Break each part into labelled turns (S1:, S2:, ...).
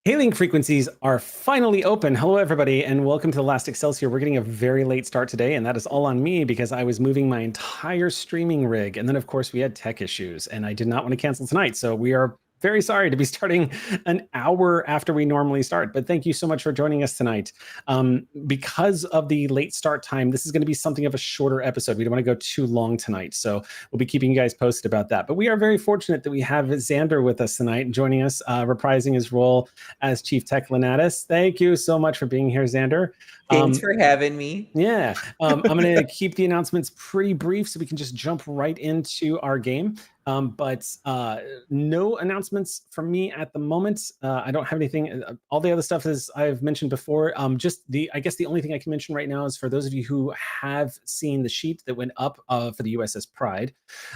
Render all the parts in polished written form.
S1: Hailing frequencies are finally open. Hello, everybody, and welcome to the Last Excelsior. We're getting a very late start today, and that is all on me because I was moving my entire streaming rig. And then, of course, we had tech issues, and I did not want to cancel tonight. So we are very sorry to be starting an hour after we normally start. But thank you so much for joining us tonight. Because of the late start time, this is going to be something of a shorter episode. We don't want to go too long tonight. So we'll be keeping you guys posted about that. But we are very fortunate that we have Xander with us tonight, joining us, reprising his role as Chief Tech Lenatus. Thank you so much for being here, Xander.
S2: Thanks for having me.
S1: Yeah, I'm going to keep the announcements pretty brief so we can just jump right into our game. But no announcements from me at the moment. I don't have anything. All the other stuff, as I've mentioned before, I guess the only thing I can mention right now is for those of you who have seen the sheet that went up for the USS Pride.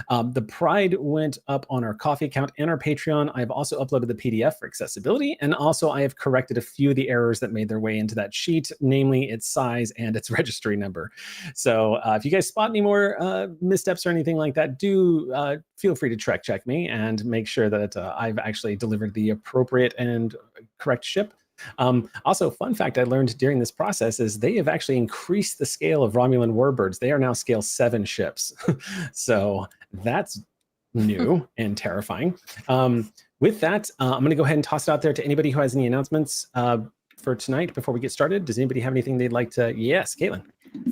S1: The Pride went up on our Coffee account and our Patreon. I've also uploaded the PDF for accessibility, and also I have corrected a few of the errors that made their way into that sheet, namely its size and its registry number. So if you guys spot any more missteps or anything like that, do feel free to check me and make sure that I've actually delivered the appropriate and correct ship. Also, fun fact I learned during this process is they have actually increased the scale of Romulan warbirds. They are now scale 7 ships. So that's new and terrifying. With that, I'm going to go ahead and toss it out there to anybody who has any announcements for tonight before we get started. Does anybody have anything they'd like to? Yes, Caitlin.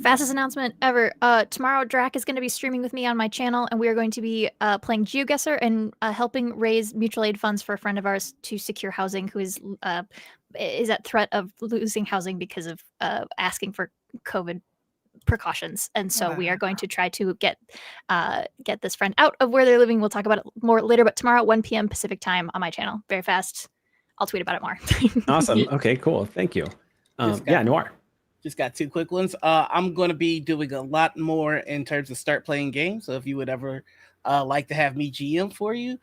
S3: Fastest announcement ever. Tomorrow, Drac is going to be streaming with me on my channel, and we are going to be playing GeoGuessr and helping raise mutual aid funds for a friend of ours to secure housing who is at threat of losing housing because of asking for COVID precautions. And so we are going to try to get this friend out of where they're living. We'll talk about it more later, but tomorrow at 1 p.m. Pacific time on my channel. Very fast. I'll tweet about it more.
S1: Awesome. Okay, cool. Thank you. Noir.
S4: Just got 2 quick ones. I'm going to be doing a lot more in terms of start playing games. So if you would ever like to have me GM for you,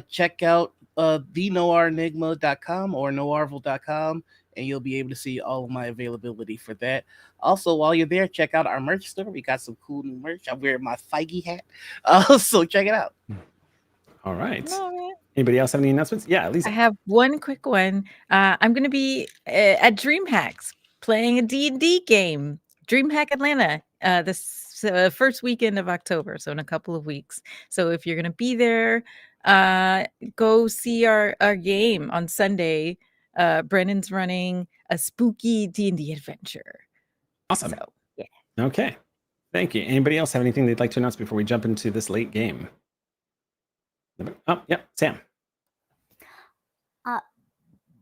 S4: check out thenoirenigma.com or noirville.com, and you'll be able to see all of my availability for that. Also, while you're there, check out our merch store. We got some cool new merch. I'm wearing my Feige hat. So check it out.
S1: All right. Anybody else have any announcements? Yeah, Lisa.
S5: I have one quick one. I'm going to be at DreamHacks playing a D&D game, DreamHack Atlanta, this first weekend of October, so in a couple of weeks. So if you're going to be there, go see our game on Sunday. Brennan's running a spooky D&D adventure.
S1: Awesome.
S5: So, yeah.
S1: Okay. Thank you. Anybody else have anything they'd like to announce before we jump into this late game? Oh, yeah, Sam.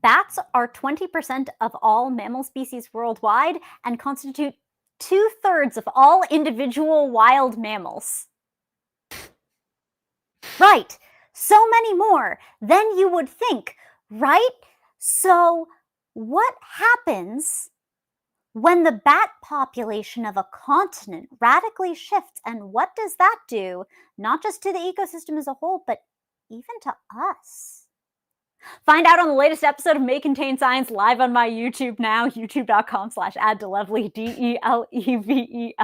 S6: Bats are 20% of all mammal species worldwide and constitute 2/3 of all individual wild mammals. Right. So many more than you would think, right? So what happens when the bat population of a continent radically shifts, and what does that do, not just to the ecosystem as a whole, but even to us? Find out on the latest episode of May Contain Science live on my YouTube now, youtube.com/adddelevely, DELEVELY.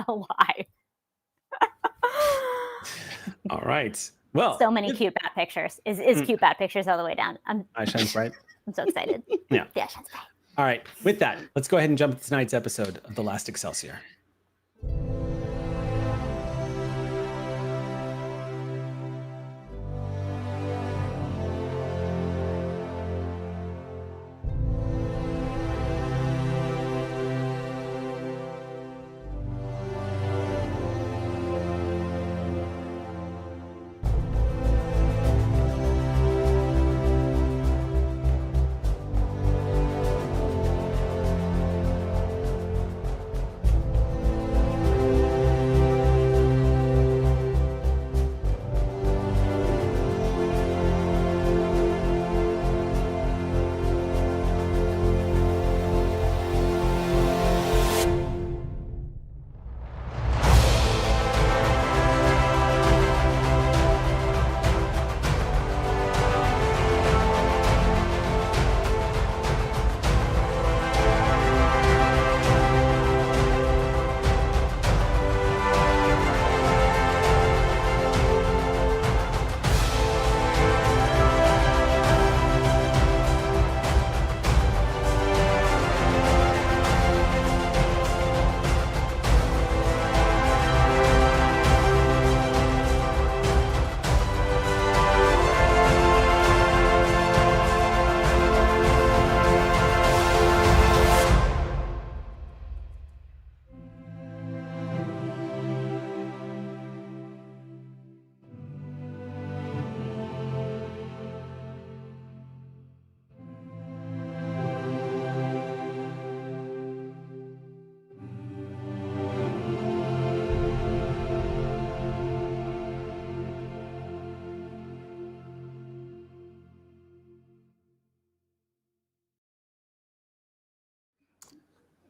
S1: All right. Well,
S6: so many cute bat pictures. Is cute bat pictures all the way down.
S1: I shines bright.
S6: I'm so excited.
S1: Yeah.
S6: Yeah, shines bright.
S1: All right. With that, let's go ahead and jump to tonight's episode of The Last Excelsior.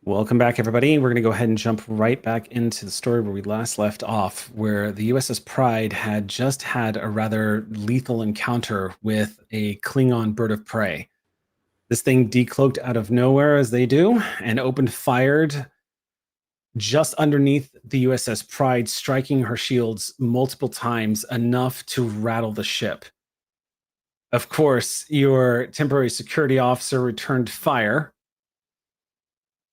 S1: Welcome back, everybody. We're going to go ahead and jump right back into the story where we last left off, where the USS Pride had just had a rather lethal encounter with a Klingon bird of prey. This thing decloaked out of nowhere, as they do, and opened fired just underneath the USS Pride, striking her shields multiple times, enough to rattle the ship. Of course, your temporary security officer returned fire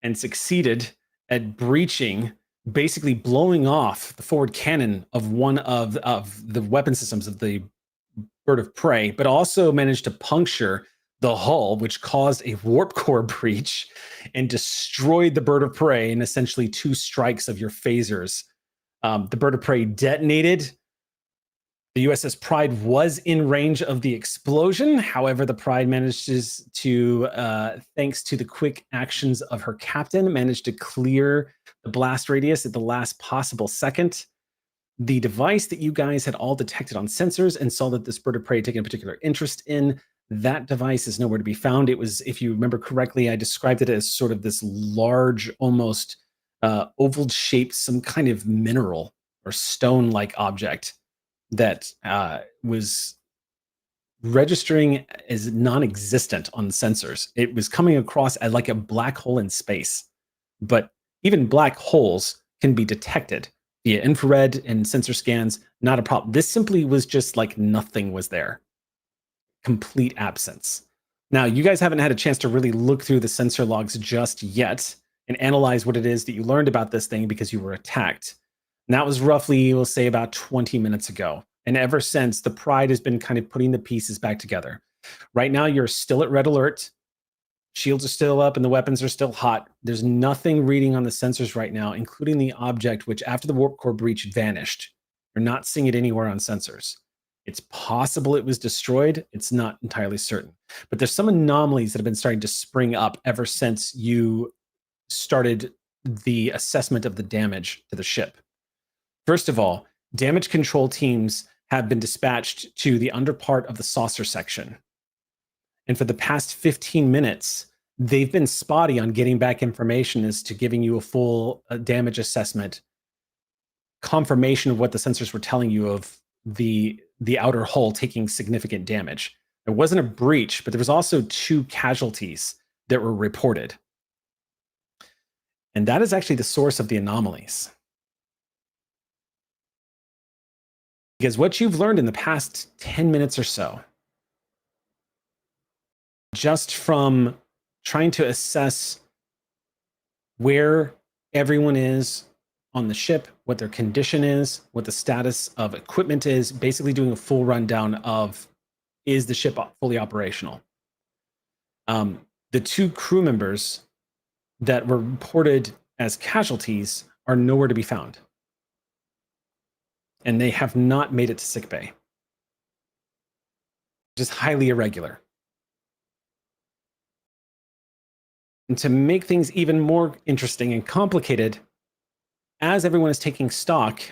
S1: and succeeded at breaching, basically blowing off the forward cannon of one of the weapon systems of the bird of prey, but also managed to puncture the hull, which caused a warp core breach and destroyed the bird of prey in essentially 2 strikes of your phasers. The bird of prey detonated. The USS Pride was in range of the explosion. However, the Pride manages to, thanks to the quick actions of her captain, managed to clear the blast radius at the last possible second. The device that you guys had all detected on sensors and saw that this bird of prey had taken a particular interest in, that device is nowhere to be found. It was, if you remember correctly, I described it as sort of this large, almost oval shaped, some kind of mineral or stone-like object that was registering as non-existent on the sensors. It was coming across as like a black hole in space, but even black holes can be detected via infrared and sensor scans. Not a problem. This simply was just like nothing was there. Complete absence. Now, you guys haven't had a chance to really look through the sensor logs just yet and analyze what it is that you learned about this thing because you were attacked. And that was roughly, we'll say, about 20 minutes ago. And ever since, the Pride has been kind of putting the pieces back together. Right now, you're still at red alert. Shields are still up and the weapons are still hot. There's nothing reading on the sensors right now, including the object which, after the warp core breach, vanished. You're not seeing it anywhere on sensors. It's possible it was destroyed. It's not entirely certain. But there's some anomalies that have been starting to spring up ever since you started the assessment of the damage to the ship. First of all, damage control teams have been dispatched to the underpart of the saucer section. And for the past 15 minutes, they've been spotty on getting back information as to giving you a full damage assessment, confirmation of what the sensors were telling you of the outer hull taking significant damage. There wasn't a breach, but there was also 2 casualties that were reported. And that is actually the source of the anomalies. Because what you've learned in the past 10 minutes or so, just from trying to assess where everyone is on the ship, what their condition is, what the status of equipment is, basically doing a full rundown of, is the ship fully operational? The 2 crew members that were reported as casualties are nowhere to be found. And they have not made it to sickbay. Just highly irregular. And to make things even more interesting and complicated, as everyone is taking stock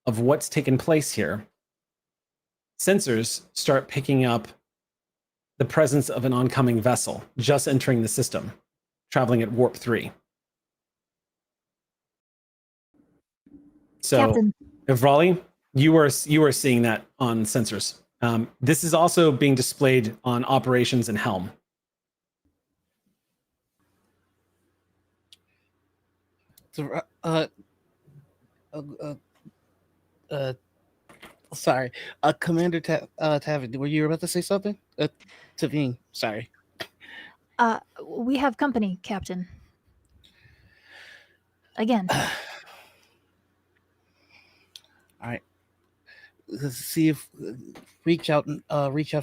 S1: of what's taken place here, sensors start picking up the presence of an oncoming vessel just entering the system, traveling at warp 3. So,
S3: Captain.
S1: Evrali, you are seeing that on sensors. This is also being displayed on operations and helm.
S4: Sorry, Commander Tavin, were you about to say something? Tavine, sorry.
S3: We have company, Captain. Again.
S4: All right. Let's see if reach out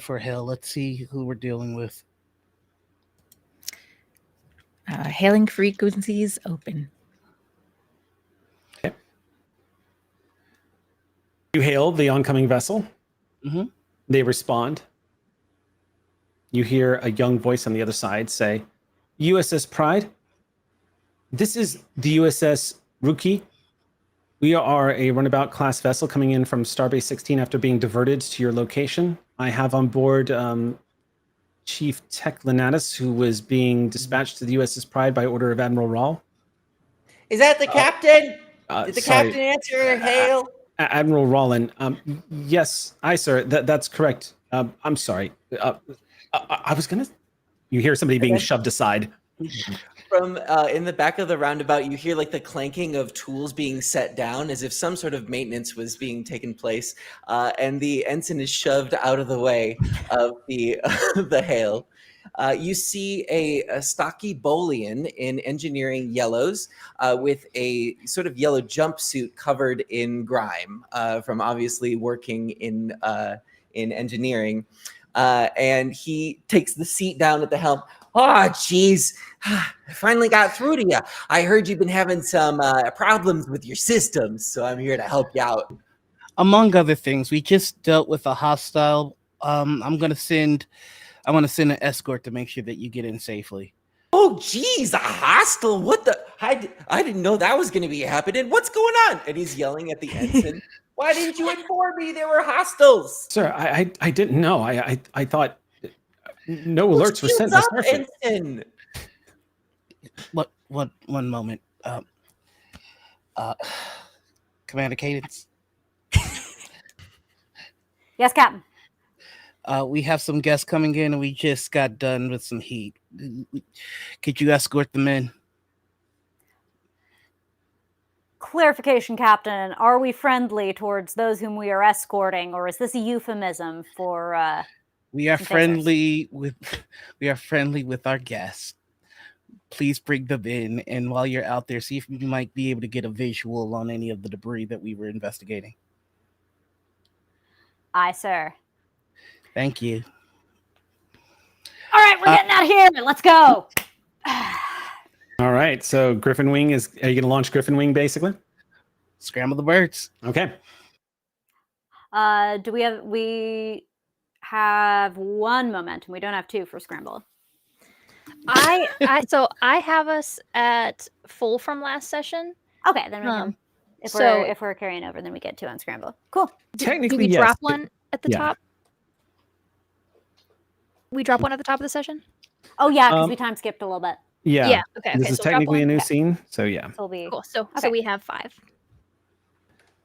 S4: for Hale. Let's see who we're dealing with.
S5: Hailing frequencies open.
S1: Okay. You hail the oncoming vessel.
S4: Mm-hmm.
S1: They respond. You hear a young voice on the other side say, USS Pride, this is the USS Rookie. We are a runabout class vessel coming in from Starbase 16 after being diverted to your location. I have on board Chief Tech Lenatus, who was being dispatched to the USS Pride by order of Admiral Rawl.
S2: Is that the captain? Did the
S1: sorry.
S2: captain answer? Hail.
S1: Admiral Rollin. Yes, aye, sir. That's correct. I'm sorry. I was gonna. You hear somebody being shoved aside.
S2: From in the back of the roundabout, you hear like the clanking of tools being set down as if some sort of maintenance was being taken place, and the ensign is shoved out of the way of the the hail. You see a stocky Bolian in engineering yellows with a sort of yellow jumpsuit covered in grime from obviously working in engineering. And he takes the seat down at the helm. Oh, geez. I finally got through to you. I heard you've been having some problems with your systems, so I'm here to help you out.
S4: Among other things, we just dealt with a hostile. I'm gonna send an escort to make sure that you get in safely.
S2: Oh, geez, a hostile? What the? I didn't know that was going to be happening. What's going on? And he's yelling at the ensign. Why didn't you inform me there were hostiles?
S1: Sir, I didn't know. I thought no alerts were sent by Starship.
S2: Ensign?
S4: One moment. Commander Cadence.
S6: Yes, Captain.
S4: We have some guests coming in, and we just got done with some heat. Could you escort them in?
S6: Clarification, Captain. Are we friendly towards those whom we are escorting, or is this a euphemism for?
S4: We are friendly with our guests. Please bring them in, and while you're out there, see if you might be able to get a visual on any of the debris that we were investigating.
S6: Aye, sir.
S4: Thank you.
S6: All right, we're getting out of here. Let's go.
S1: All right. So Griffin Wing are you going to launch Griffin Wing basically?
S4: Scramble the birds.
S1: Okay.
S6: We have one momentum. We don't have two for scramble.
S3: So I have us at full from last session.
S6: Okay, then we can. If we're carrying over, then we get two on scramble. Cool.
S1: Technically,
S3: do we
S1: yes.
S3: drop one at the
S1: Yeah.
S3: top? We drop one at the top of the session?
S6: Oh yeah, because we time skipped a little bit.
S1: Yeah.
S3: Okay.
S1: This is
S3: so drop
S1: technically a
S3: one.
S1: new scene. So yeah.
S6: So we'll be
S3: Cool. So
S6: Okay.
S3: we have 5.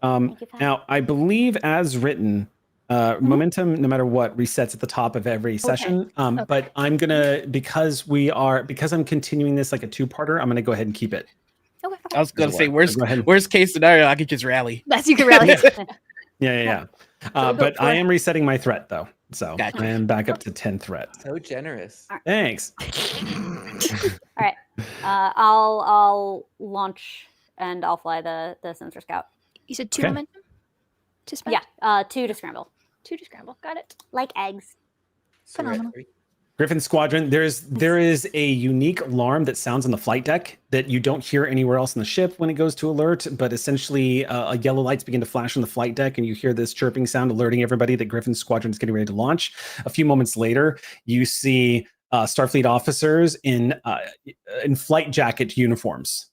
S6: Thank you, Pat.
S1: Now, I believe as written, momentum, no matter what, resets at the top of every session.
S3: Okay.
S1: But I'm gonna because I'm continuing this like a 2-parter. I'm gonna go ahead and keep it.
S3: Okay.
S4: I was gonna say
S1: Go ahead.
S4: worst case scenario, I could just rally.
S3: That's you can rally.
S1: Yeah.
S3: go
S1: But
S3: for
S1: I
S3: it.
S1: am resetting my threat though, so
S4: Gotcha.
S1: I am back up to 10 threat.
S2: So generous.
S1: Thanks.
S6: All right. I'll launch and I'll fly the sensor scout.
S3: You said 2
S1: Okay.
S3: momentum to spend?
S6: Yeah. 2 to scramble.
S3: 2 to scramble. Got it.
S6: Like eggs.
S3: Phenomenal.
S1: Griffin Squadron, there is a unique alarm that sounds on the flight deck that you don't hear anywhere else in the ship when it goes to alert, but essentially yellow lights begin to flash on the flight deck and you hear this chirping sound alerting everybody that Griffin Squadron is getting ready to launch. A few moments later, you see Starfleet officers in flight jacket uniforms.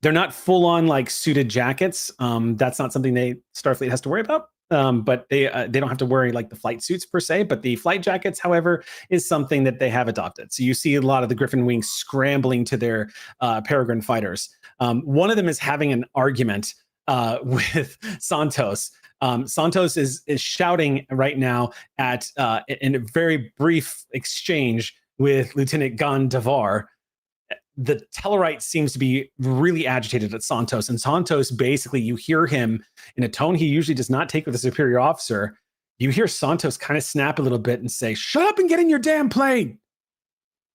S1: They're not full on like suited jackets. That's not something Starfleet has to worry about. But they don't have to worry like the flight suits per se, but the flight jackets, however, is something that they have adopted. So you see a lot of the Griffin Wings scrambling to their Peregrine fighters. One of them is having an argument with Santos. Santos is shouting right now at in a very brief exchange with Lieutenant Gandavar. The Tellarite seems to be really agitated at Santos, and Santos basically, you hear him in a tone he usually does not take with a superior officer. You hear Santos kind of snap a little bit and say, "Shut up and get in your damn plane."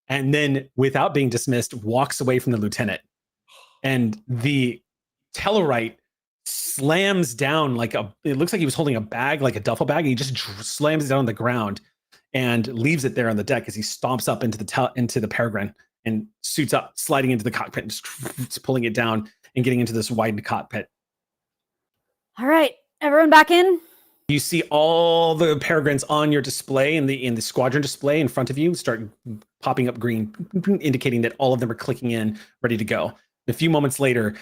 S1: And then, without being dismissed, walks away from the lieutenant. And the Tellarite slams down it looks like he was holding a bag, like a duffel bag, and he just slams it down on the ground and leaves it there on the deck as he stomps up into the Peregrine and suits up, sliding into the cockpit and just pulling it down and getting into this widened cockpit.
S6: All right, everyone back in.
S1: You see all the Peregrines on your display in the squadron display in front of you start popping up green, indicating that all of them are clicking in, ready to go. A few moments later,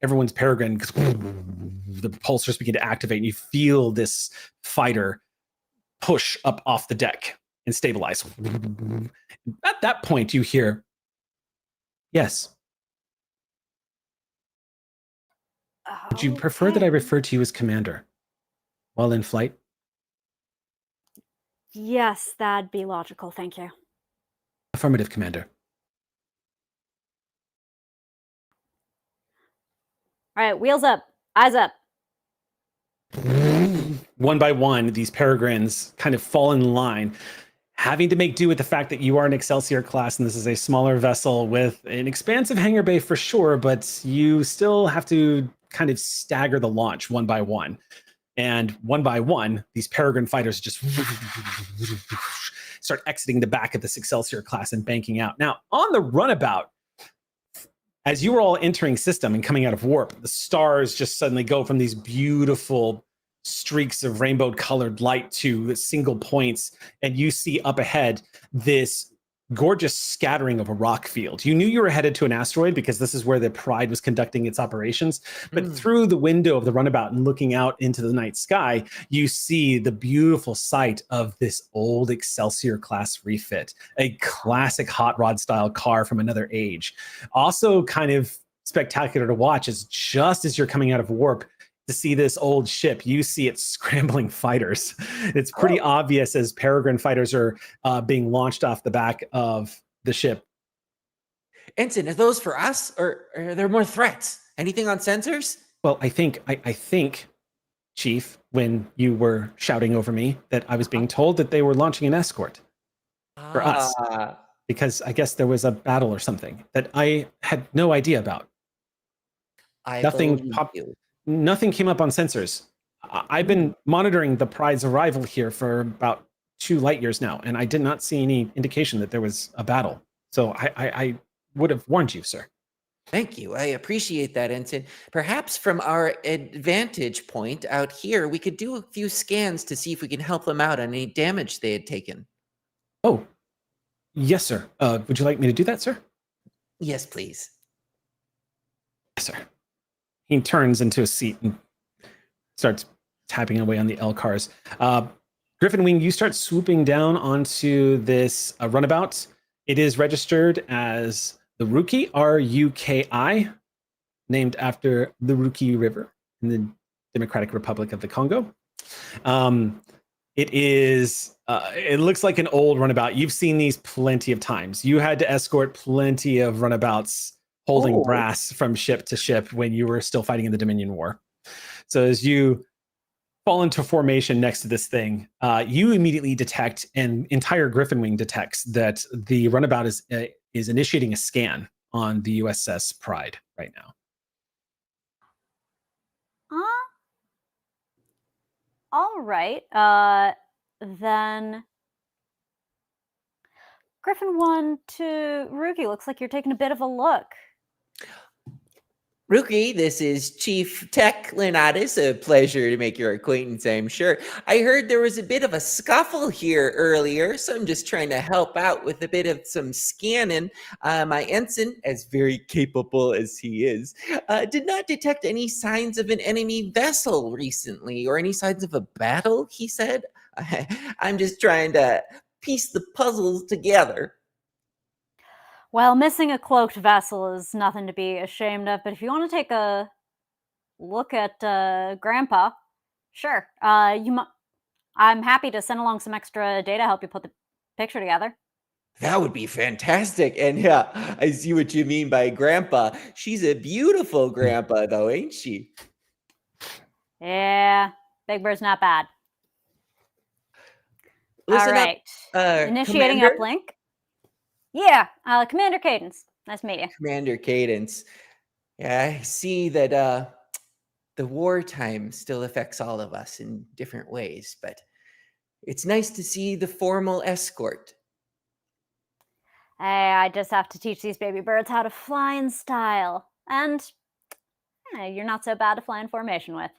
S1: everyone's Peregrine, the pulsars begin to activate, and you feel this fighter push up off the deck and stabilize. At that point, you hear, "Yes, Would you prefer that I refer to you as Commander while in flight?
S6: Yes, that'd be logical. Thank you.
S1: Affirmative, Commander.
S6: All right, wheels up, eyes up.
S1: One by one, these peregrines kind of fall in line, having to make do with the fact that you are an Excelsior class and this is a smaller vessel with an expansive hangar bay for sure, but you still have to kind of stagger the launch one by one. And one by one, these peregrine fighters just start exiting the back of this Excelsior class and banking out. Now, on the runabout, as you were all entering system and coming out of warp, the stars just suddenly go from these beautiful streaks of rainbow colored light to single points. And you see up ahead this gorgeous scattering of a rock field. You knew you were headed to an asteroid because this is where the Pride was conducting its operations. But through the window of the runabout and looking out into the night sky, you see the beautiful sight of this old Excelsior class refit, a classic hot rod style car from another age. Also kind of spectacular to watch is just as you're coming out of warp, to see this old ship, you see it scrambling fighters. It's pretty obvious as peregrine fighters are being launched off the back of the ship.
S2: Ensign, are those for us, or are there more threats? Anything on sensors?
S1: Well, I think, Chief, when you were shouting over me, that I was being told that they were launching an escort for us, because I guess there was a battle or something that I had no idea about. Nothing came up on sensors. I've been monitoring the Pride's arrival here for about 2 light years now, and I did not see any indication that there was a battle. So I would have warned you, sir.
S2: Thank you. I appreciate that, Ensign. Perhaps from our advantage point out here, we could do a few scans to see if we can help them out on any damage they had taken.
S1: Oh, yes, sir. Would you like me to do that, sir?
S2: Yes, please.
S1: Yes, sir. He turns into a seat and starts tapping away on the LCARs. Griffin Wing, you start swooping down onto this runabout. It is registered as the Rookie, R-U-K-I, named after the Rookie River in the Democratic Republic of the Congo. It looks like an old runabout. You've seen these plenty of times. You had to escort plenty of runabouts holding brass from ship to ship when you were still fighting in the Dominion War. So as you fall into formation next to this thing, you immediately detect, and entire Griffin Wing detects, that the runabout is initiating a scan on the USS Pride right now.
S6: All right. Then Griffin 1 to Rookie, looks like you're taking a bit of a look.
S2: Rookie, this is Chief Tech Lenatus. A pleasure to make your acquaintance, I'm sure. I heard there was a bit of a scuffle here earlier, so I'm just trying to help out with a bit of some scanning. My ensign, as very capable as he is, did not detect any signs of an enemy vessel recently, or any signs of a battle, he said. I'm just trying to piece the puzzles together.
S6: Well, missing a cloaked vessel is nothing to be ashamed of, but if you want to take a look at Grandpa, sure. I'm happy to send along some extra data, help you put the picture together.
S2: That would be fantastic. And yeah, I see what you mean by Grandpa. She's a beautiful Grandpa, though, ain't she?
S6: Yeah, Big Bird's not bad.
S2: Listen
S6: all right. Initiating
S2: Commander?
S6: uplink. Yeah, Commander Cadence. Nice to meet you.
S2: Commander Cadence. Yeah, I see that the wartime still affects all of us in different ways, but it's nice to see the formal escort.
S6: Hey, I just have to teach these baby birds how to fly in style. And you're not so bad to fly in formation with.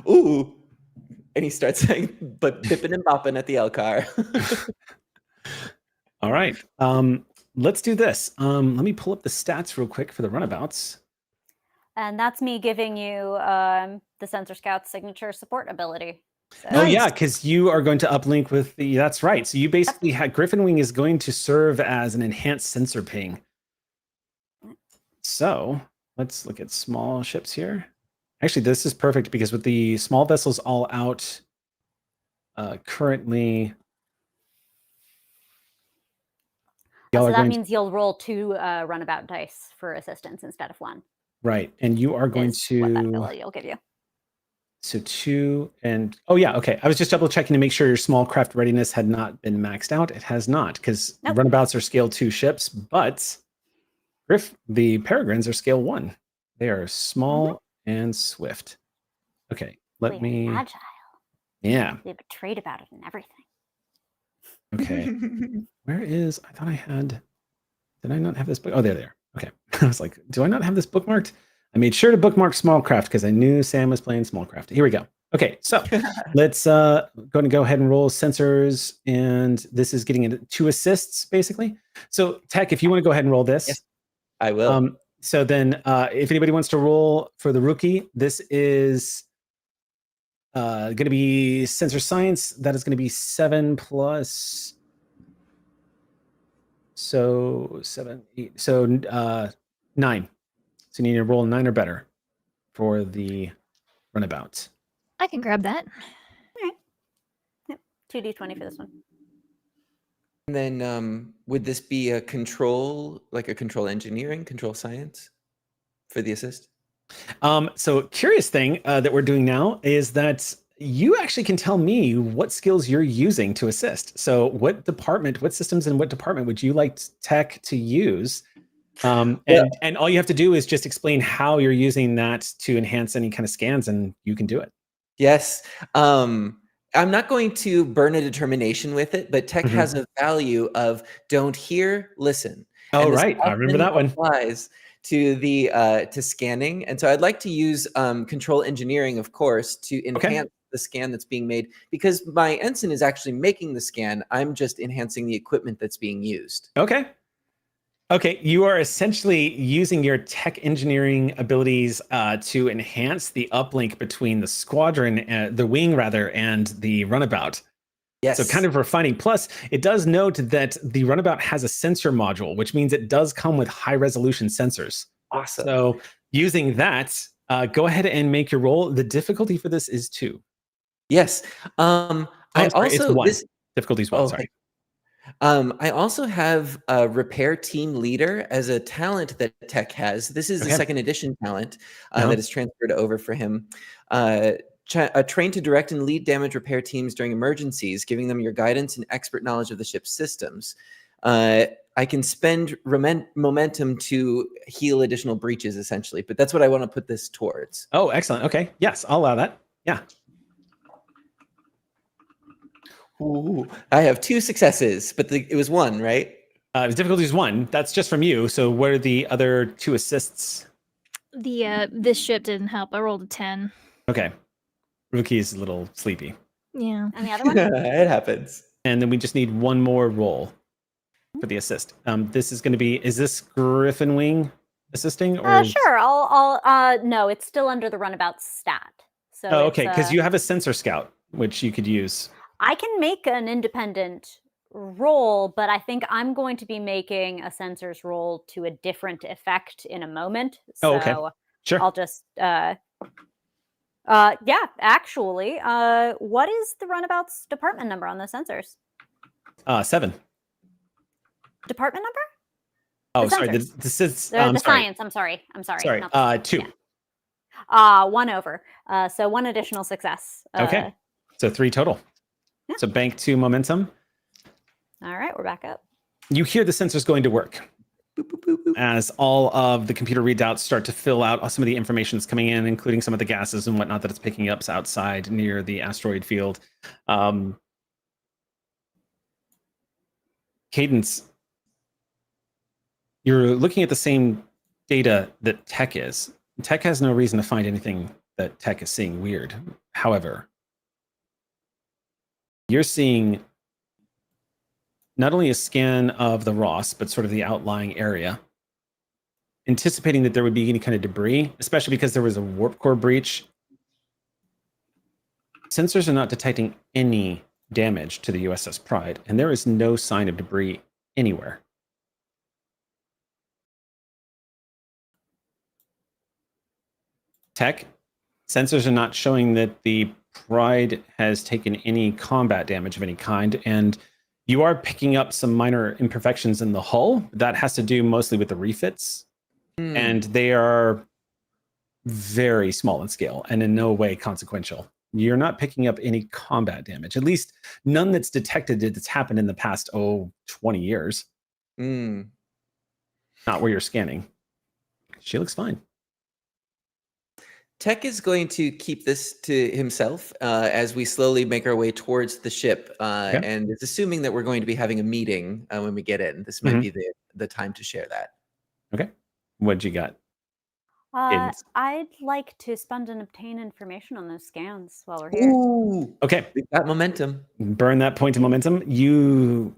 S2: Ooh. And he starts saying, but bipping and bopping at the LCAR.
S1: All right. Let's do this. Let me pull up the stats real quick for the runabouts.
S6: And that's me giving you the Sensor Scout's signature support ability. So.
S1: Oh, yeah, because you are going to uplink with the... That's right. So you basically had... Griffin Wing is going to serve as an enhanced sensor ping. So let's look at small ships here. Actually, this is perfect because with the small vessels all out currently, y'all
S6: So
S1: are
S6: that
S1: going
S6: means you'll roll 2 runabout dice for assistance instead of 1.
S1: right, and you are going
S6: Is what that
S1: to
S6: ability will give you.
S1: so 2 and oh yeah, okay. I was just double checking to make sure your small craft readiness had not been maxed out. It has not because
S6: Nope.
S1: runabouts are scale 2 ships, but Griff, the Peregrines are scale 1. They are small and swift. Okay, let
S6: Wait,
S1: me.
S6: agile.
S1: Yeah.
S6: They have a trait about it and everything.
S1: Okay. Where is? I thought I had. Did I not have this book? Oh, there they are. Okay. I was like, do I not have this bookmarked? I made sure to bookmark Smallcraft because I knew Sam was playing Smallcraft. Here we go. Okay, so let's go ahead and roll sensors, and this is getting into 2 assists basically. So Tech, if you want to go ahead and roll this,
S2: Yes, I will.
S1: So then, if anybody wants to roll for the rookie, this is going to be sensor science. That is going to be 7 plus. So 7, 8. So 9. So you need to roll 9 or better for the runabout.
S3: I can grab that.
S6: 2d20 for this one.
S2: And then would this be a control, like a control engineering, control science for the assist?
S1: So curious thing that we're doing now is that you actually can tell me what skills you're using to assist. So what department, what systems and what department would you like Tech to use? And all you have to do is just explain how you're using that to enhance any kind of scans, and you can do it.
S2: Yes. I'm not going to burn a determination with it, but Tech has a value of don't hear, listen.
S1: Oh,
S2: and this
S1: right. I remember that one.
S2: Applies to the to scanning, and so I'd like to use control engineering, of course, to enhance the scan that's being made, because my ensign is actually making the scan. I'm just enhancing the equipment that's being used.
S1: Okay, you are essentially using your tech engineering abilities to enhance the uplink between the squadron, the wing rather, and the runabout.
S2: Yes.
S1: So kind of refining. Plus, it does note that the runabout has a sensor module, which means it does come with high resolution sensors.
S2: Awesome.
S1: So using that, go ahead and make your roll. The difficulty for this is 2.
S2: Yes. I also
S1: it's 1. Difficulty is 1. Sorry.
S2: I also have a repair team leader as a talent that Tech has. This is a 2nd edition talent that is transferred over for him. Trained to direct and lead damage repair teams during emergencies, giving them your guidance and expert knowledge of the ship's systems. I can spend momentum to heal additional breaches, essentially, but that's what I want to put this towards.
S1: Oh, excellent. Okay. Yes, I'll allow that. Yeah.
S2: Ooh, I have 2 successes, but it was 1, right?
S1: The difficulty is 1. That's just from you. So what are the other 2 assists?
S3: This ship didn't help. I rolled a 10.
S1: Okay. Rookie is a little sleepy.
S3: Yeah.
S6: And the other one?
S2: It happens.
S1: And then we just need 1 more roll for the assist. This is going to be, is this Griffin Wing assisting? Or
S6: Sure. I'll no, it's still under the runabout stat. So
S1: okay, because you have a sensor scout, which you could use.
S6: I can make an independent roll, but I think I'm going to be making a sensors roll to a different effect in a moment. So
S1: okay. Sure.
S6: I'll just yeah, actually, what is the runabout's department number on the sensors?
S1: 7.
S6: Department number?
S1: Oh, sorry. This is
S6: the science. I'm sorry.
S1: Sorry. 2.
S6: Yeah. 1 over. So 1 additional success.
S1: Okay. So 3 total. Yeah. So bank 2 momentum.
S6: All right, we're back up.
S1: You hear the sensors going to work as all of the computer readouts start to fill out some of the information that's coming in, including some of the gases and whatnot that it's picking up outside near the asteroid field. Cadence, you're looking at the same data that Tech is. Tech has no reason to find anything that Tech is seeing weird. However, you're seeing not only a scan of the Ross, but sort of the outlying area, anticipating that there would be any kind of debris, especially because there was a warp core breach. Sensors are not detecting any damage to the USS Pride, and there is no sign of debris anywhere. Tech, Sensors are not showing that the Pride has taken any combat damage of any kind, and you are picking up some minor imperfections in the hull. That has to do mostly with the refits, and they are very small in scale and in no way consequential. You're not picking up any combat damage, at least none that's detected that's happened in the past 20 years. Not where you're scanning. She looks fine.
S2: Tech is going to keep this to himself as we slowly make our way towards the ship, and it's assuming that we're going to be having a meeting when we get in. This might be the time to share that.
S1: Okay. What you got?
S6: I'd like to spend and obtain information on those scans while we're here.
S2: Ooh,
S1: okay.
S2: We've got momentum.
S1: Burn that point of momentum. You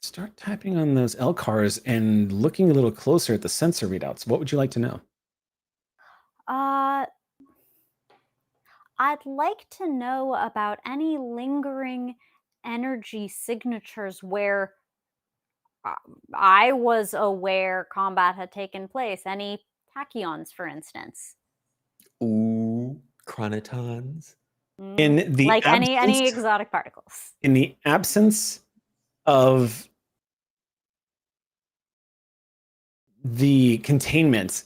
S1: start tapping on those LCARs and looking a little closer at the sensor readouts. What would you like to know?
S6: I'd like to know about any lingering energy signatures where I was aware combat had taken place. Any tachyons, for instance.
S2: Ooh, chronotons.
S1: In the
S6: like any exotic particles.
S1: In the absence of the containment,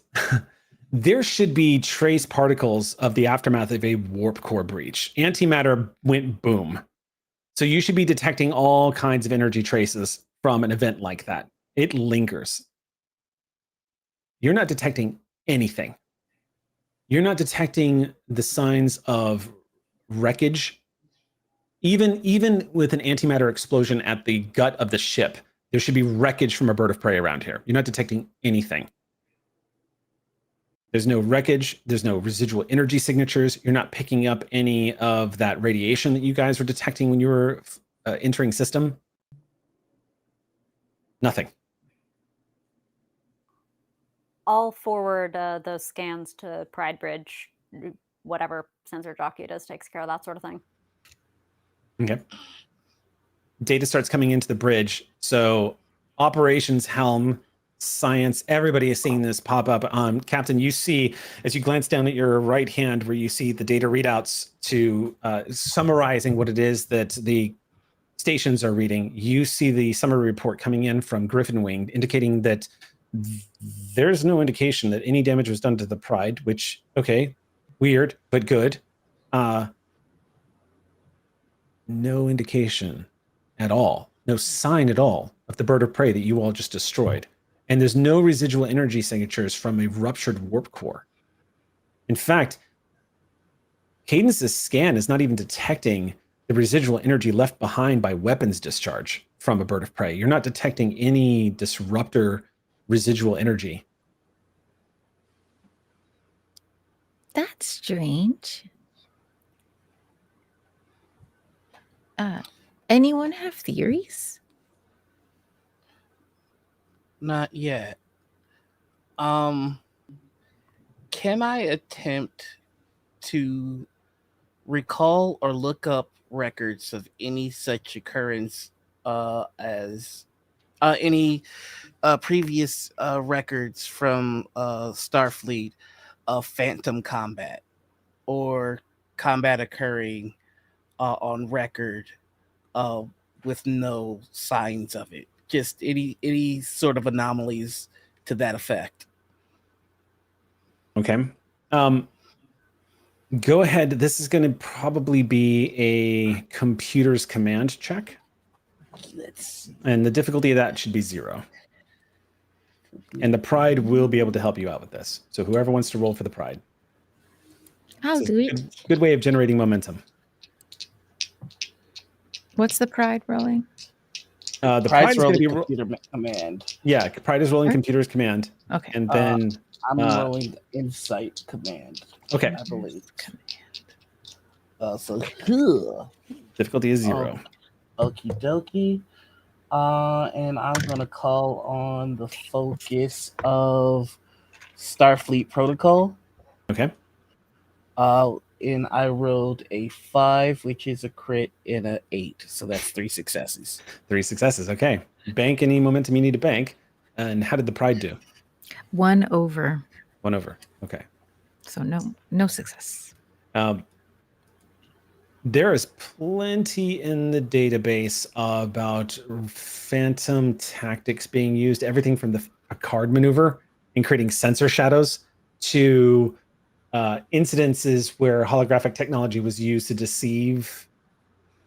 S1: there should be trace particles of the aftermath of a warp core breach. Antimatter went boom. So you should be detecting all kinds of energy traces from an event like that. It lingers. You're not detecting anything. You're not detecting the signs of wreckage. Even with an antimatter explosion at the gut of the ship, there should be wreckage from a bird of prey around here. You're not detecting anything. There's no wreckage. There's no residual energy signatures. You're not picking up any of that radiation that you guys were detecting when you were entering system. Nothing.
S6: I'll forward those scans to Pride Bridge. Whatever sensor jockey does takes care of that sort of thing.
S1: Okay. Data starts coming into the bridge. So operations helm, science, everybody is seeing this pop up. Captain, you see, as you glance down at your right hand where you see the data readouts to summarizing what it is that the stations are reading, you see the summary report coming in from Griffin Wing indicating that there's no indication that any damage was done to the Pride, which, okay, weird, but good. No indication at all, no sign at all of the bird of prey that you all just destroyed. And there's no residual energy signatures from a ruptured warp core. In fact, Cadence's scan is not even detecting the residual energy left behind by weapons discharge from a bird of prey. You're not detecting any disruptor residual energy.
S5: That's strange. Anyone have theories?
S4: Not yet. Can I attempt to recall or look up records of any such occurrence as any previous records from Starfleet of phantom combat or combat occurring on record with no signs of it? Just any sort of anomalies to that effect.
S1: Okay. Go ahead. This is going to probably be a computer's command check.
S4: Let's see.
S1: And the difficulty of that should be 0. And the Pride will be able to help you out with this. So whoever wants to roll for the Pride.
S5: I'll do it.
S1: Good way of generating momentum.
S5: What's the Pride rolling?
S1: The
S4: Pride's
S1: Pride is going to be
S4: computer command.
S1: Yeah, Pride is rolling
S5: Right.
S1: computer's command.
S5: Okay.
S1: And then
S4: I'm rolling the insight command.
S1: okay.
S4: I believe. So
S1: Difficulty is 0.
S4: okie dokie. And I'm gonna call on the focus of Starfleet Protocol.
S1: Okay.
S4: And I rolled a 5, which is a crit, and an 8. So that's 3 successes.
S1: 3 successes. Okay. Bank any momentum you need to bank. And how did the Pride do?
S5: 1 over.
S1: 1 over. Okay.
S5: So no success.
S1: There is plenty in the database about phantom tactics being used, everything from the card maneuver and creating sensor shadows to incidences where holographic technology was used to deceive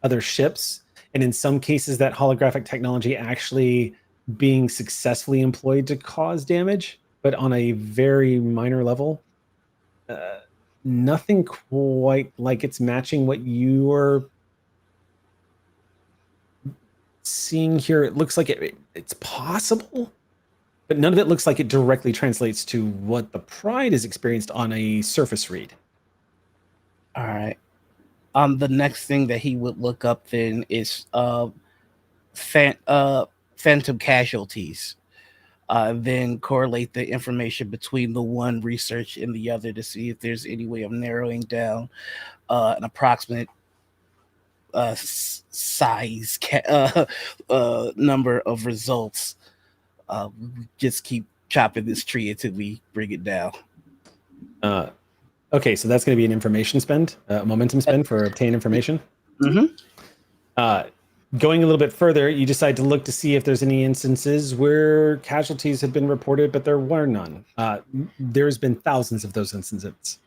S1: other ships. And in some cases, that holographic technology actually being successfully employed to cause damage, but on a very minor level. Nothing quite like it's matching what you are seeing here. It looks like it's possible, but none of it looks like it directly translates to what the Pride has experienced on a surface read.
S4: All right. The next thing that he would look up then is phantom casualties. Then correlate the information between the one research and the other to see if there's any way of narrowing down an approximate size number of results. We just keep chopping this tree until we bring it down.
S1: Okay, so that's going to be an information spend, momentum spend for obtain information.
S4: Mm-hmm.
S1: Going a little bit further, you decide to look to see if there's any instances where casualties have been reported, but there were none. There's been thousands of those instances.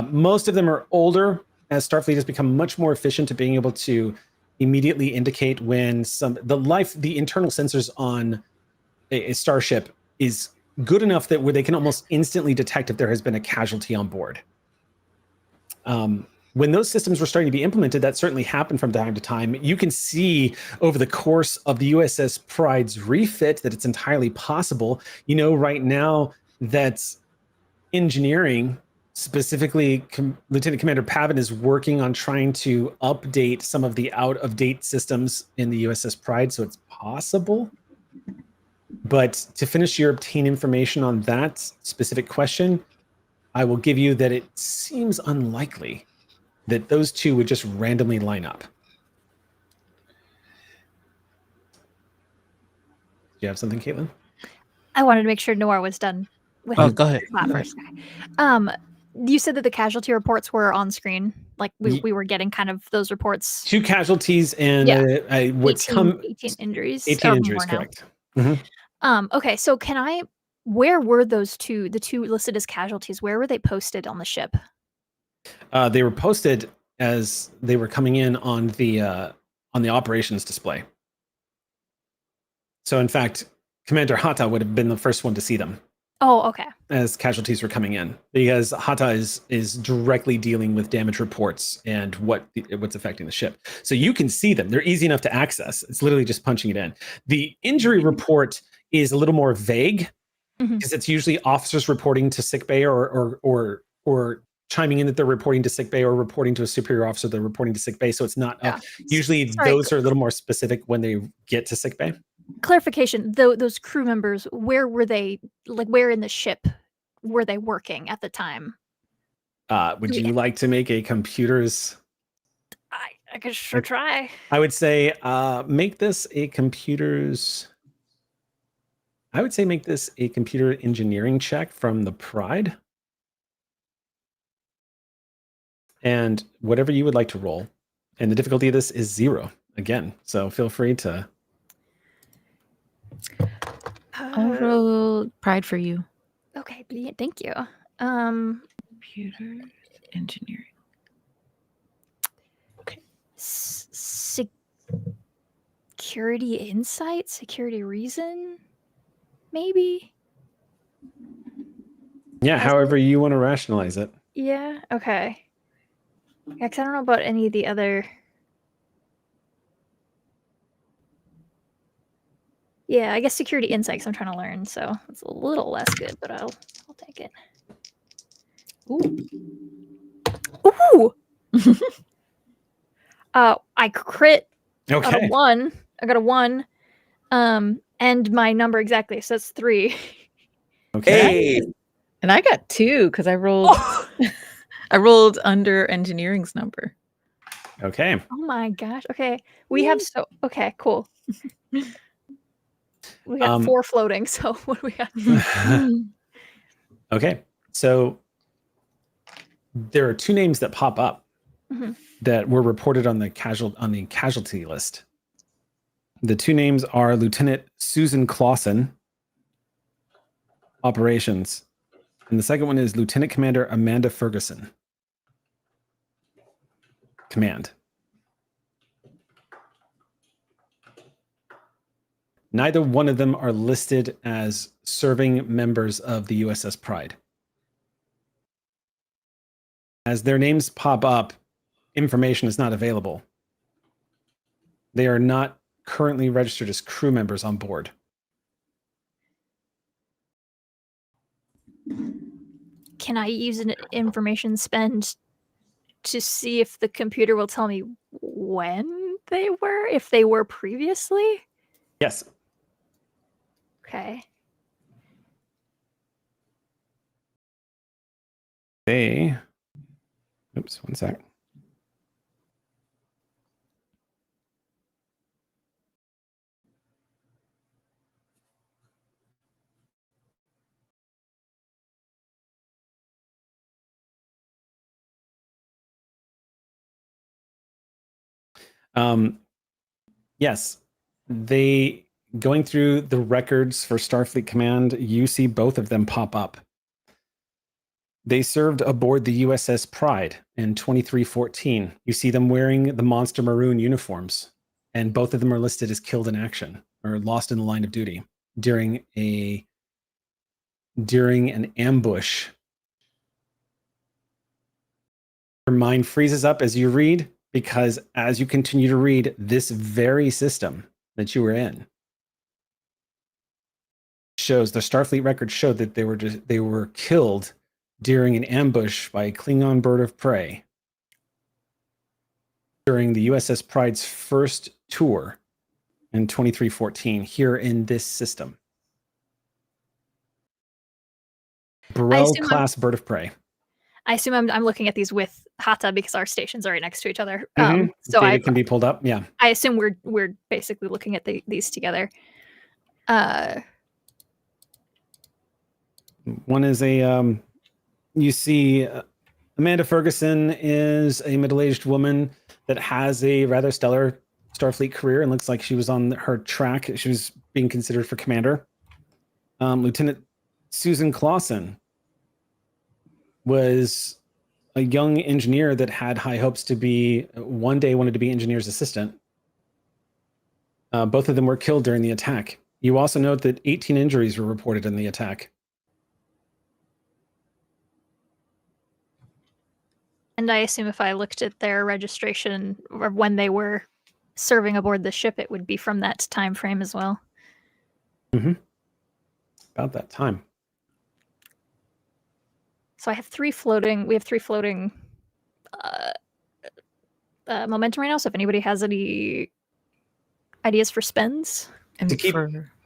S1: Most of them are older, as Starfleet has become much more efficient at being able to immediately indicate when the internal sensors on a starship is good enough that where they can almost instantly detect if there has been a casualty on board. When those systems were starting to be implemented, that certainly happened from time to time. You can see over the course of the USS Pride's refit that it's entirely possible. You know, right now that engineering, specifically Lieutenant Commander Pavin, is working on trying to update some of the out-of-date systems in the USS Pride, so it's possible. But to finish your obtain information on that specific question, I will give you that it seems unlikely that those two would just randomly line up. Do you have something, Caitlin?
S3: I wanted to make sure Noir was done with
S4: Go ahead.
S3: first. You said that the casualty reports were on screen. Like we were getting kind of those reports.
S1: 2 casualties and
S3: 18 injuries.
S1: 18 injuries, correct. Mm-hmm.
S3: Okay, so where were those two, the 2 listed as casualties, where were they posted on the ship?
S1: They were posted as they were coming in on the operations display. So in fact, Commander Hata would have been the first one to see them.
S3: Oh, okay.
S1: As casualties were coming in, because Hata is directly dealing with damage reports and what's affecting the ship. So you can see them. They're easy enough to access. It's literally just punching it in. The injury report is a little more vague because it's usually officers reporting to sickbay or chiming in that they're reporting to sickbay or reporting to a superior officer they're reporting to sickbay. So it's not usually those are a little more specific when they get to sickbay.
S3: Clarification, those crew members, where were they, like where in the ship were they working at the time?
S1: Would you like to make a computers?
S3: I could sure try.
S1: I would say make this a computers. I would say make this a computer engineering check from the Pride. And whatever you would like to roll. And the difficulty of this is 0 again. So feel free to.
S5: I'll roll Pride for you.
S3: Okay, thank you.
S5: Computer engineering.
S3: Okay. Security insight, security reason, maybe.
S1: Yeah, however you want to rationalize it.
S3: Yeah. Okay. Yeah, 'cause I don't know about any of the other. Yeah, I guess security insights I'm trying to learn, so it's a little less good, but I'll take it. Ooh. I crit.
S1: Okay.
S3: Got a 1. I got a 1. And my number exactly, so that's 3.
S1: Okay.
S2: Hey,
S5: And I got 2 because I rolled I rolled under engineering's number.
S1: Okay.
S3: Oh my gosh. Okay. We have okay, cool. We got 4 floating, so what do we got?
S1: Okay. So there are two names that pop up
S3: Mhm.
S1: that were reported on the casualty list. The two names are Lieutenant Susan Clausen, operations, and the second one is Lieutenant Commander Amanda Ferguson, command. Neither one of them are listed as serving members of the USS Pride. As their names pop up, information is not available. They are not currently registered as crew members on board.
S3: Can I use an information spend to see if the computer will tell me when they were, if they were previously?
S1: Yes.
S3: Okay.
S1: Oops, one sec. Yes, they going through the records for Starfleet Command, you see both of them pop up. They served aboard the USS Pride in 2314. You see them wearing the monster maroon uniforms, and both of them are listed as killed in action or lost in the line of duty during an ambush. Your mind freezes up as you read, because as you continue to read, this very system that you were in shows the Starfleet records showed that they were killed during an ambush by a Klingon bird of prey during the USS Pride's first tour in 2314 here in this system. Burrell class bird of prey.
S3: I assume I'm looking at these with Hata because our stations are right next to each other.
S1: So data can be pulled up. Yeah.
S3: I assume we're basically looking at these together.
S1: One is a you see Amanda Ferguson is a middle-aged woman that has a rather stellar Starfleet career and looks like she was on her track. She was being considered for commander. Lieutenant Susan Clausen was a young engineer that had high hopes to be, one day wanted to be engineer's assistant. Both of them were killed during the attack. You also note that 18 injuries were reported in the attack.
S3: And I assume if I looked at their registration or when they were serving aboard the ship, it would be from that time frame as well.
S1: Mm-hmm. About that time.
S3: So we have three floating momentum right now. So if anybody has any ideas for spends.
S5: And
S1: to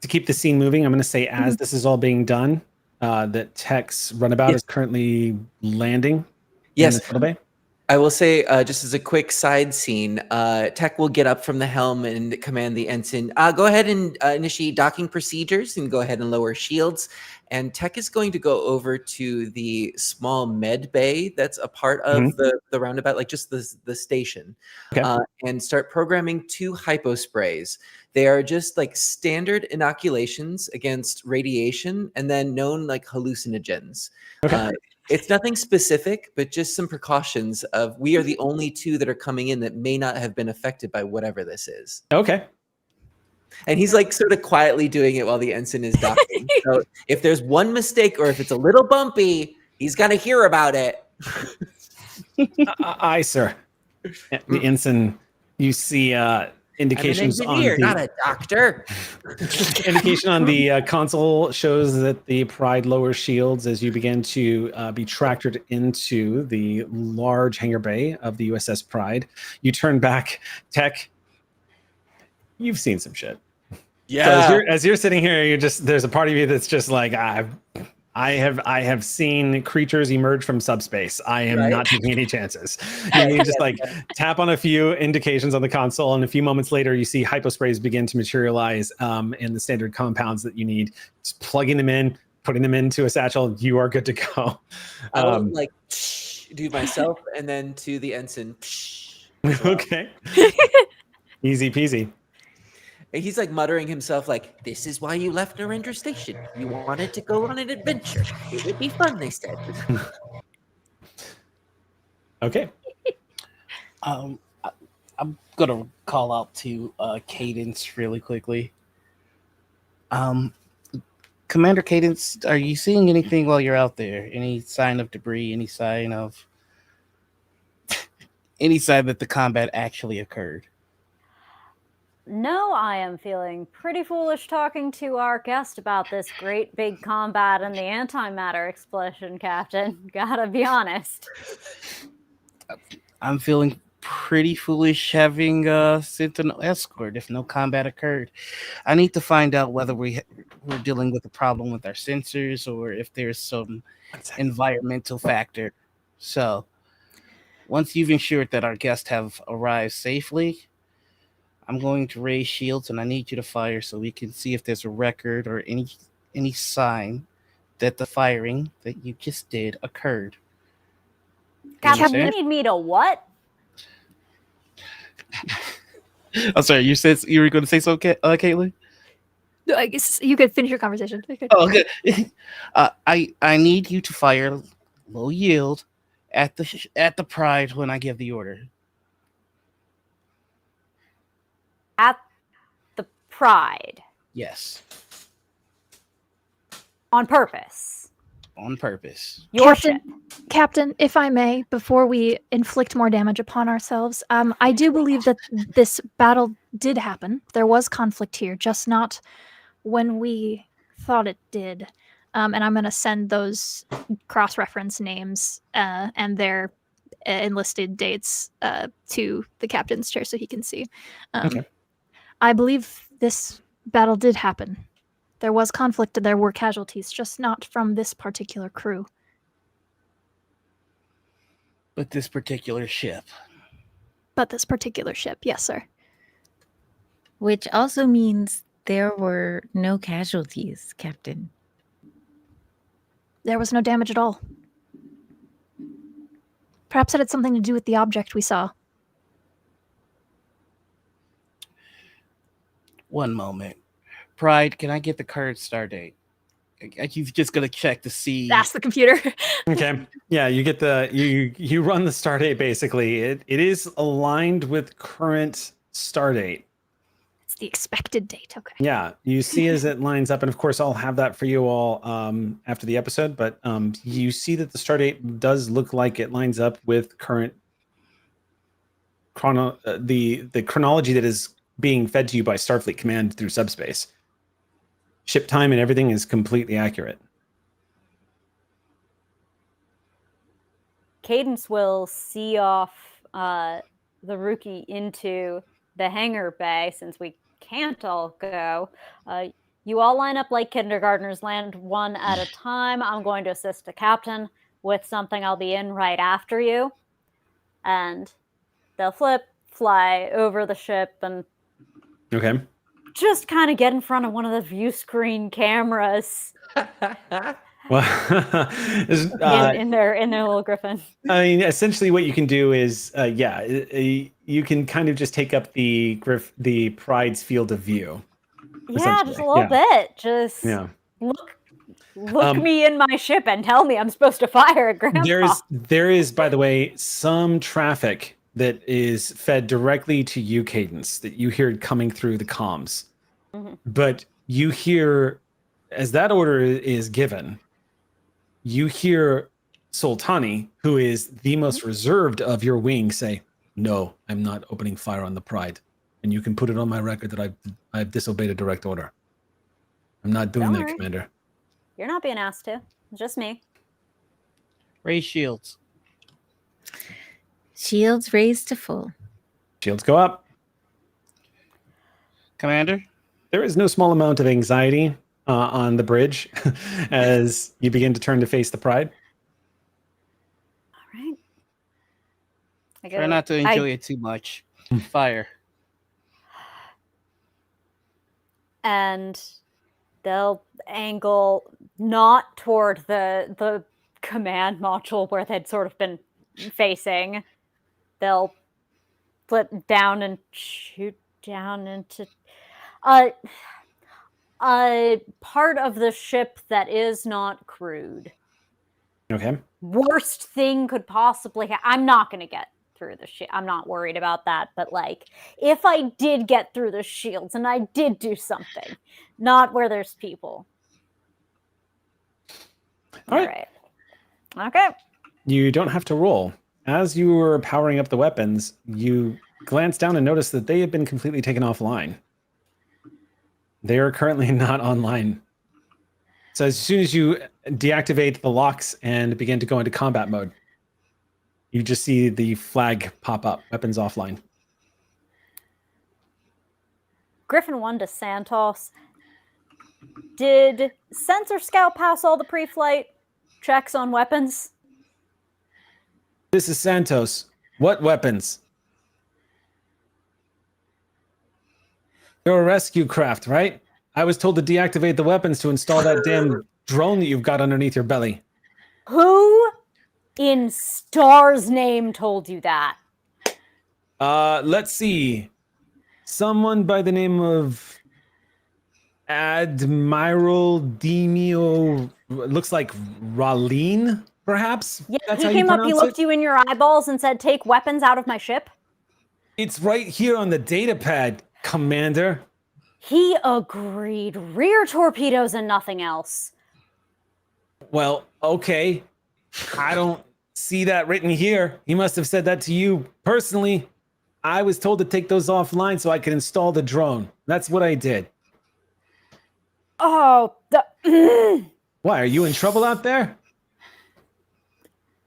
S1: keep the scene moving, I'm going to say as this is all being done, that Tech's runabout is currently landing.
S2: Yes.
S1: In the bay.
S2: I will say, just as a quick side scene, Tech will get up from the helm and command the ensign. Go ahead and initiate docking procedures and go ahead and lower shields. And Tech is going to go over to the small med bay that's a part of the roundabout, like just the station, and start programming 2 hyposprays. They are just like standard inoculations against radiation and then known like hallucinogens. It's nothing specific, but just some precautions of we are the only 2 that are coming in that may not have been affected by whatever this is.
S1: Okay.
S2: And he's like sort of quietly doing it while the ensign is docking. So if there's one mistake or if it's a little bumpy, he's got to hear about it.
S1: Aye, sir. The ensign, you see indications
S2: I'm an engineer,
S1: on
S2: not a doctor.
S1: Indication on the console shows that the Pride lowers shields as you begin to be tractored into the large hangar bay of the USS Pride. You turn back, Tech. You've seen some shit.
S2: Yeah.
S1: So as you're sitting here, there's a part of you that's just like, I have seen creatures emerge from subspace. I am not taking any chances. You just like tap on a few indications on the console, and a few moments later, you see hyposprays begin to materialize in the standard compounds that you need. Just plugging them in, putting them into a satchel. You are good to go.
S2: I will like do myself, and then to the ensign. As well.
S1: Okay. Easy peasy.
S2: And he's like muttering himself, like, "This is why you left Narendra Station. You wanted to go on an adventure. It would be fun," they said.
S1: Okay.
S4: I- I'm gonna call out to Cadence really quickly. Commander Cadence, are you seeing anything while you're out there? Any sign of debris? Any sign of any sign that the combat actually occurred?
S7: No, I am feeling pretty foolish talking to our guest about this great big combat and the antimatter explosion, Captain. Gotta be honest.
S4: I'm feeling pretty foolish having sent an escort if no combat occurred. I need to find out whether we're dealing with a problem with our sensors or if there's some environmental factor. So, once you've ensured that our guests have arrived safely, I'm going to raise shields and I need you to fire so we can see if there's a record or any sign that the firing that you just did occurred.
S7: Captain, you need me to what?
S4: I'm sorry, you said you were going to say so, Caitlin?
S3: No, I guess you could finish your conversation. Okay.
S4: Oh, okay. I need you to fire low yield at the Pride when I give the order.
S7: At the Pride.
S4: Yes,
S7: On purpose.
S4: on purpose.
S7: Your ship.
S3: Captain, if I may, before we inflict more damage upon ourselves, I do believe that this battle did happen. There was conflict here, just not when we thought it did. And I'm going to send those cross-reference names and their enlisted dates to the captain's chair so he can see.
S1: Okay.
S3: I believe this battle did happen. There was conflict and there were casualties, just not from this particular crew.
S4: But this particular ship.
S3: But this particular ship, yes, sir.
S5: Which also means there were no casualties, Captain.
S3: There was no damage at all. Perhaps it had something to do with the object we saw.
S4: One moment. Pride, can I get the current star date? He's just gonna check to see.
S3: That's the computer.
S1: Okay. Yeah, you get the you run the start date basically. It is aligned with current start date.
S3: It's the expected date. Okay.
S1: Yeah, you see as it lines up, and of course I'll have that for you all after the episode. But you see that the start date does look like it lines up with current the chronology that is being fed to you by Starfleet Command through subspace. Ship time and everything is completely accurate.
S7: Cadence will see off the Rookie into the hangar bay since we can't all go. You all line up like kindergartners, land one at a time. I'm going to assist the captain with something. I'll be in right after you. And they'll fly over the ship and
S1: Okay.
S7: just kind of get in front of one of the view screen cameras
S1: Well,
S7: in their little Griffin.
S1: I mean, essentially, what you can do is, you can kind of just take up the Pride's field of view.
S7: Yeah, just a little bit. Just look me in my ship and tell me I'm supposed to fire at Grandpa.
S1: There is, by the way, some traffic that is fed directly to you, Cadence, that you hear coming through the comms. Mm-hmm. But you hear, as that order is given, you hear Sultani, who is the most reserved of your wing, say, "No, I'm not opening fire on the Pride. And you can put it on my record that I've disobeyed a direct order. I'm not doing that, Commander."
S7: You're not being asked to. It's just me.
S4: Raise shields.
S5: Shields raised to full.
S1: Shields go up.
S4: Commander?
S1: There is no small amount of anxiety on the bridge as you begin to turn to face the Pride.
S7: All right.
S4: Try not to enjoy it too much. Fire.
S7: And they'll angle not toward the command module where they'd sort of been facing, they'll flip down and shoot down into a part of the ship that is not crewed.
S1: Okay.
S7: Worst thing could possibly I'm not going to get through the shield. I'm not worried about that, but like if I did get through the shields and I did do something, not where there's people.
S1: All right.
S7: Okay.
S1: You don't have to roll. As you were powering up the weapons, you glance down and notice that they have been completely taken offline. They are currently not online. So as soon as you deactivate the locks and begin to go into combat mode, you just see the flag pop up, weapons offline.
S7: Griffin 1 to Santos. Did Sensor Scout pass all the pre-flight checks on weapons?
S1: This is Santos. What weapons? You're a rescue craft, right? I was told to deactivate the weapons to install that damn drone that you've got underneath your belly.
S7: Who in Star's name told you that?
S1: Let's see. Someone by the name of Admiral Demio, looks like Raleen, perhaps?
S7: Yeah,
S1: That's
S7: he
S1: how you
S7: came up, he
S1: pronounce
S7: looked
S1: it?
S7: you in your eyeballs and said, take weapons out of my ship.
S1: It's right here on the data pad, Commander.
S7: He agreed. Rear torpedoes and nothing else.
S1: Well, okay. I don't see that written here. He must have said that to you personally. I was told to take those offline so I could install the drone. That's what I did.
S7: Oh,
S1: Why, are you in trouble out there?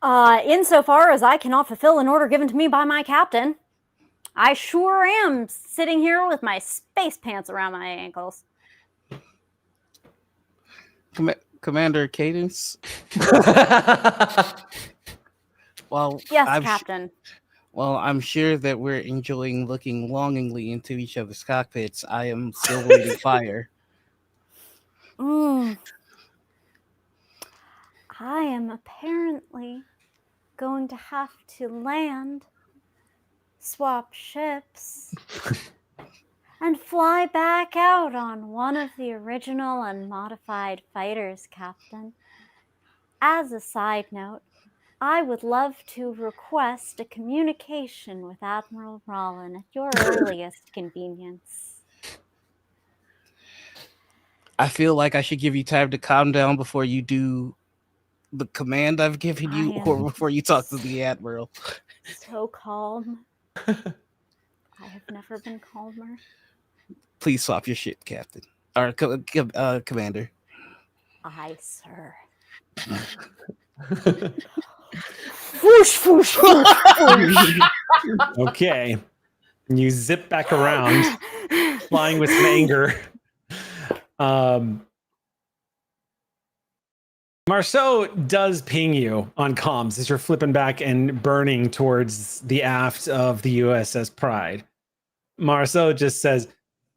S7: insofar as I cannot fulfill an order given to me by my captain, I sure am sitting here with my space pants around my ankles.
S4: Commander Cadence. Well,
S7: Yes, Captain.
S4: Well, I'm sure that we're enjoying looking longingly into each other's cockpits. I am still waiting fire.
S7: I am apparently going to have to land, swap ships, and fly back out on one of the original unmodified fighters, Captain. As a side note, I would love to request a communication with Admiral Rollin at your earliest convenience.
S4: I feel like I should give you time to calm down before you do the command I've given you, or before you talk to the Admiral.
S7: So calm. I have never been calmer.
S4: Please swap your ship, Captain. Or Commander.
S7: Aye, sir. Whoosh, whoosh, whoosh, whoosh.
S1: Okay. And you zip back around, flying with some anger. Marceau does ping you on comms as you're flipping back and burning towards the aft of the USS Pride. Marceau just says,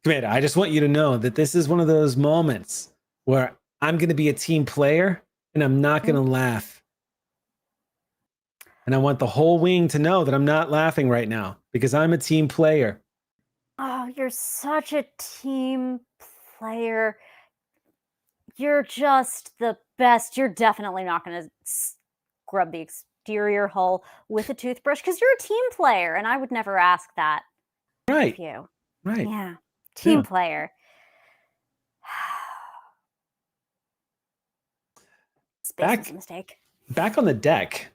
S1: Commander, I just want you to know that this is one of those moments where I'm going to be a team player and I'm not going to laugh. And I want the whole wing to know that I'm not laughing right now because I'm a team player.
S7: Oh, you're such a team player. You're just the best. You're definitely not going to scrub the exterior hull with a toothbrush because you're a team player, and I would never ask that
S1: Right.
S7: of you.
S1: Right.
S7: Yeah, team
S1: Yeah.
S7: player. Space was a mistake.
S1: Back on the deck,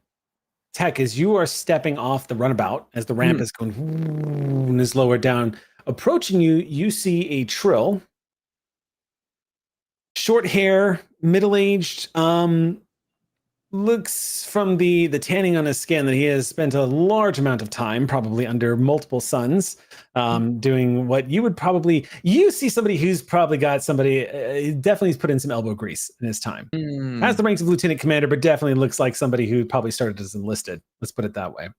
S1: Tech, as you are stepping off the runabout, as the ramp is going and is lowered down, approaching you, you see a Trill. Short hair, middle-aged, looks from the tanning on his skin that he has spent a large amount of time, probably under multiple suns, doing what you would probably, you see somebody who's probably got somebody, definitely has put in some elbow grease in his time. Has the ranks of lieutenant commander, but definitely looks like somebody who probably started as enlisted. Let's put it that way.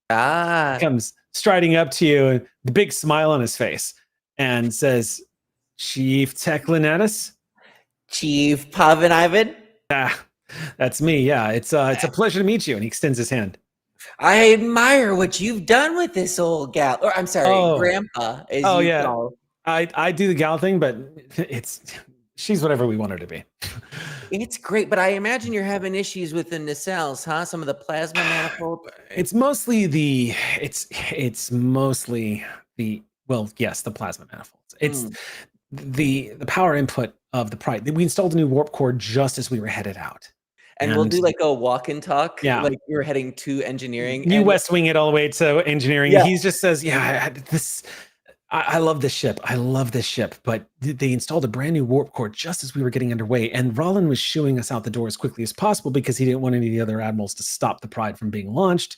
S1: Comes striding up to you, the big smile on his face, and says, Chief Tech Lenatus?
S2: Chief Pavan Ivan?
S1: That's me. Yeah, it's a pleasure to meet you. And he extends his hand.
S2: I admire what you've done with this old gal. Or I'm sorry, grandpa, as
S1: Oh,
S2: you
S1: yeah.
S2: call.
S1: I do the gal thing, but she's whatever we want her to be.
S2: It's great, but I imagine you're having issues with the nacelles, huh? Some of the plasma manifolds.
S1: It's mostly the yes, the plasma manifolds. It's the power input of the Pride. We installed a new warp core just as we were headed out.
S2: And we'll do like a walk and talk,
S1: Yeah.
S2: like we're heading to engineering.
S1: You
S2: and
S1: West Wing it all the way to engineering.
S2: Yeah.
S1: He just says, I love this ship. I love this ship. But they installed a brand new warp core just as we were getting underway. And Rollin was shooing us out the door as quickly as possible because he didn't want any of the other admirals to stop the Pride from being launched.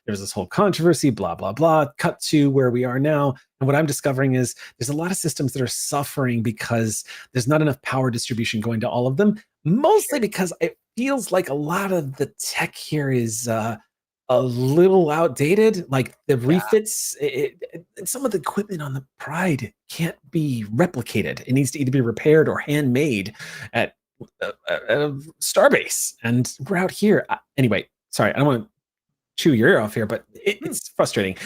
S1: There was this whole controversy, blah, blah, blah. Cut to where we are now. And what I'm discovering is there's a lot of systems that are suffering because there's not enough power distribution going to all of them, mostly because it feels like a lot of the tech here is a little outdated. Like the refits, some of the equipment on the Pride can't be replicated. It needs to either be repaired or handmade at a starbase. And we're out here. Anyway, sorry, I don't want to chew your ear off here, but it's frustrating.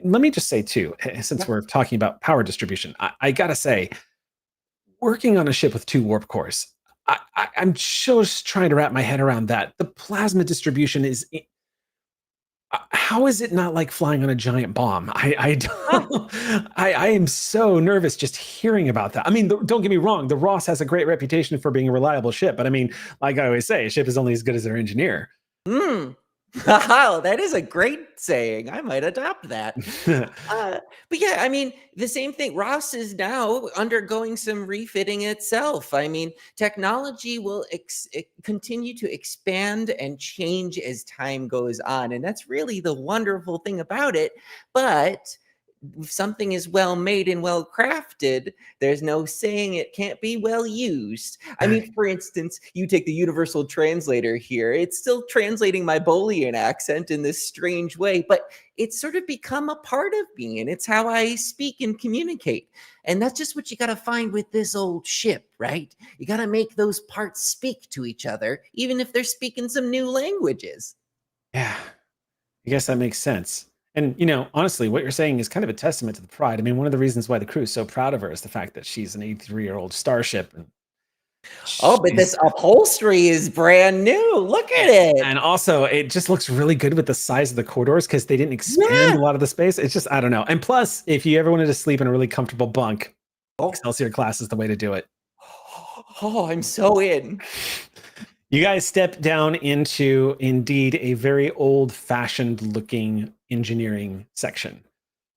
S1: Let me just say too, since we're talking about power distribution, I gotta say, working on a ship with 2 warp cores, I'm just trying to wrap my head around that. The plasma distribution is... how is it not like flying on a giant bomb? I am so nervous just hearing about that. I mean, don't get me wrong. The Ross has a great reputation for being a reliable ship. But I mean, like I always say, a ship is only as good as their engineer.
S2: Wow, that is a great saying. I might adopt that. But yeah, I mean, the same thing. Ross is now undergoing some refitting itself. I mean, technology will continue to expand and change as time goes on. And that's really the wonderful thing about it. But if something is well made and well crafted, there's no saying it can't be well used. I mean, for instance, you take the universal translator here. It's still translating my Boolean accent in this strange way, but it's sort of become a part of me, and it's how I speak and communicate. And that's just what you got to find with this old ship, right? You got to make those parts speak to each other, even if they're speaking some new languages.
S1: Yeah, I guess that makes sense. And, you know, honestly, what you're saying is kind of a testament to the Pride. I mean, one of the reasons why the crew is so proud of her is the fact that she's an 83-year-old starship. And
S2: but this upholstery is brand new. Look at it.
S1: And also, it just looks really good with the size of the corridors because they didn't expand a lot of the space. It's just, I don't know. And plus, if you ever wanted to sleep in a really comfortable bunk, Excelsior class is the way to do it.
S2: Oh, I'm so in.
S1: You guys step down into, indeed, a very old-fashioned looking engineering section.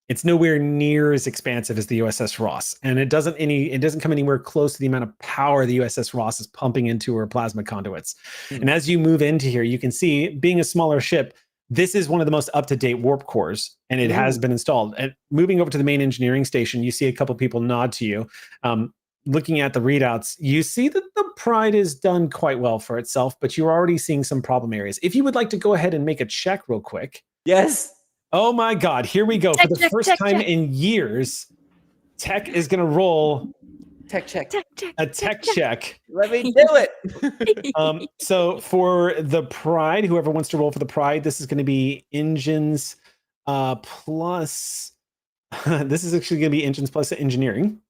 S1: It's nowhere near as expansive as the USS Ross, and it doesn't come anywhere close to the amount of power the USS Ross is pumping into her plasma conduits. And as you move into here, you can see, being a smaller ship, this is one of the most up-to-date warp cores, and it has been installed. And moving over to the main engineering station, you see a couple people nod to you. Looking at the readouts, you see that the Pride is done quite well for itself, but you're already seeing some problem areas. If you would like to go ahead and make a check real quick.
S2: Yes.
S1: Oh my God, here we go. For the first time in years, Tech is going to roll
S2: a tech
S1: check.
S2: Let me do it.
S1: So for the Pride, whoever wants to roll for the Pride, this is going to be engines plus... this is actually going to be engines plus engineering.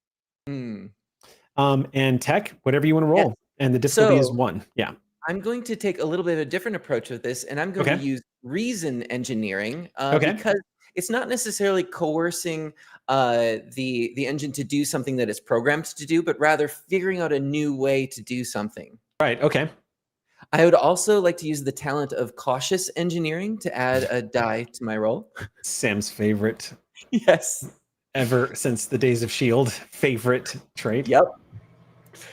S1: And Tech, whatever you want to roll. Yeah. And the difficulty is 1. Yeah.
S2: I'm going to take a little bit of a different approach with this, and I'm going to use reason engineering because it's not necessarily coercing the engine to do something that it's programmed to do, but rather figuring out a new way to do something.
S1: Right. Okay.
S2: I would also like to use the talent of cautious engineering to add a die to my roll.
S1: Sam's favorite.
S2: Yes.
S1: Ever since the days of S.H.I.E.L.D. favorite trait.
S2: Yep.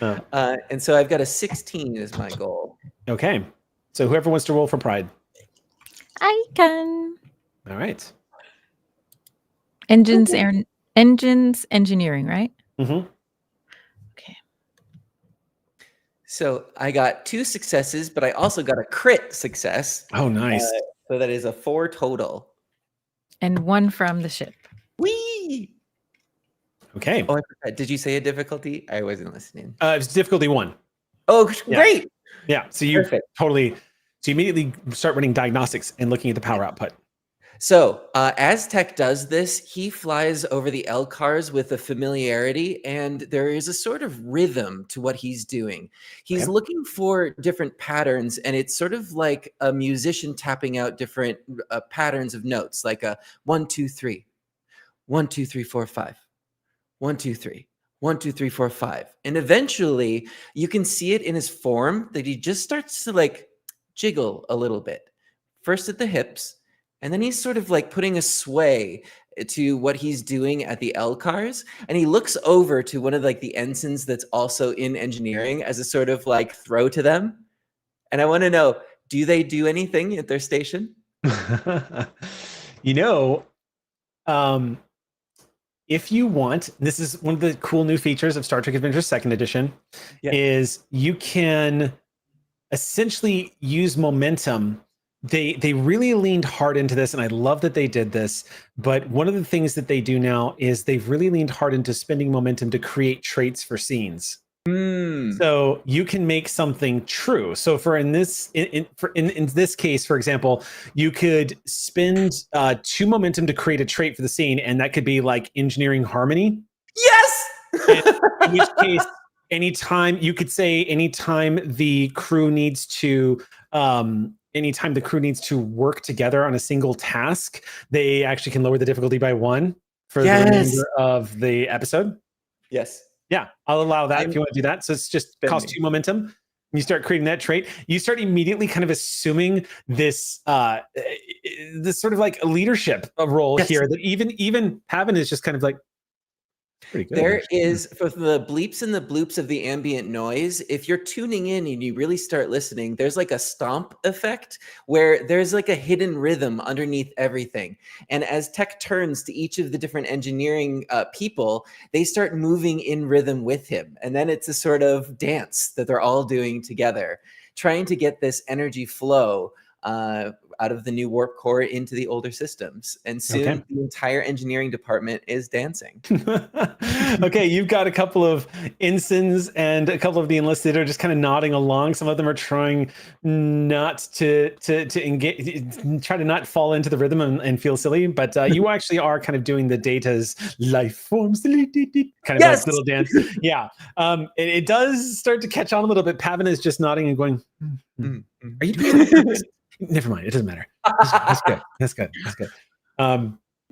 S2: And so I've got a 16 as my goal.
S1: Okay. So whoever wants to roll for Pride.
S5: I can.
S1: All right.
S5: Engines engineering, right?
S1: Mm-hmm.
S5: Okay.
S2: So I got 2 successes, but I also got a crit success.
S1: Oh, nice.
S2: So that is a 4 total.
S5: And 1 from the ship.
S2: Whee!
S1: Okay.
S2: Oh, did you say a difficulty? I wasn't listening.
S1: It's difficulty 1.
S2: Oh, great.
S1: Yeah. So you totally So you immediately start running diagnostics and looking at the power output.
S2: So as Tech does this, he flies over the LCARs with a familiarity, and there is a sort of rhythm to what he's doing. He's
S1: Okay.
S2: looking for different patterns, and it's sort of like a musician tapping out different patterns of notes, like a 1, 2, 3, 1, 2, 3, 4, 5, 1, 2, 3, 1, 2, 3, 4, 5. And eventually you can see it in his form that he just starts to like jiggle a little bit, first at the hips, and then he's sort of like putting a sway to what he's doing at the LCARs. And he looks over to one of like the ensigns that's also in engineering as a sort of like throw to them. And I want to know, do they do anything at their station?
S1: You know, if you want, this is one of the cool new features of Star Trek Adventures 2nd Edition, is you can essentially use momentum. They really leaned hard into this, and I love that they did this. But one of the things that they do now is they've really leaned hard into spending momentum to create traits for scenes. So you can make something true. So for in this case, for example, you could spend 2 momentum to create a trait for the scene, and that could be like engineering harmony.
S2: Yes.
S1: In which case, anytime the crew needs to work together on a single task, they actually can lower the difficulty by 1 for the remainder of the episode.
S2: Yes.
S1: Yeah, I'll allow that if you want to do that. So it's just cost 2 momentum. You start creating that trait. You start immediately kind of assuming this this sort of like a leadership role here that even Pavan is just kind of like pretty good.
S2: There is, for the bleeps and the bloops of the ambient noise, if you're tuning in and you really start listening, there's like a stomp effect where there's like a hidden rhythm underneath everything. And as Tech turns to each of the different engineering people, they start moving in rhythm with him. And then it's a sort of dance that they're all doing together, trying to get this energy flow out of the new warp core into the older systems. And soon the entire engineering department is dancing.
S1: Okay, you've got a couple of ensigns and a couple of the enlisted are just kind of nodding along. Some of them are trying not to engage, try to not fall into the rhythm and feel silly. But you actually are kind of doing the Data's life forms kind of like little dance. Yeah, it does start to catch on a little bit. Pavan is just nodding and going, are you doing Never mind. It doesn't matter. That's good. That's good. That's good.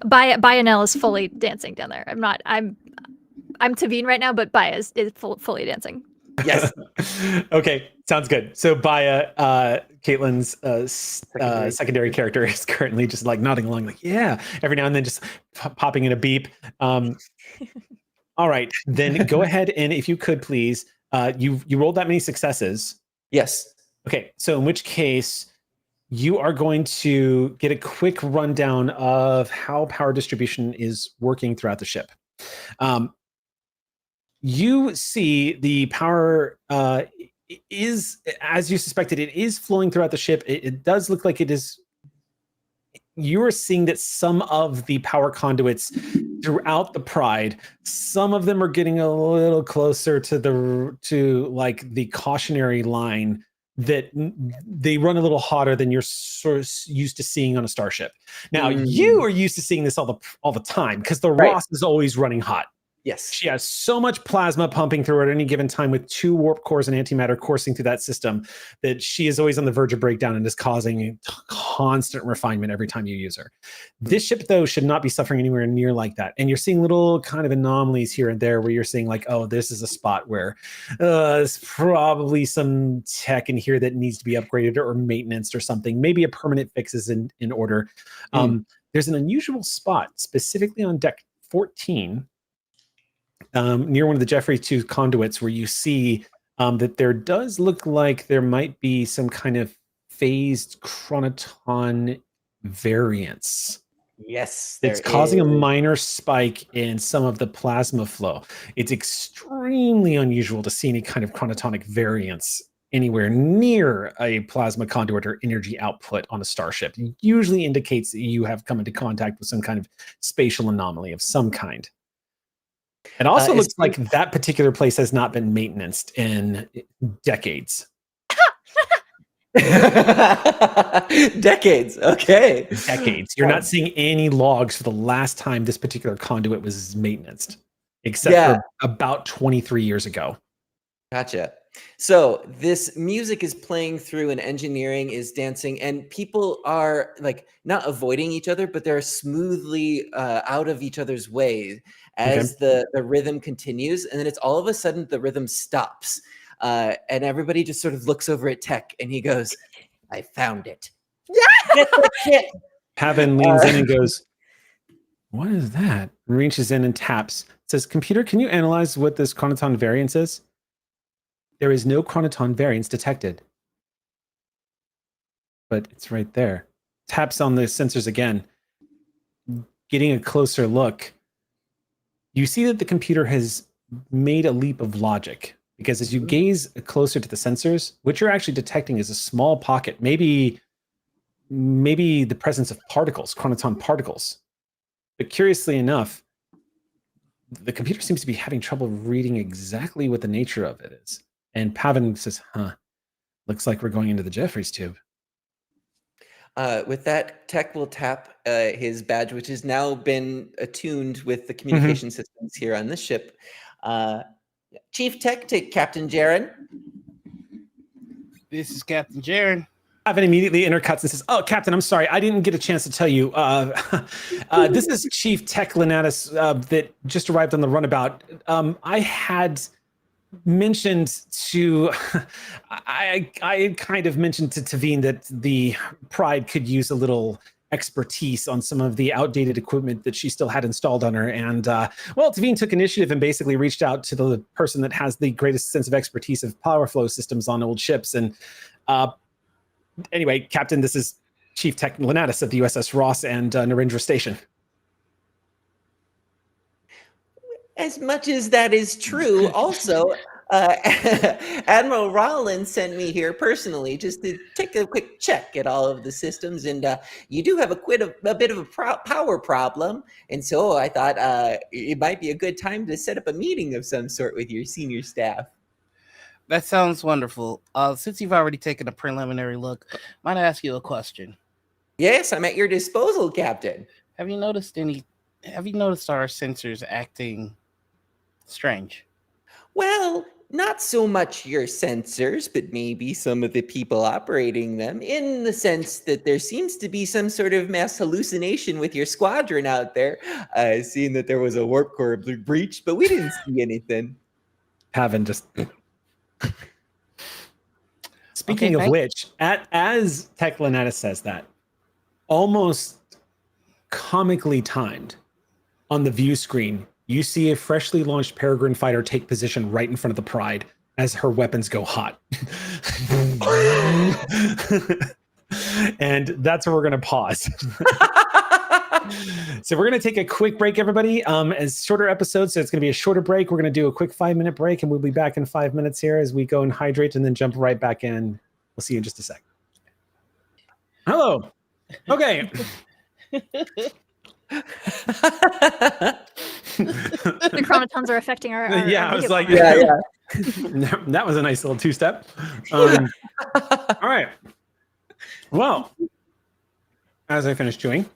S3: Bayanel is fully dancing down there. I'm Tavine right now, but Baya is fully dancing.
S2: Yes.
S1: Okay. Sounds good. So Baya, Caitlin's secondary character, is currently just like nodding along, like, yeah, every now and then just popping in a beep. All right. Then go ahead and if you could please, you rolled that many successes.
S2: Yes.
S1: Okay. So in which case, you are going to get a quick rundown of how power distribution is working throughout the ship. You see the power is, as you suspected, it is flowing throughout the ship. It does look like it is. You are seeing that some of the power conduits throughout the Pride, some of them are getting a little closer to like the cautionary line that they run a little hotter than you're sort of used to seeing on a starship. Now, you are used to seeing this all the time because the Ross is always running hot.
S2: Yes.
S1: She has so much plasma pumping through her at any given time with 2 warp cores and antimatter coursing through that system that she is always on the verge of breakdown and is causing constant refinement every time you use her. This ship, though, should not be suffering anywhere near like that. And you're seeing little kind of anomalies here and there where you're seeing like, oh, this is a spot where there's probably some tech in here that needs to be upgraded or maintenance or something. Maybe a permanent fix is in order. There's an unusual spot specifically on deck 14 near one of the Jeffrey 2 conduits where you see that there does look like there might be some kind of phased chronoton variance.
S2: Yes.
S1: It's causing a minor spike in some of the plasma flow. It's extremely unusual to see any kind of chronotonic variance anywhere near a plasma conduit or energy output on a starship. It usually indicates that you have come into contact with some kind of spatial anomaly of some kind. It also looks like that particular place has not been maintained in decades.
S2: Decades. Okay.
S1: Decades. You're not seeing any logs for the last time this particular conduit was maintained, except
S2: Yeah.
S1: for about 23 years ago.
S2: Gotcha. So this music is playing through and engineering is dancing, and people are like not avoiding each other, but they're smoothly out of each other's way as the rhythm continues. And then it's all of a sudden the rhythm stops. And everybody just sort of looks over at Tech and he goes, I found it.
S1: Pavan leans in and goes, what is that? Reaches in and taps. Says, computer, can you analyze what this chronoton variance is? There is no chronoton variance detected. But it's right there. Taps on the sensors again. Getting a closer look, you see that the computer has made a leap of logic. Because as you gaze closer to the sensors, what you're actually detecting is a small pocket, maybe the presence of particles, chronoton particles. But curiously enough, the computer seems to be having trouble reading exactly what the nature of it is. And Pavan says, looks like we're going into the Jeffries tube.
S2: With that, Tech will tap his badge, which has now been attuned with the communication systems here on this ship. Chief Tech to Captain Jaren.
S4: This is Captain Jaren.
S1: Pavan immediately intercuts and says, oh, Captain, I'm sorry. I didn't get a chance to tell you. This is Chief Tech Lenatus that just arrived on the runabout. I had mentioned to, I kind of mentioned to Tavine that the Pride could use a little expertise on some of the outdated equipment that she still had installed on her. And well, Tavine took initiative and basically reached out to the person that has the greatest sense of expertise of power flow systems on old ships. And anyway, Captain, this is Chief Tech Lenatus of the USS Ross and Narendra Station.
S2: As much as that is true, also, Admiral Rollins sent me here personally just to take a quick check at all of the systems, and you do have a bit of a power problem, and so I thought it might be a good time to set up a meeting of some sort with your senior staff.
S4: That sounds wonderful. Since you've already taken a preliminary look, might I ask you a question?
S2: Yes, I'm at your disposal, Captain.
S4: Have you noticed our sensors acting strange?
S2: Well, not so much your sensors, but maybe some of the people operating them, in the sense that there seems to be some sort of mass hallucination with your squadron out there, seeing that there was a warp core breach, but we didn't see anything.
S1: Pavan just... Speaking of which, as Tech Lenatus says that, almost comically timed, on the view screen, you see a freshly launched Peregrine fighter take position right in front of the Pride as her weapons go hot. And that's where we're going to pause. So we're going to take a quick break, everybody. As shorter episodes, so it's going to be a shorter break. We're going to do a quick 5-minute break, and we'll be back in 5 minutes here as we go and hydrate and then jump right back in. We'll see you in just a sec. Hello. Okay.
S3: The chronotons are affecting our
S1: yeah, I was like,
S2: yeah.
S1: That was a nice little two-step. All right. Well, as I finish chewing,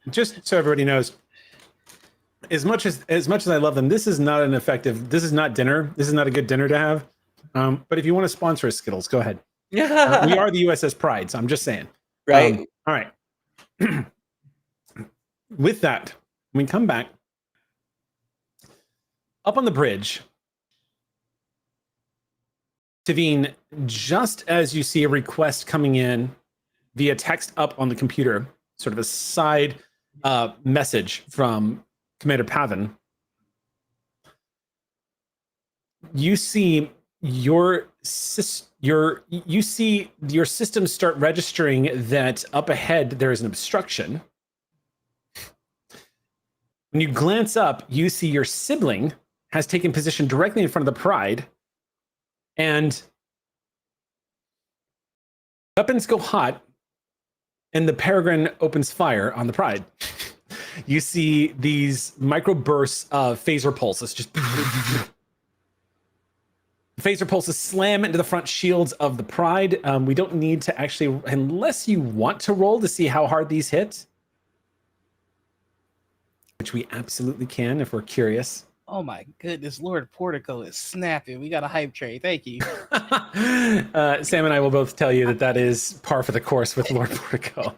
S1: just so everybody knows, as much as I love them, this is not dinner. This is not a good dinner to have. But if you want to sponsor us, Skittles, go ahead. We are the USS Pride, so I'm just saying.
S2: Right.
S1: All right. With that, when we come back, up on the bridge, Tavine, just as you see a request coming in via text up on the computer, sort of a side message from Commander Pavan, you see your systems start registering that up ahead there is an obstruction. When you glance up, you see your sibling has taken position directly in front of the Pride, and weapons go hot, and the Peregrine opens fire on the Pride. You see these micro bursts of phaser pulses just Phaser pulses slam into the front shields of the Pride. We don't need to actually, unless you want to roll to see how hard these hit, which we absolutely can if we're curious.
S4: Oh my goodness, Lord Portico is snapping. We got a hype trade. Thank you.
S1: Sam and I will both tell you that is par for the course with Lord Portico.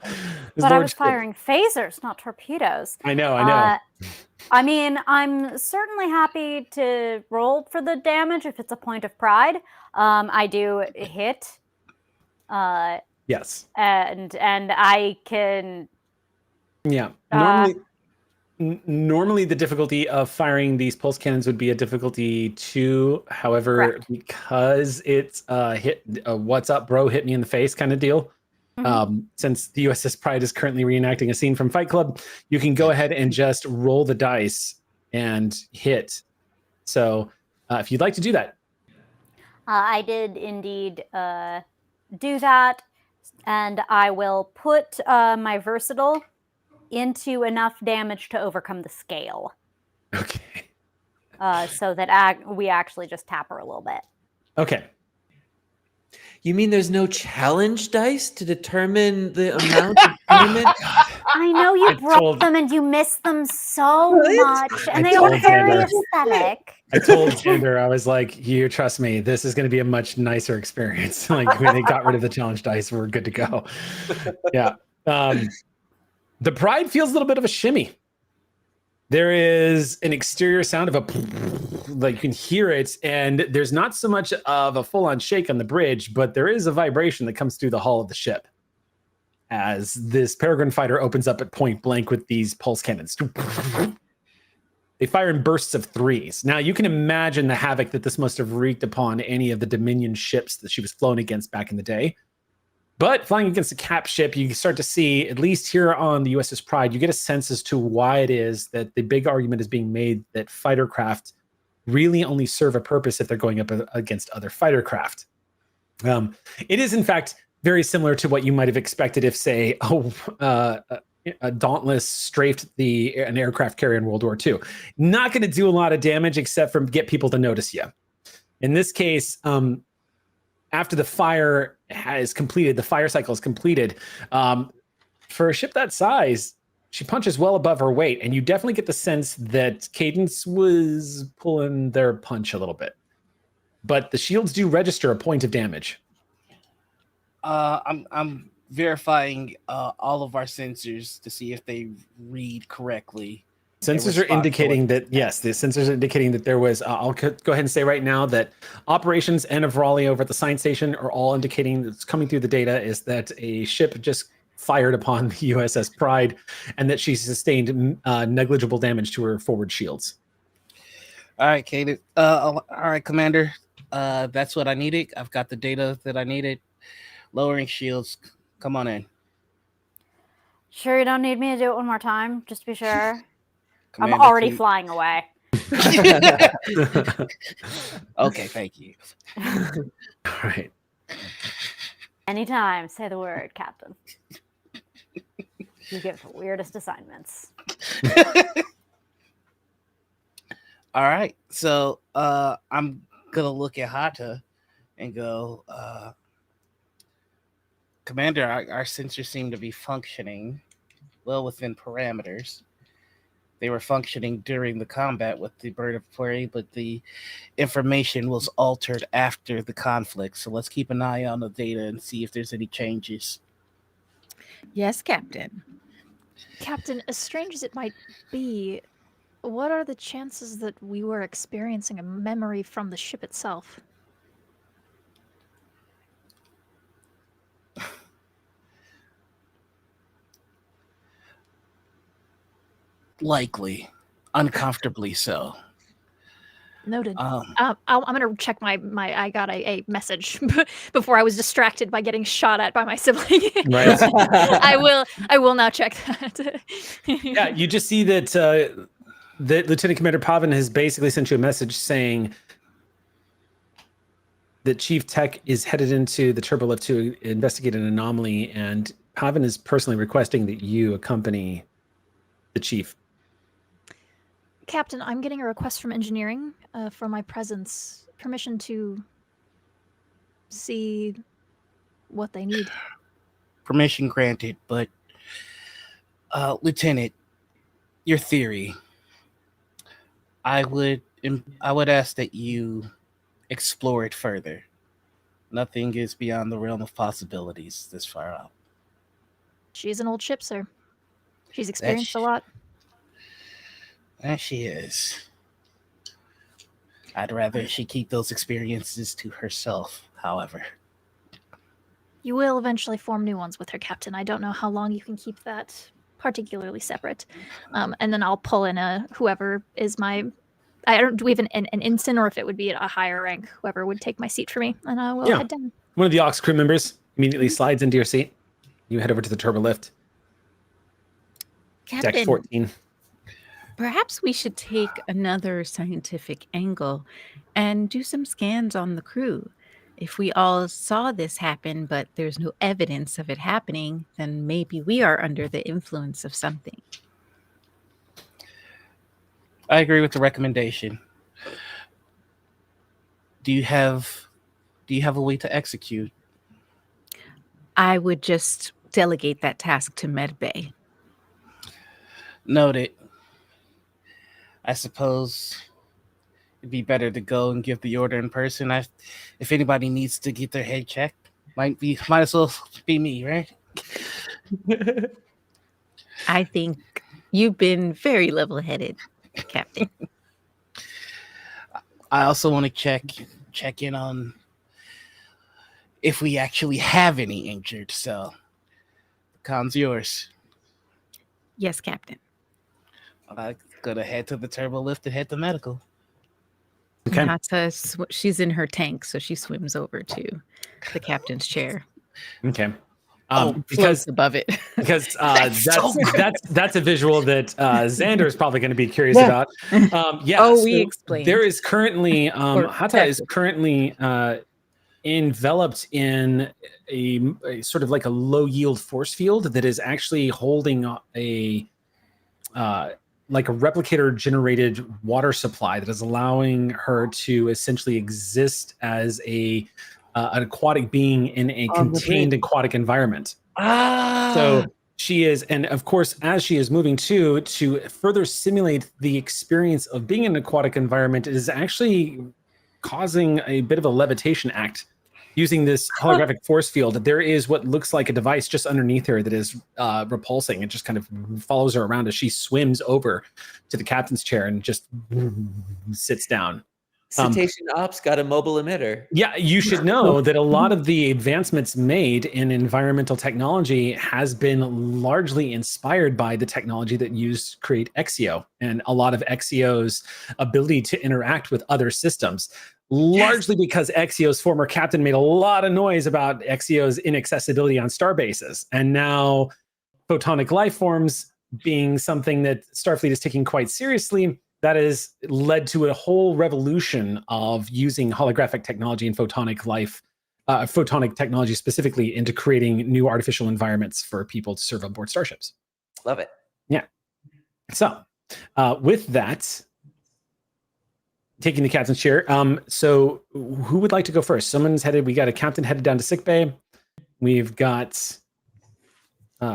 S6: But I was firing phasers, not torpedoes.
S1: I know.
S6: I mean, I'm certainly happy to roll for the damage if it's a point of pride. I do hit.
S1: Yes.
S6: And I can.
S1: Yeah. Normally the difficulty of firing these pulse cannons would be a difficulty 2. However,
S6: Correct.
S1: because it's hit what's up bro, hit me in the face kind of deal. Since the USS Pride is currently reenacting a scene from Fight Club, you can go ahead and just roll the dice and hit. So if you'd like to do that.
S6: I did indeed do that, and I will put my versatile into enough damage to overcome the scale.
S1: Okay.
S6: So that we actually just tap her a little bit.
S1: Okay.
S2: You mean there's no challenge dice to determine the amount of payment?
S6: I know you brought them and you miss them so much, and they look very aesthetic.
S1: I told Xander, I was like, you trust me, this is going to be a much nicer experience. Like when they got rid of the challenge dice, we're good to go. Yeah. The Pride feels a little bit of a shimmy. There is an exterior sound of like you can hear it, and there's not so much of a full-on shake on the bridge, but there is a vibration that comes through the hull of the ship as this Peregrine fighter opens up at point blank with these pulse cannons. They fire in bursts of 3s. Now you can imagine the havoc that this must have wreaked upon any of the Dominion ships that she was flown against back in the day. But flying against a cap ship, you start to see, at least here on the USS Pride, you get a sense as to why it is that the big argument is being made that fighter craft really only serve a purpose if they're going up against other fighter craft. It is, in fact, very similar to what you might have expected if, say, a Dauntless strafed an aircraft carrier in World War II. Not going to do a lot of damage except for get people to notice you. In this case, after the fire is completed, the fire cycle is completed, for a ship that size, she punches well above her weight, and you definitely get the sense that Cadence was pulling their punch a little bit. But the shields do register a point of damage.
S4: I'm verifying all of our sensors to see if they read correctly.
S1: Sensors are indicating that, yes, the sensors are indicating that there was, I'll go ahead and say right now that operations and of Raleigh over at the science station are all indicating that's coming through the data is that a ship just fired upon the USS Pride and that she sustained negligible damage to her forward shields.
S4: All right, Kate. All right, Commander. That's what I needed. I've got the data that I needed. Lowering shields. Come on in.
S6: Sure you don't need me to do it one more time, just to be sure?
S4: Commander,
S6: I'm already
S4: please.
S6: flying away.
S4: Okay, thank you.
S1: All right.
S6: Anytime, say the word, Captain. You get the weirdest assignments.
S4: All right, so I'm gonna look at Hata and go, Commander, our sensors seem to be functioning well within parameters. They were functioning during the combat with the bird of prey, but the information was altered after the conflict. So let's keep an eye on the data and see if there's any changes.
S5: Yes, Captain.
S3: Captain, as strange as it might be, what are the chances that we were experiencing a memory from the ship itself?
S4: Likely, uncomfortably so.
S3: Noted. I'm gonna check my. I got a message before I was distracted by getting shot at by my sibling.
S1: Right.
S3: I will now check that.
S1: Yeah, you just see that that Lieutenant Commander Pavin has basically sent you a message saying that Chief Tech is headed into the Turbolift to investigate an anomaly, and Pavin is personally requesting that you accompany the Chief.
S3: Captain, I'm getting a request from engineering for my presence, permission to see what they need.
S4: Permission granted, but Lieutenant, your theory. I would ask that you explore it further. Nothing is beyond the realm of possibilities this far out.
S3: She's an old ship, sir. She's experienced a lot.
S4: There she is. I'd rather she keep those experiences to herself, however.
S3: You will eventually form new ones with her, Captain. I don't know how long you can keep that particularly separate. And then I'll pull in whoever is my... do we have an ensign, or if it would be at a higher rank, whoever would take my seat for me, and I will head down.
S1: One of the Aux crew members immediately slides into your seat. You head over to the turbo lift.
S5: Captain,
S1: Deck 14.
S5: perhaps we should take another scientific angle and do some scans on the crew. If we all saw this happen, but there's no evidence of it happening, then maybe we are under the influence of something.
S4: I agree with the recommendation. Do you have a way to execute?
S5: I would just delegate that task to Medbay.
S4: Noted. I suppose it'd be better to go and give the order in person. If anybody needs to get their head checked, might as well be me, right?
S5: I think you've been very level-headed, Captain.
S4: I also want to check in on if we actually have any injured, so the con's yours.
S5: Yes, Captain.
S4: I'm gonna head to the turbo lift and head to medical.
S1: Okay.
S5: Nata, she's in her tank, so she swims over to the captain's chair.
S1: Okay.
S5: Because above it.
S1: Because
S4: That's
S1: that's a visual that Xander is probably going to be curious about.
S5: We explained.
S1: There is currently Hata
S5: tested.
S1: is currently enveloped in a sort of like a low yield force field that is actually holding a like a replicator generated water supply that is allowing her to essentially exist as an aquatic being in a contained aquatic environment. So she is, and of course, as she is moving to further simulate the experience of being in an aquatic environment, it is actually causing a bit of a levitation act. Using this holographic force field, there is what looks like a device just underneath her that is repulsing. It just kind of follows her around as she swims over to the captain's chair and just sits down.
S2: Cetacean Ops got a mobile emitter.
S1: Yeah, you should know that a lot of the advancements made in environmental technology has been largely inspired by the technology that used to create Exio and a lot of Exio's ability to interact with other systems. Largely because Exio's former captain made a lot of noise about Exio's inaccessibility on star bases. And now photonic life forms being something that Starfleet is taking quite seriously, that has led to a whole revolution of using holographic technology and photonic technology specifically into creating new artificial environments for people to serve on board starships.
S2: Love it.
S1: Yeah. So with that, taking the captain's chair. So who would like to go first? We got a captain headed down to sickbay. We've got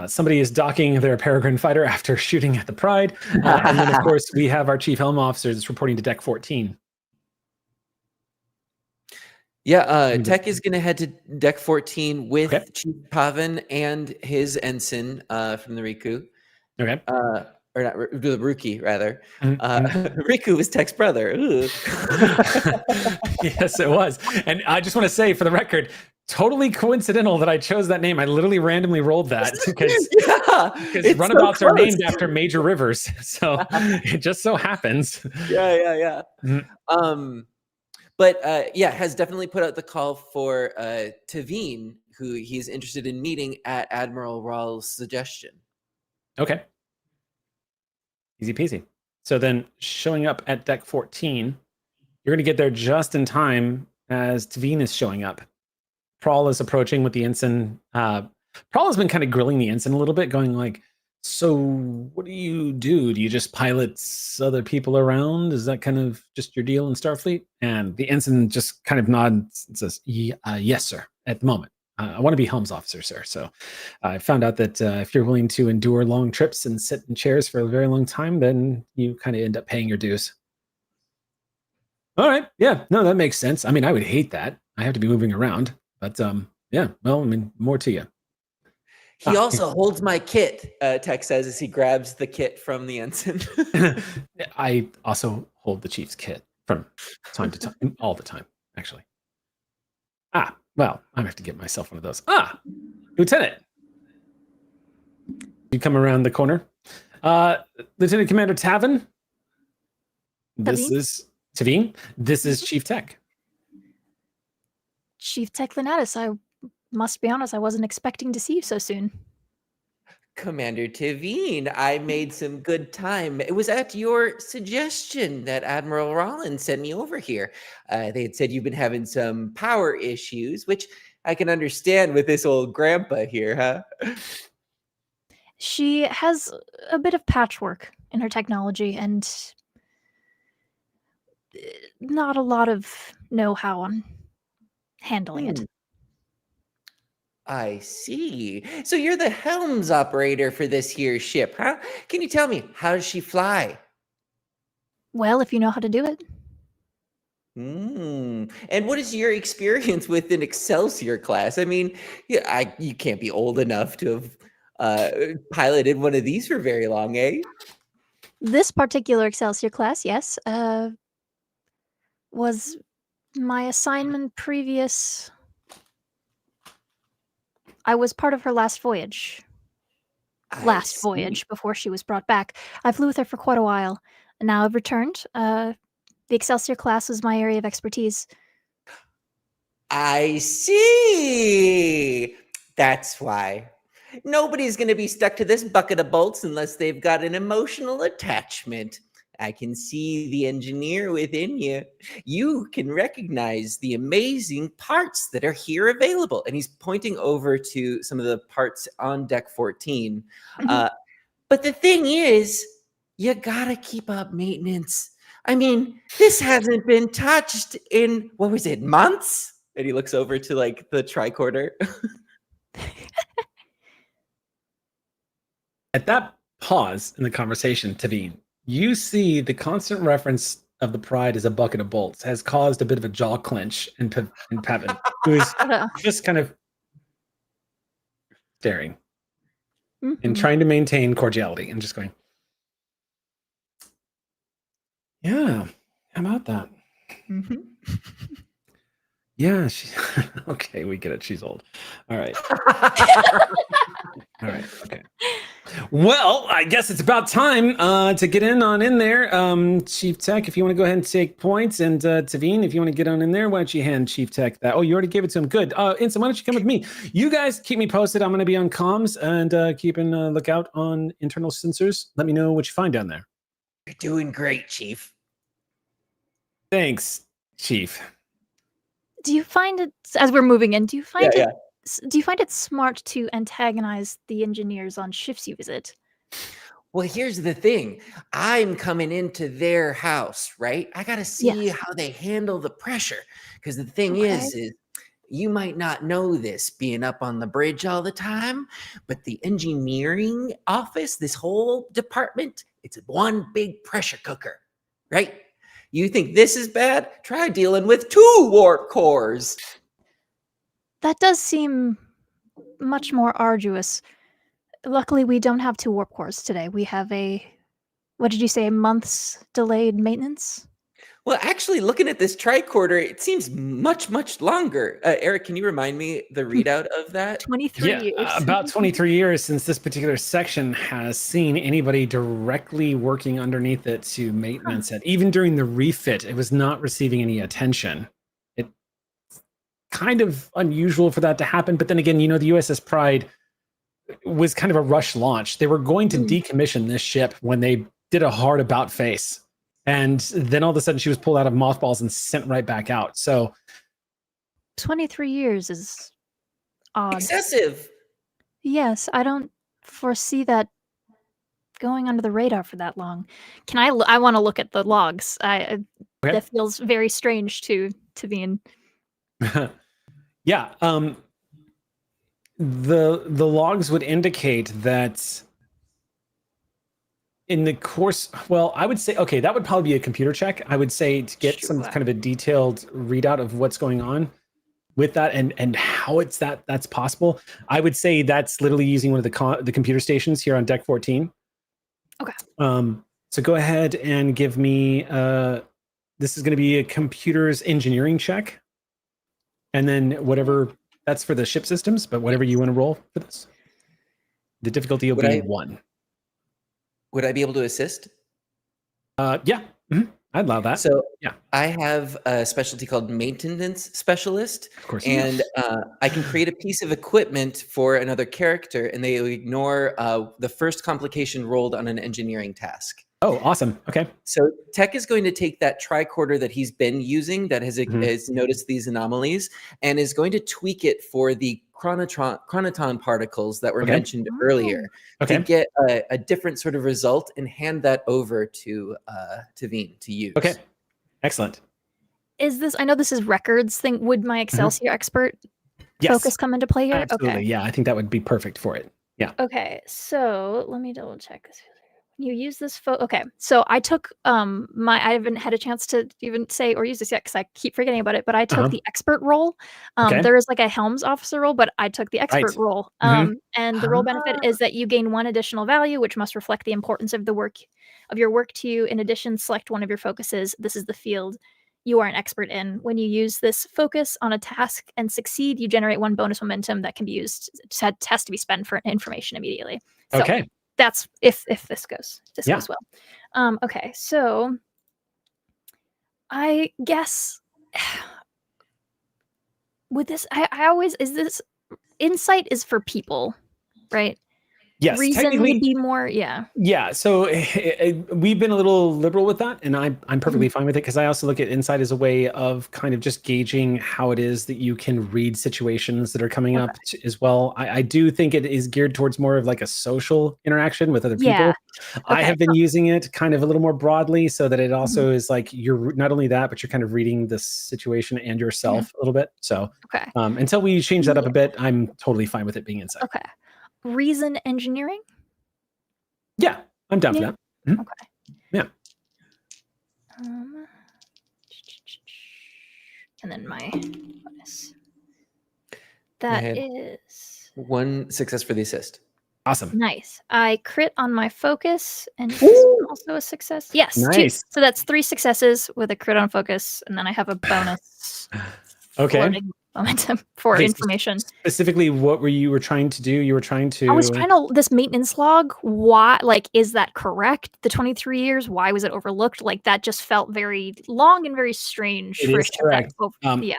S1: somebody is docking their Peregrine fighter after shooting at the Pride. And then, of course, we have our chief helm officer that's reporting to deck 14.
S2: Yeah, Tech is going to head to deck 14 with Chief Pavan and his ensign from the Riku.
S1: Okay.
S2: Or not, the Rookie, rather. Riku was Tech's brother.
S1: Yes, it was. And I just want to say, for the record, totally coincidental that I chose that name. I literally randomly rolled that because runabouts are named after major rivers. So it just so happens.
S2: Yeah. But has definitely put out the call for Taveen, who he's interested in meeting at Admiral Rawls' suggestion.
S1: Okay. Easy peasy. So then showing up at deck 14, you're going to get there just in time as Taveen is showing up. Prawl is approaching with the ensign. Prawl has been kind of grilling the ensign a little bit, going like, So what do? Do you just pilot other people around? Is that kind of just your deal in Starfleet? And the ensign just kind of nods and says, yes, sir, at the moment. I want to be Helms officer, sir. So I found out that if you're willing to endure long trips and sit in chairs for a very long time, then you kind of end up paying your dues. All right. Yeah. No, that makes sense. I mean, I would hate that. I have to be moving around. But yeah, well, I mean, more to you.
S2: He also holds my kit, Tech says as he grabs the kit from the ensign.
S1: I also hold the chief's kit from time to time, all the time, actually. Well, I have to get myself one of those. Lieutenant. You come around the corner. Lieutenant Commander Tavin. This is Tavine. This is Chief Tech.
S3: Chief Tech Lenatus, I must be honest, I wasn't expecting to see you so soon.
S2: Commander Tavine, I made some good time. It was at your suggestion that Admiral Rollins sent me over here. They had said you've been having some power issues, which I can understand with this old grandpa here, huh?
S3: She has a bit of patchwork in her technology and not a lot of know-how on handling it.
S2: I see. So you're the helms operator for this here ship, huh? Can you tell me, how does she fly?
S3: Well, if you know how to do it.
S2: And what is your experience with an Excelsior class? I mean, you can't be old enough to have piloted one of these for very long, eh?
S3: This particular Excelsior class, yes, was my assignment previous. I was part of her last voyage. Voyage before she was brought back. I flew with her for quite a while. And now I've returned. The Excelsior class was my area of expertise.
S2: I see. That's why. Nobody's going to be stuck to this bucket of bolts unless they've got an emotional attachment. I can see the engineer within you. You can recognize the amazing parts that are here available. And he's pointing over to some of the parts on deck 14. But the thing is, you gotta keep up maintenance. I mean, this hasn't been touched in, what was it, months? And he looks over to like the tricorder.
S1: At that pause in the conversation, Tavine, you see the constant reference of the Pride as a bucket of bolts has caused a bit of a jaw clench in Pevin, who is just kind of staring and trying to maintain cordiality and just going, yeah, how about that? Yeah, okay, we get it. She's old. All right. All right. Okay. Well, I guess it's about time to get in there. Chief Tech, if you want to go ahead and take points, and Tavine, if you want to get on in there, why don't you hand Chief Tech that? Oh, you already gave it to him. Good. Ensign, why don't you come with me? You guys keep me posted. I'm going to be on comms and keeping a lookout on internal sensors. Let me know what you find down there.
S2: You're doing great, Chief.
S1: Thanks, Chief.
S3: Do you find it, as we're moving in, do you find it smart to antagonize the engineers on ships you visit?
S2: Well, here's the thing. I'm coming into their house, right? I got to see how they handle the pressure. Because the thing is you might not know this being up on the bridge all the time, but the engineering office, this whole department, it's one big pressure cooker, right? You think this is bad? Try dealing with 2 warp cores.
S3: That does seem much more arduous. Luckily, we don't have 2 warp cores today. We have a month's delayed maintenance?
S2: Well, actually, looking at this tricorder, it seems much, much longer. Eric, can you remind me the readout of that?
S3: 23 years.
S1: About 23 years since this particular section has seen anybody directly working underneath it to maintenance it. Even during the refit, it was not receiving any attention. It's kind of unusual for that to happen. But then again, the USS Pride was kind of a rush launch. They were going to decommission this ship when they did a hard about face. And then all of a sudden she was pulled out of mothballs and sent right back out. So
S3: 23 years is odd.
S2: Excessive.
S3: Yes, I don't foresee that going under the radar for that long? Can I want to look at the logs. That feels very strange to be in.
S1: Yeah. The logs would indicate that in the course, well, I would say, okay, that would probably be a computer check. I would say to get some kind of a detailed readout of what's going on with that and how it's that's possible. I would say that's literally using one of the computer stations here on deck 14.
S3: Okay.
S1: So go ahead and give me, this is going to be a computer's engineering check. And then whatever, that's for the ship systems, but whatever you want to roll for this. The difficulty will be 1.
S2: Would I be able to assist?
S1: Yeah, I'd allow that.
S2: So
S1: yeah,
S2: I have a specialty called maintenance specialist.
S1: Of course.
S2: And I can create a piece of equipment for another character, and they ignore the first complication rolled on an engineering task.
S1: Oh, awesome. Okay.
S2: So Tech is going to take that tricorder that he's been using that has noticed these anomalies and is going to tweak it for the chronoton particles that were mentioned earlier to get a different sort of result and hand that over to Veen to use.
S1: Okay. Excellent.
S3: Is this, I know this is records thing. Would my Excelsior expert focus come into play here?
S1: Absolutely.
S3: Okay.
S1: Yeah, I think that would be perfect for it. Yeah.
S3: Okay. So let me double check this. You use this okay, so I took I haven't had a chance to even say or use this yet because I keep forgetting about it, but I took the expert role. There is like a Helms officer role, but I took the expert role. And the role benefit is that you gain 1 additional value, which must reflect the importance of your work to you. In addition, select one of your focuses. This is the field you are an expert in. When you use this focus on a task and succeed, you generate 1 bonus momentum that can be used has to be spent for information immediately. So,
S1: okay.
S3: That's if this goes well. Okay, so I guess with this, I always is this insight is for people, right?
S1: Yes,
S3: reason would be more,
S1: yeah. So we've been a little liberal with that, and I'm perfectly fine with it because I also look at insight as a way of kind of just gauging how it is that you can read situations that are coming up as well. I do think it is geared towards more of like a social interaction with other people. I have been using it kind of a little more broadly so that it also is like you're not only that, but you're kind of reading the situation and yourself a little bit. So until we change that up a bit, I'm totally fine with it being insight.
S3: Okay. Reason engineering?
S1: Yeah, I'm down for that.
S3: Okay.
S1: Yeah.
S3: And then my bonus. That is
S2: 1 success for the assist.
S1: Awesome.
S3: Nice. I crit on my focus, and is this also a success? Yes.
S1: Nice.
S3: 2. So that's 3 successes with a crit on focus, and then I have a bonus. Floating momentum for information.
S1: Specifically, what were you trying to do? You were trying to.
S3: I was trying to this maintenance log. Why? Like, is that correct? The 23 years. Why was it overlooked? Like that just felt very long and very strange.
S1: It is correct.
S3: Yeah.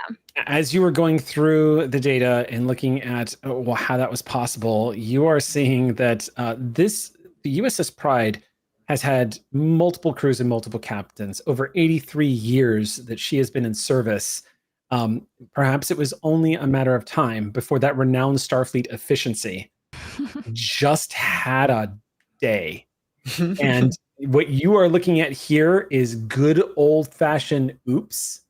S1: As you were going through the data and looking at how that was possible, you are seeing that the USS Pride has had multiple crews and multiple captains over 83 years that she has been in service. Perhaps it was only a matter of time before that renowned Starfleet efficiency just had a day. And what you are looking at here is good old-fashioned oops.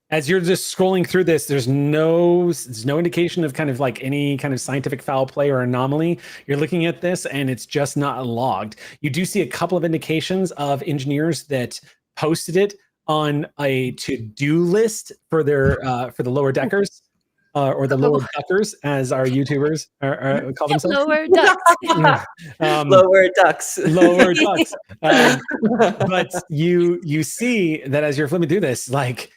S1: As you're just scrolling through this, there's no indication of kind of like any kind of scientific foul play or anomaly. You're looking at this and it's just not logged. You do see a couple of indications of engineers that posted it on a to-do list for their for the lower deckers or the lower duckers, as our YouTubers call themselves.
S3: Lower ducks.
S2: Lower ducks.
S1: Lower ducks. But you see that as you're flipping through this, like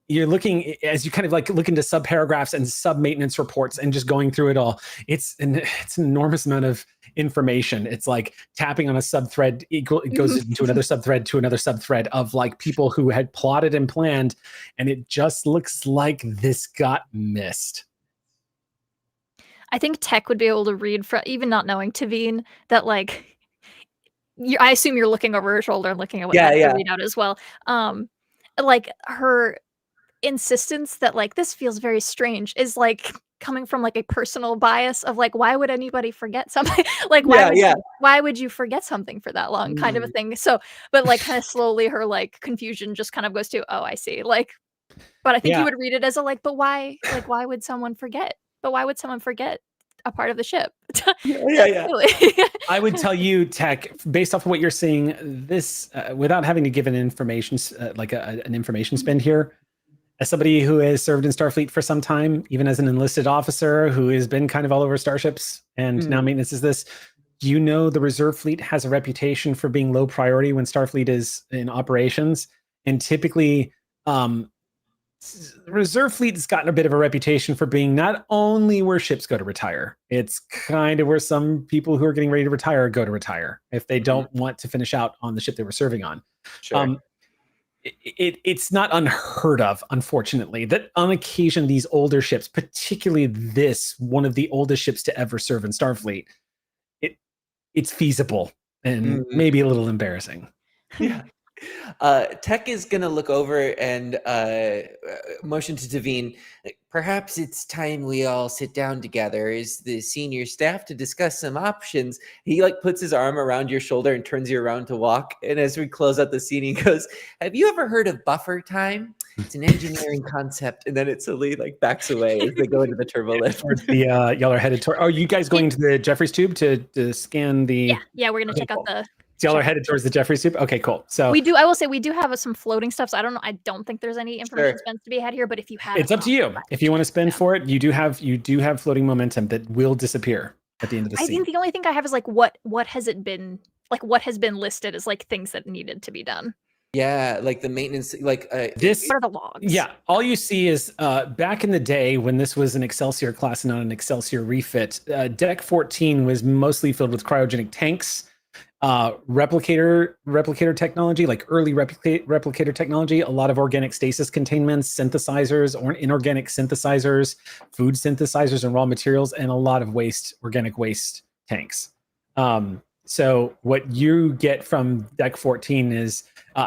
S1: you're looking as you kind of like look into sub paragraphs and sub maintenance reports and just going through it all. It's an enormous amount of information. It's like tapping on a sub thread it goes into another sub thread to another sub thread of like people who had plotted and planned, and it just looks like this got missed.
S3: I think Tech would be able to read from even not knowing Taveen that like I assume you're looking over her shoulder and looking at what Tech can read out as well. Like her insistence that like this feels very strange is like coming from like a personal bias of like, why would anybody forget something? Like, why would you forget something for that long, kind of a thing. So, but like kind of slowly her like confusion just kind of goes to, oh, I see. Like, but I think you would read it as a like, but why? Like, why would someone forget? But why would someone forget a part of the ship?
S2: Yeah.
S1: I would tell you, Tech, based off of what you're seeing, this without having to give an information an information spend here. As somebody who has served in Starfleet for some time, even as an enlisted officer who has been kind of all over starships and now maintenance is this, you know, the reserve fleet has a reputation for being low priority when Starfleet is in operations. And typically, the reserve fleet has gotten a bit of a reputation for being not only where ships go to retire, it's kind of where some people who are getting ready to retire go to retire if they don't want to finish out on the ship they were serving on.
S2: Sure.
S1: It's not unheard of, unfortunately, that on occasion these older ships, particularly this, one of the oldest ships to ever serve in Starfleet, it's feasible and maybe a little embarrassing.
S2: Yeah. Tech is going to look over and motion to Devine. Perhaps it's time we all sit down together as the senior staff to discuss some options. He like puts his arm around your shoulder and turns you around to walk. And as we close out the scene, he goes, "Have you ever heard of buffer time? It's an engineering concept." And then it slowly like backs away as they go into the turbo lift.
S1: Y'all are headed toward. Are you guys going to the Jeffries tube to scan the?
S3: Yeah, we're gonna check out the.
S1: So y'all are headed towards the Jeffries tube. Okay, cool. So
S3: I will say we do have some floating stuff. So I don't know. I don't think there's any information spent to be had here. But if you have,
S1: it's up to you. If you want to spend for it, you do have floating momentum that will disappear at the end of the scene.
S3: I think the only thing I have is like what has it been like? What has been listed as like things that needed to be done?
S2: Yeah, like the maintenance, like
S3: what are the logs?
S1: Yeah, all you see is back in the day when this was an Excelsior class and not an Excelsior refit, Deck 14 was mostly filled with cryogenic tanks, replicator technology, like early replicator technology, a lot of organic stasis containments, synthesizers, or inorganic synthesizers, food synthesizers and raw materials, and a lot of organic waste tanks. So what you get from Deck 14 is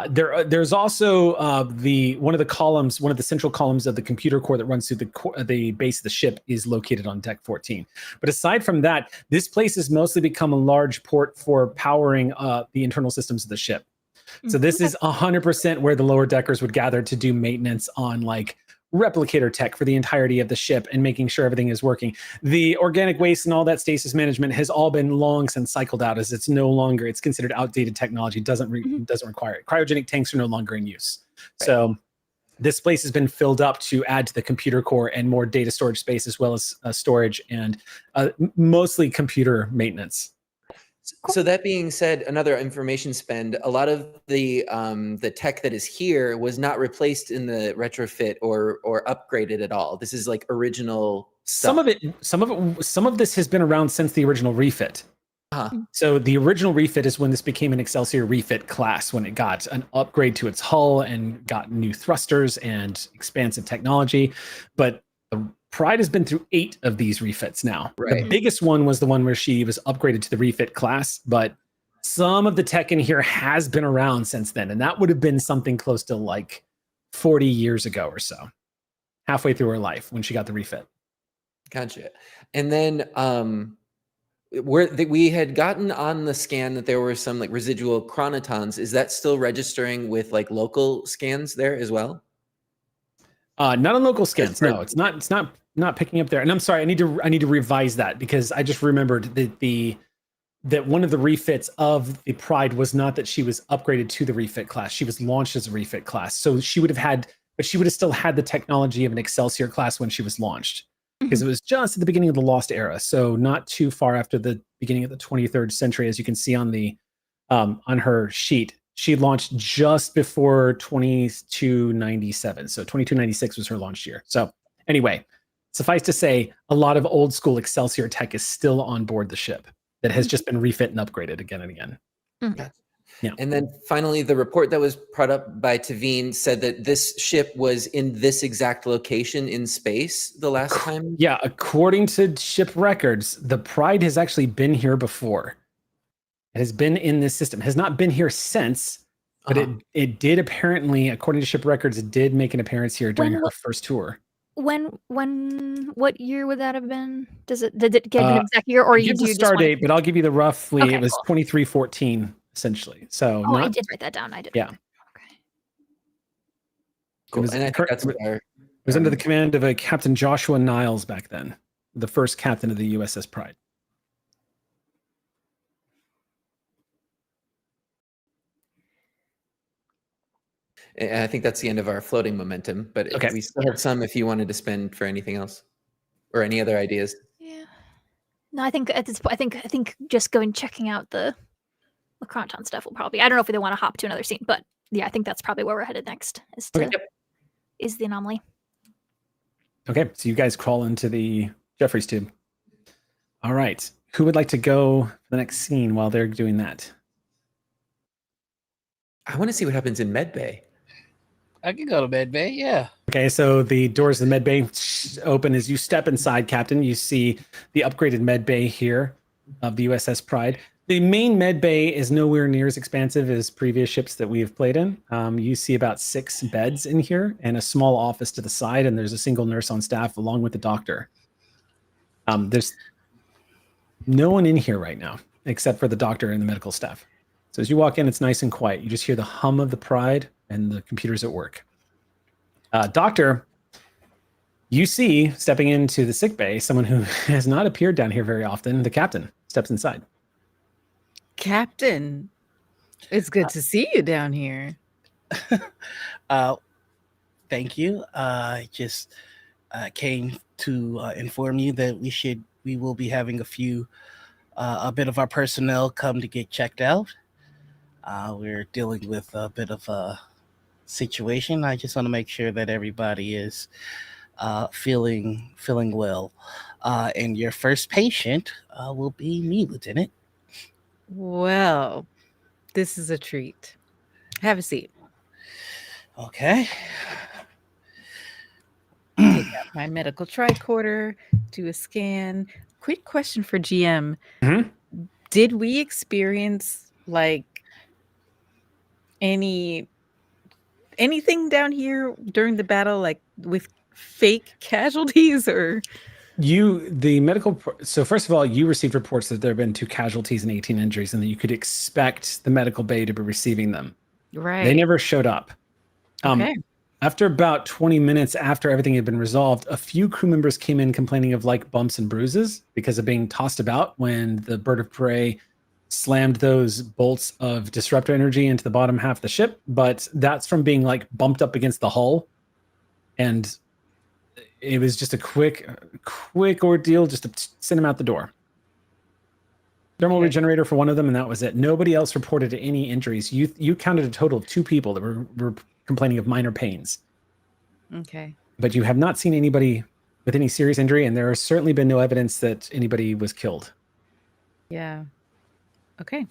S1: there's also one of the central columns of the computer core that runs through the base of the ship is located on Deck 14. But aside from that, this place has mostly become a large port for powering the internal systems of the ship. So this is 100% where the lower deckers would gather to do maintenance on like replicator tech for the entirety of the ship and making sure everything is working. The organic waste and all that stasis management has all been long since cycled out, as it's considered outdated technology, doesn't require it. Cryogenic tanks are no longer in use. Right. So this place has been filled up to add to the computer core and more data storage space, as well as storage and mostly computer maintenance.
S2: So that being said, another information spend, a lot of the tech that is here was not replaced in the retrofit or upgraded at all. This is like original stuff.
S1: Some of this has been around since the original refit. So the original refit is when this became an Excelsior refit class, when it got an upgrade to its hull and got new thrusters and expansive technology. But the Pride has been through 8 of these refits now. Right. The biggest one was the one where she was upgraded to the refit class, but some of the tech in here has been around since then. And that would have been something close to like 40 years ago or so, halfway through her life when she got the refit.
S2: Gotcha. And then we had gotten on the scan that there were some like residual chronotons. Is that still registering with like local scans there as well?
S1: Not on local scans. No, it's not picking up there. And I'm sorry, I need to revise that because I just remembered that one of the refits of the Pride was not that she was upgraded to the refit class. She was launched as a refit class. So she would have still had the technology of an Excelsior class when she was launched, because it was just at the beginning of the Lost Era. So not too far after the beginning of the 23rd century, as you can see on the on her sheet. She launched just before 2297. So 2296 was her launch year. So anyway, suffice to say, a lot of old school Excelsior tech is still on board the ship that has just been refit and upgraded again and again.
S2: Yeah. And then finally, the report that was brought up by Tavine said that this ship was in this exact location in space the last time.
S1: Yeah, according to ship records, the Pride has actually been here before. It has been in this system. Has not been here since, but it did apparently, according to ship records, it did make an appearance here during her first tour.
S3: what year would that have been? Did it get an exact year, or
S1: Give
S3: do
S1: the
S3: you
S1: star
S3: just want
S1: date, but I'll give you the roughly.
S3: Okay,
S1: It was
S3: cool.
S1: 2314 essentially. So
S3: Oh, I
S1: not
S3: did write that down. I did.
S1: Yeah.
S3: Okay.
S2: Cool. And I think that's
S1: it
S2: our.
S1: was under the command of a Captain Joshua Niles back then, the first captain of the USS Pride.
S2: And I think that's the end of our floating momentum, but
S1: Okay.
S2: we still have some if you wanted to spend for anything else or any other ideas.
S3: Yeah. No, I think at this point, I think just going checking out the Cronton stuff will probably. I don't know if they want to hop to another scene, but yeah, I think that's probably where we're headed next. Is the anomaly.
S1: Okay, so you guys crawl into the Jeffries tube. All right, who would like to go for the next scene while they're doing that?
S2: I want to see what happens in Medbay.
S4: I can go to med bay. Yeah.
S1: Okay, so the doors of the med bay open as you step inside, Captain. You see the upgraded med bay here of the USS Pride. The main med bay is nowhere near as expansive as previous ships that we have played in. You see about 6 beds in here and a small office to the side, and there's a single nurse on staff along with the doctor. There's no one in here right now except for the doctor and the medical staff. So as you walk in, it's nice and quiet. You just hear the hum of the Pride and the computers at work. Doctor, you see stepping into the sick bay someone who has not appeared down here very often. The captain steps inside.
S5: Captain, it's good to see you down here.
S4: Thank you. I just came to inform you that we will be having a bit of our personnel come to get checked out. We're dealing with a bit of a situation. I just want to make sure that everybody is feeling well. And your first patient will be me, Lieutenant.
S5: Well, this is a treat. Have a seat.
S4: Okay.
S5: Take out my medical tricorder, do a scan. Quick question for GM.
S1: Mhm.
S5: Did we experience like anything down here during the battle, like with fake casualties or?
S1: So first of all, you received reports that there have been 2 casualties and 18 injuries and that you could expect the medical bay to be receiving them.
S5: Right.
S1: They never showed up.
S5: Okay.
S1: After about 20 minutes after everything had been resolved, a few crew members came in complaining of like bumps and bruises because of being tossed about when the bird of prey slammed those bolts of disruptor energy into the bottom half of the ship. But that's from being like bumped up against the hull. And it was just a quick ordeal just to send them out the door. Thermal regenerator for one of them, and that was it. Nobody else reported any injuries. You counted a total of 2 people that were complaining of minor pains.
S5: Okay.
S1: But you have not seen anybody with any serious injury, and there has certainly been no evidence that anybody was killed.
S5: Yeah. Okay.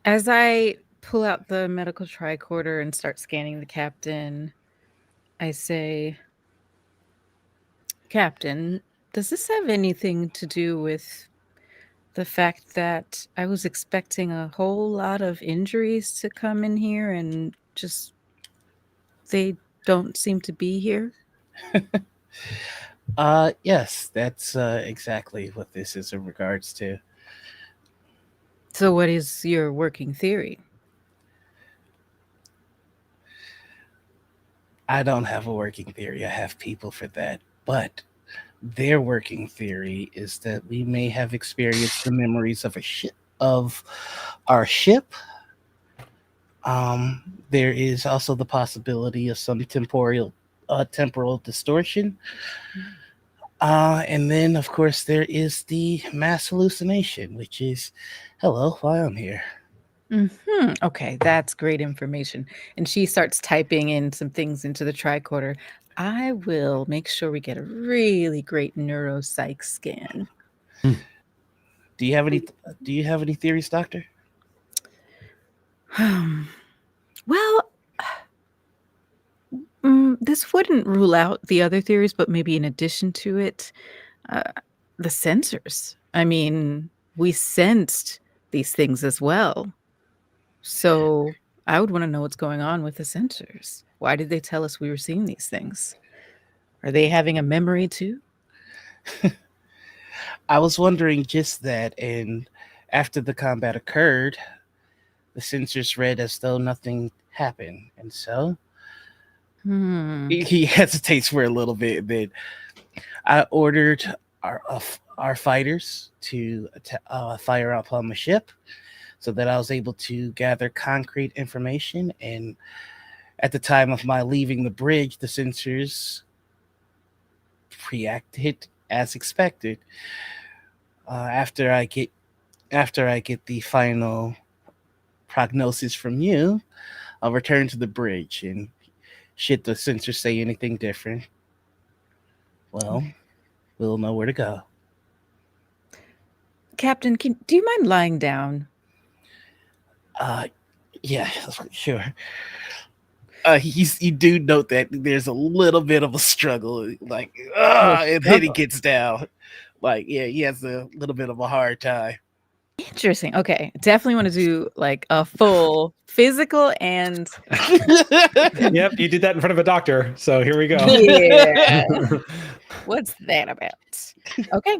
S5: As I pull out the medical tricorder and start scanning the captain, I say, Captain, does this have anything to do with the fact that I was expecting a whole lot of injuries to come in here and just they don't seem to be here?
S4: Yes, that's exactly what this is in regards to.
S5: So what is your working theory?
S4: I don't have a working theory. I have people for that. But their working theory is that we may have experienced the memories of our ship. There is also the possibility of some temporal distortion. And then, of course, there is the mass hallucination, which is, hello, why I'm here.
S5: Okay, that's great information. And she starts typing in some things into the tricorder. I will make sure we get a really great neuropsych scan.
S4: Do you have any theories, Doctor?
S5: Well, this wouldn't rule out the other theories, but maybe in addition to it, the sensors. I mean, we sensed these things as well. So I would want to know what's going on with the sensors. Why did they tell us we were seeing these things? Are they having a memory too?
S4: I was wondering just that, and after the combat occurred, the sensors read as though nothing happened, and so he hesitates for a little bit. Then I ordered our fighters to fire upon the ship, so that I was able to gather concrete information. And at the time of my leaving the bridge, the sensors reacted as expected. After I get the final prognosis from you, I'll return to the bridge, and should the sensors say anything different, well, we'll know where to go.
S5: Captain, do you mind lying down?
S4: Yeah, sure. You do note that there's a little bit of a struggle, like, and then he gets down. Like, yeah, he has a little bit of a hard time.
S5: Interesting. Okay. Definitely want to do like a full physical and
S1: Yep, you did that in front of a doctor. So here we go.
S5: yeah. What's that about? Okay.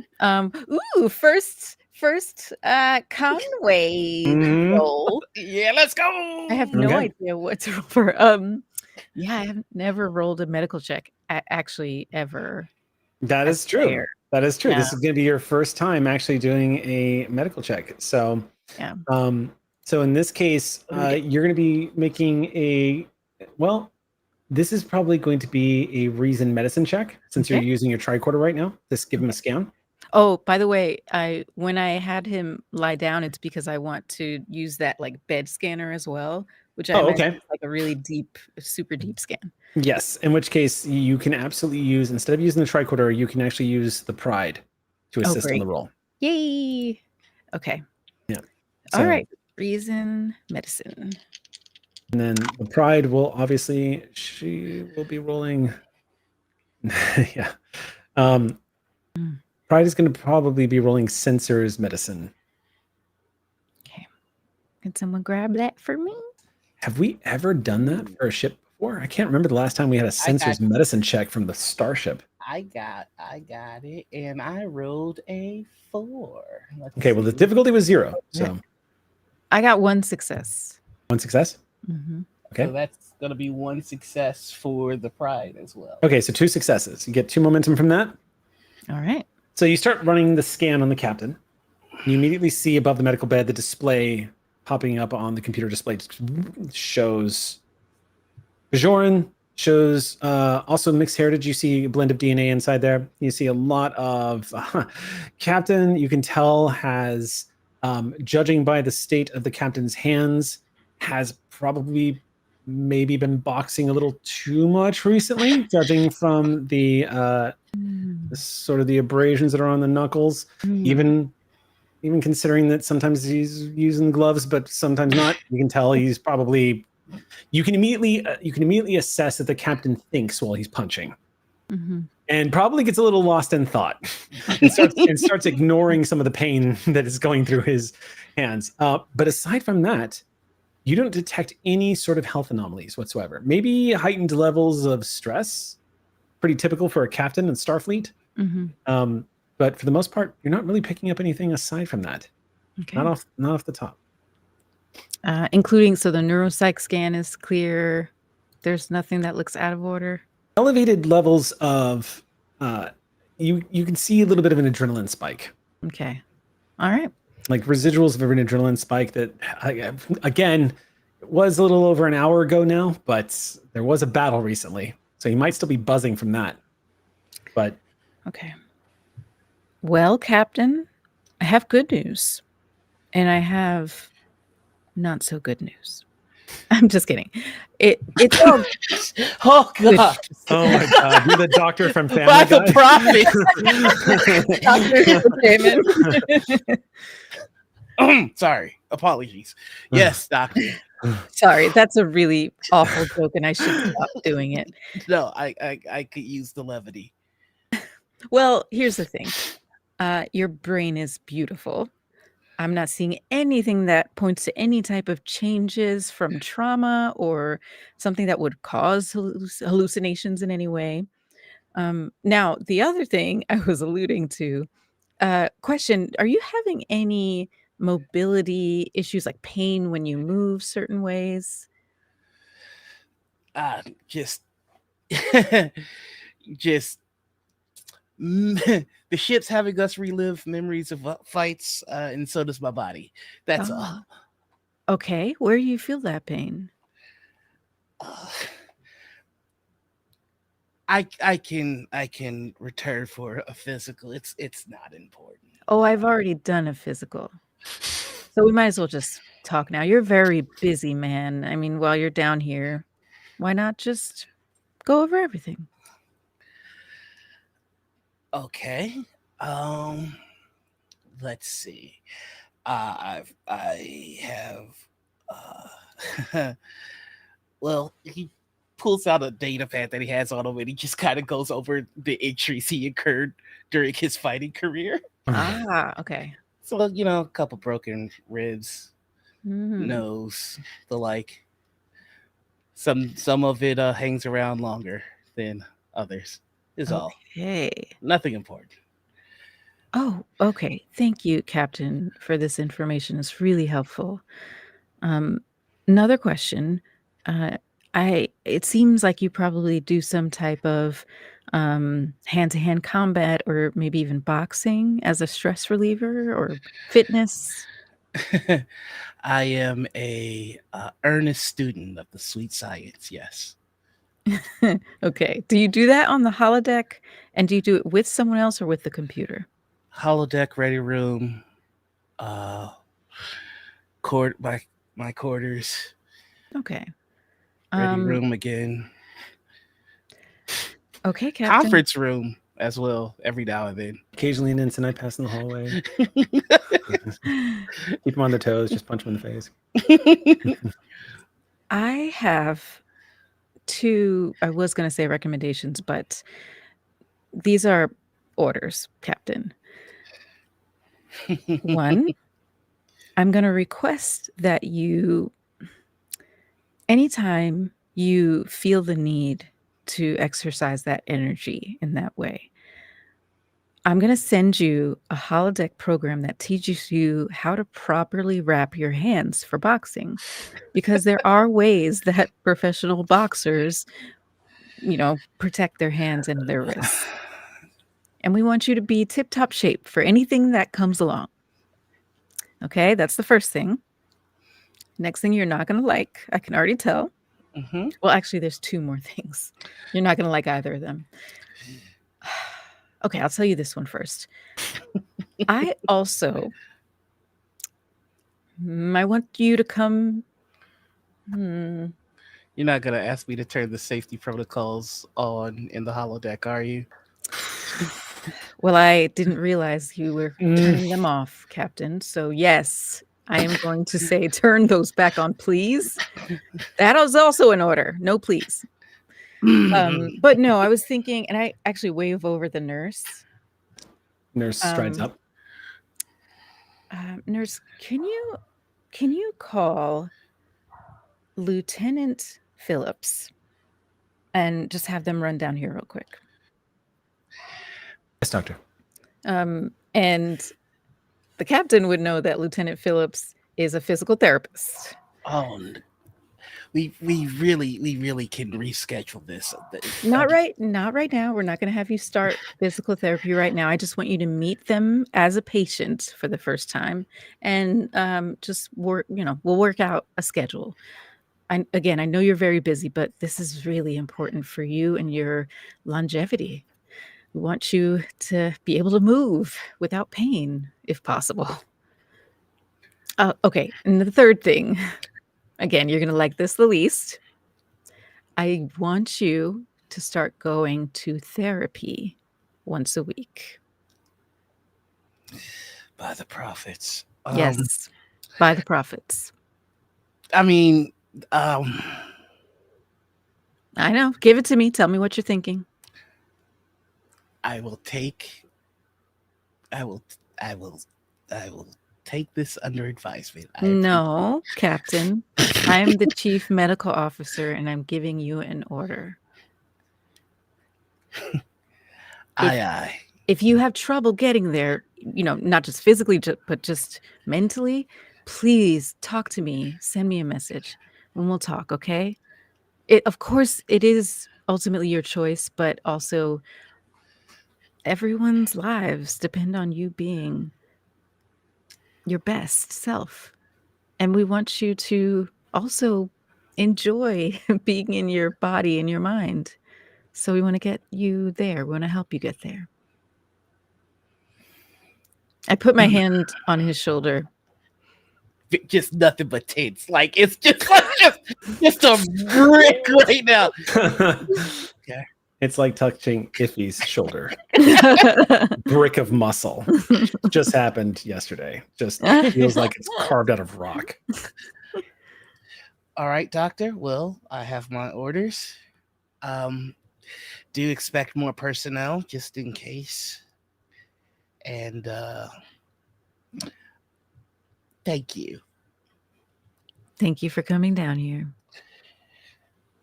S5: First Conway roll.
S4: Yeah, let's go.
S5: I have no idea what to roll for. Yeah, I have never rolled a medical check actually ever.
S1: That is true.
S5: Player.
S1: That is true.
S5: Yeah.
S1: This is going to be your first time actually doing a medical check. So,
S5: yeah.
S1: So in this case, you're going to be making this is probably going to be a reason medicine check since you're using your tricorder right now. Just give him a scan.
S5: Oh, by the way, when I had him lie down, it's because I want to use that like bed scanner as well, which I imagine is like a really deep, super deep scan.
S1: Yes, in which case you can absolutely use, instead of using the tricorder, you can actually use the pride to assist on the roll.
S5: Yay! Okay.
S1: Yeah.
S5: All right. Reason medicine.
S1: And then the pride will obviously, she will be rolling. Yeah. Pride is going to probably be rolling sensors medicine.
S5: Okay. Can someone grab that for me?
S1: Have we ever done that for a ship before? I can't remember the last time we had a sensors medicine check from the starship.
S4: I got it, and I rolled a 4.
S1: Okay, well the difficulty was 0, so
S5: I got 1 success.
S1: 1 success.
S5: Mm-hmm.
S1: Okay,
S4: so that's gonna be 1 success for the pride as well.
S1: Okay, so 2 successes. You get 2 momentum from that.
S5: All right.
S1: So you start running the scan on the captain. You immediately see above the medical bed the display popping up on the computer display shows Bajoran, shows also mixed heritage. You see a blend of DNA inside there. You see a lot of captain. You can tell has, judging by the state of the captain's hands, has probably maybe been boxing a little too much recently, judging from the sort of the abrasions that are on the knuckles. Even considering that sometimes he's using gloves, but sometimes not. You can tell he's probably. You can immediately assess that the captain thinks while he's punching, and probably gets a little lost in thought, and starts ignoring some of the pain that is going through his hands. But aside from that, you don't detect any sort of health anomalies whatsoever. Maybe heightened levels of stress, pretty typical for a captain in Starfleet. But for the most part, you're not really picking up anything aside from that. Okay. Not off the top.
S5: Including, so the neuropsych scan is clear. There's nothing that looks out of order.
S1: Elevated levels of, you can see a little bit of an adrenaline spike.
S5: Okay. All right.
S1: Like residuals of an adrenaline spike that, again, was a little over an hour ago now, but there was a battle recently. So you might still be buzzing from that. But.
S5: Okay. Well, Captain, I have good news. And I have not so good news. I'm just kidding. It's all
S4: oh god.
S1: Oh my god. You're the doctor from Family
S4: By
S1: Guy.
S4: The prophet. Sorry. Apologies. Yes, doctor.
S5: Sorry, that's a really awful joke and I should stop doing it.
S4: No, I could use the levity.
S5: Well, here's the thing. Your brain is beautiful. I'm not seeing anything that points to any type of changes from trauma or something that would cause hallucinations in any way. Now, the other thing I was alluding to, question, are you having any mobility issues like pain when you move certain ways?
S4: Just, just the ship's having us relive memories of fights, and so does my body. That's all.
S5: Oh, okay. Where do you feel that pain?
S4: I can return for a physical. It's not important.
S5: Oh, I've already done a physical. So we might as well just talk now. You're a very busy man. I mean, while you're down here, why not just go over everything?
S4: Okay. Let's see. I have well, he pulls out a data pad that he has on him and he just kind of goes over the injuries he incurred during his fighting career.
S5: Okay.
S4: So, a couple broken ribs,
S5: Mhm.
S4: nose, the like. Some of it hangs around longer than others. Is all.
S5: Okay.
S4: Nothing important.
S5: Oh, okay. Thank you, Captain, for this information. It's really helpful. Another question. It seems like you probably do some type of hand-to-hand combat or maybe even boxing as a stress reliever or fitness.
S4: I am a earnest student of the sweet science. Yes.
S5: Okay. Do you do that on the holodeck? And do you do it with someone else or with the computer?
S4: Holodeck, ready room, my quarters,
S5: Okay.
S4: ready room again.
S5: Okay, Captain.
S4: Conference room as well, every now and then.
S1: Occasionally an instant pass in the hallway. Keep them on their toes, just punch them in the face.
S5: I have two, I was going to say recommendations, but these are orders, Captain. One, I'm going to request that you, anytime you feel the need to exercise that energy in that way, I'm going to send you a holodeck program that teaches you how to properly wrap your hands for boxing, because there are ways that professional boxers, protect their hands and their wrists. And we want you to be tip-top shape for anything that comes along. Okay, that's the first thing. Next thing you're not going to like, I can already tell.
S4: Mm-hmm.
S5: Well, actually, there's two more things. You're not going to like either of them. Okay, I'll tell you this one first. I also, I want you to come.
S4: You're not going to ask me to turn the safety protocols on in the holodeck, are you?
S5: Well, I didn't realize you were turning them off, Captain. So yes, I am going to say turn those back on, please. That is also an order. No, please. But no, I was thinking, and I actually wave over the nurse.
S1: Nurse strides up.
S5: Nurse, can you call Lieutenant Phillips and just have them run down here real quick?
S1: Yes, doctor.
S5: And the captain would know that Lieutenant Phillips is a physical therapist.
S4: Oh, we really can reschedule this.
S5: Not right now. We're not going to have you start physical therapy right now. I just want you to meet them as a patient for the first time, and just work. We'll work out a schedule. I know you're very busy, but this is really important for you and your longevity. We want you to be able to move without pain, if possible. Okay, and the third thing, again, you're going to like this the least. I want you to start going to therapy once a week.
S4: By the prophets.
S5: Yes, by the prophets.
S4: I mean,
S5: I know. Give it to me. Tell me what you're thinking.
S4: I will take this under advisement.
S5: No, Captain. I'm the chief medical officer and I'm giving you an order.
S4: Aye.
S5: If you have trouble getting there, not just physically, but just mentally, please talk to me. Send me a message and we'll talk, okay? Of course, it is ultimately your choice, but also everyone's lives depend on you being your best self. And we want you to also enjoy being in your body and your mind. So we want to get you there. We want to help you get there. I put my hand on his shoulder.
S4: Just nothing but tits. Like it's just like just a brick right now.
S1: Okay. It's like touching Iffy's shoulder. Brick of muscle. Just happened yesterday. Just feels like it's carved out of rock.
S4: All right, doctor. Well, I have my orders. Do expect more personnel just in case. And thank you.
S5: Thank you for coming down here.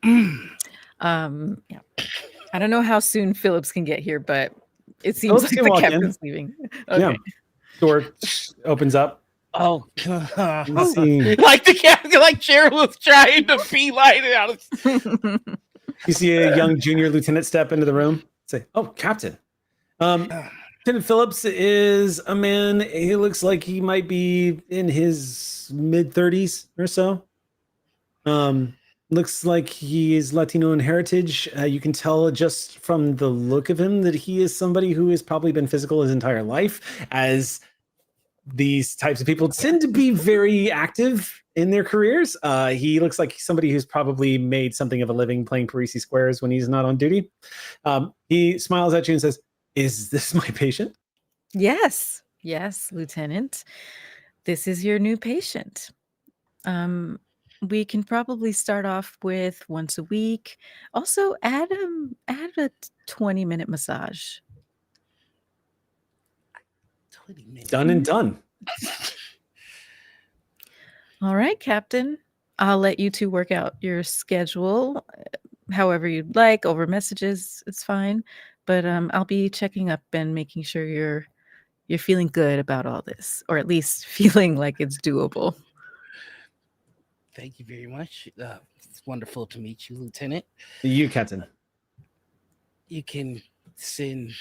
S5: Yeah. I don't know how soon Phillips can get here, but it seems
S1: Phillips
S5: like
S1: can
S5: the
S1: walk in.
S5: captain's leaving. Okay.
S1: Yeah. Door opens up.
S4: Oh,
S1: You see,
S4: like the captain, like Cheryl was trying to beeline it out.
S1: you see a young junior lieutenant step into the room. Say, "Oh, Captain." Lieutenant Phillips is a man. He looks like he might be in his mid-30s or so. Looks like he is Latino in heritage. You can tell just from the look of him that he is somebody who has probably been physical his entire life, as these types of people tend to be very active in their careers. He looks like somebody who's probably made something of a living playing Parisi squares when he's not on duty. He smiles at you and says, "Is this my patient?"
S5: Yes, Lieutenant. This is your new patient. We can probably start off with once a week. Also, add a 20-minute massage.
S4: 20 minutes.
S1: Done and done.
S5: All right, Captain. I'll let you two work out your schedule however you'd like over messages. It's fine, but I'll be checking up and making sure you're feeling good about all this, or at least feeling like it's doable.
S4: Thank you very much. It's wonderful to meet you, Lieutenant.
S1: You, Captain.
S4: You can send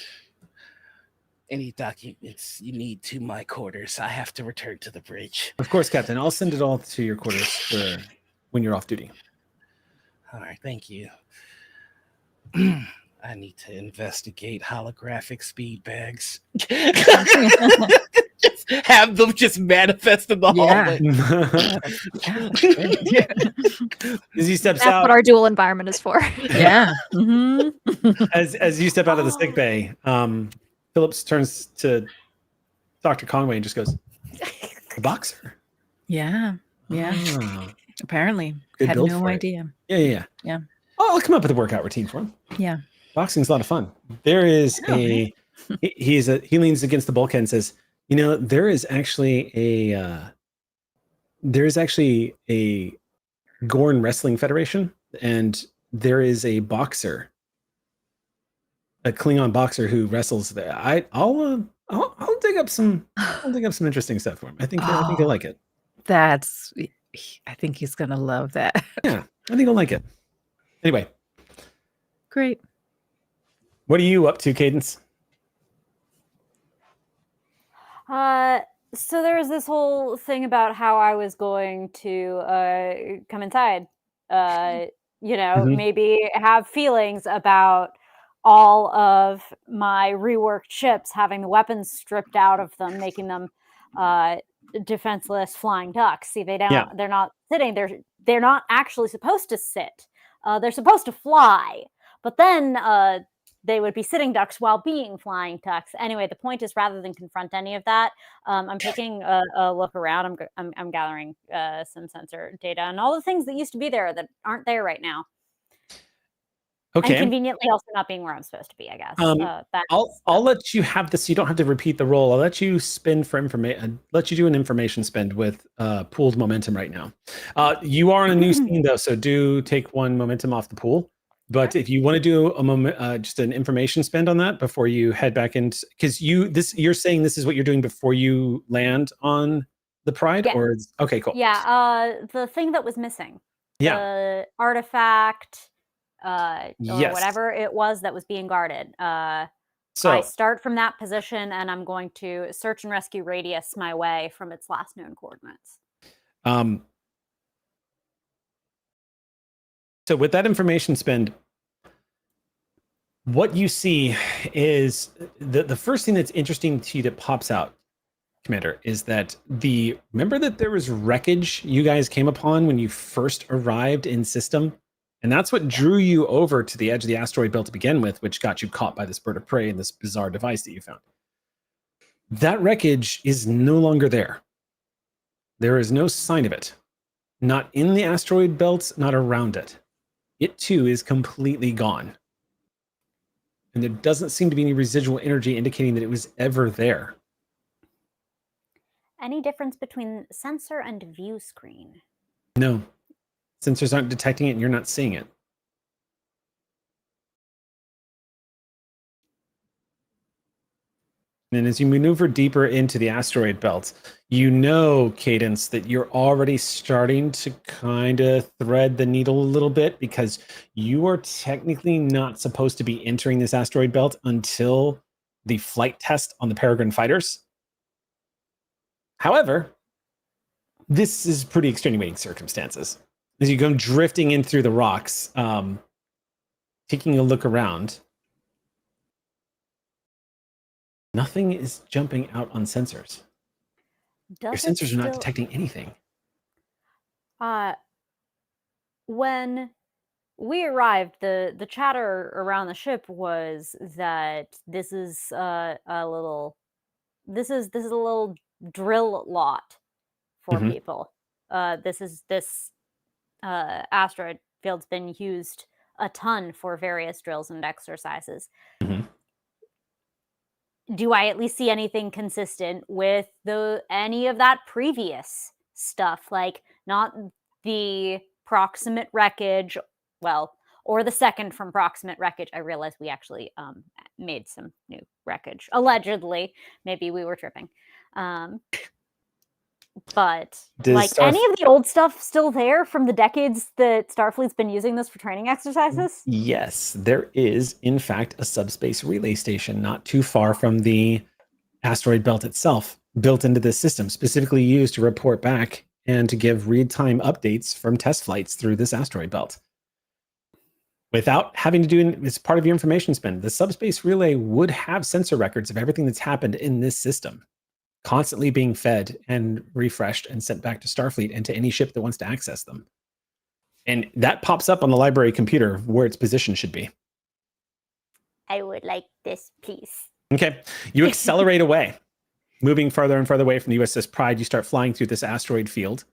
S4: any documents you need to my quarters. I have to return to the bridge.
S1: Of course, Captain. I'll send it all to your quarters for when you're off duty.
S4: All right, thank you. I need to investigate holographic speed bags. Just have them just manifest in the hallway.
S1: As he steps
S3: That's
S1: out,
S3: what our dual environment is for.
S5: Yeah. Mm-hmm.
S1: as you step out of the sick bay, Phillips turns to Dr. Conway and just goes, "A boxer."
S5: Yeah.
S1: Ah,
S5: Apparently.
S1: Good
S5: Had
S1: build
S5: no
S1: for it.
S5: idea.
S1: Yeah.
S5: Yeah.
S1: Oh, I'll come up with a workout routine for him.
S5: Yeah.
S1: Boxing's a lot of fun. There is
S5: Oh,
S1: he leans against the bulkhead and says, there is actually a Gorn Wrestling Federation, and there is a boxer, a Klingon boxer who wrestles there. I'll dig up some interesting stuff for him. I think he'll like it.
S5: I think he's gonna love that.
S1: Yeah, I think he'll like it. Anyway,
S5: Great.
S1: what are you up to, Cadence?
S7: So there was this whole thing about how I was going to come inside, maybe have feelings about all of my reworked ships having the weapons stripped out of them, making them defenseless flying ducks. See, they're not sitting. They're not actually supposed to sit. They're supposed to fly, but then they would be sitting ducks while being flying ducks. Anyway, the point is, rather than confront any of that, I'm taking a look around. I'm gathering some sensor data and all the things that used to be there that aren't there right now.
S1: Okay.
S7: And conveniently also not being where I'm supposed to be, I guess.
S1: I'll let you have this. You don't have to repeat the roll. I'll let you spend for information. Let you do an information spend with pooled momentum right now. You are on a new scene though, so do take one momentum off the pool. But if you want to do a moment, just an information spend on that before you head back in, because you're saying this is what you're doing before you land on the Pride,
S7: Yeah.
S1: or okay, cool.
S7: Yeah, the thing that was missing.
S1: Yeah.
S7: The artifact, or
S1: Yes.
S7: whatever it was that was being guarded.
S1: So
S7: I start from that position, and I'm going to search and rescue radius my way from its last known coordinates.
S1: So with that information spend, what you see is the first thing that's interesting to you that pops out, Commander, is that remember that there was wreckage you guys came upon when you first arrived in system? And that's what drew you over to the edge of the asteroid belt to begin with, which got you caught by this bird of prey and this bizarre device that you found. That wreckage is no longer there. There is no sign of it. Not in the asteroid belt, not around it. It too is completely gone. And there doesn't seem to be any residual energy indicating that it was ever there.
S6: Any difference between sensor and view screen?
S1: No. Sensors aren't detecting it and you're not seeing it. And as you maneuver deeper into the asteroid belt, you know, Cadence, that you're already starting to kind of thread the needle a little bit, because you are technically not supposed to be entering this asteroid belt until the flight test on the Peregrine fighters. However, this is pretty extenuating circumstances. As you go drifting in through the rocks, taking a look around, nothing is jumping out on sensors. Your sensors are not detecting anything.
S7: When we arrived, the chatter around the ship was that this is a little drill lot for people. This asteroid field's been used a ton for various drills and exercises. Do I at least see anything consistent with any of that previous stuff? Like, not the proximate wreckage, or the second from proximate wreckage. I realized we actually made some new wreckage. Allegedly. Maybe we were tripping. But any of the old stuff still there from the decades that Starfleet's been using this for training exercises?
S1: Yes, there is, in fact, a subspace relay station not too far from the asteroid belt itself, built into this system, specifically used to report back and to give real-time updates from test flights through this asteroid belt. Without having to do it as part of your information spend, the subspace relay would have sensor records of everything that's happened in this system, constantly being fed and refreshed and sent back to Starfleet and to any ship that wants to access them. And that pops up on the library computer where its position should be.
S6: I would like this, please.
S1: Okay. You accelerate away, moving farther and farther away from the USS Pride. You start flying through this asteroid field.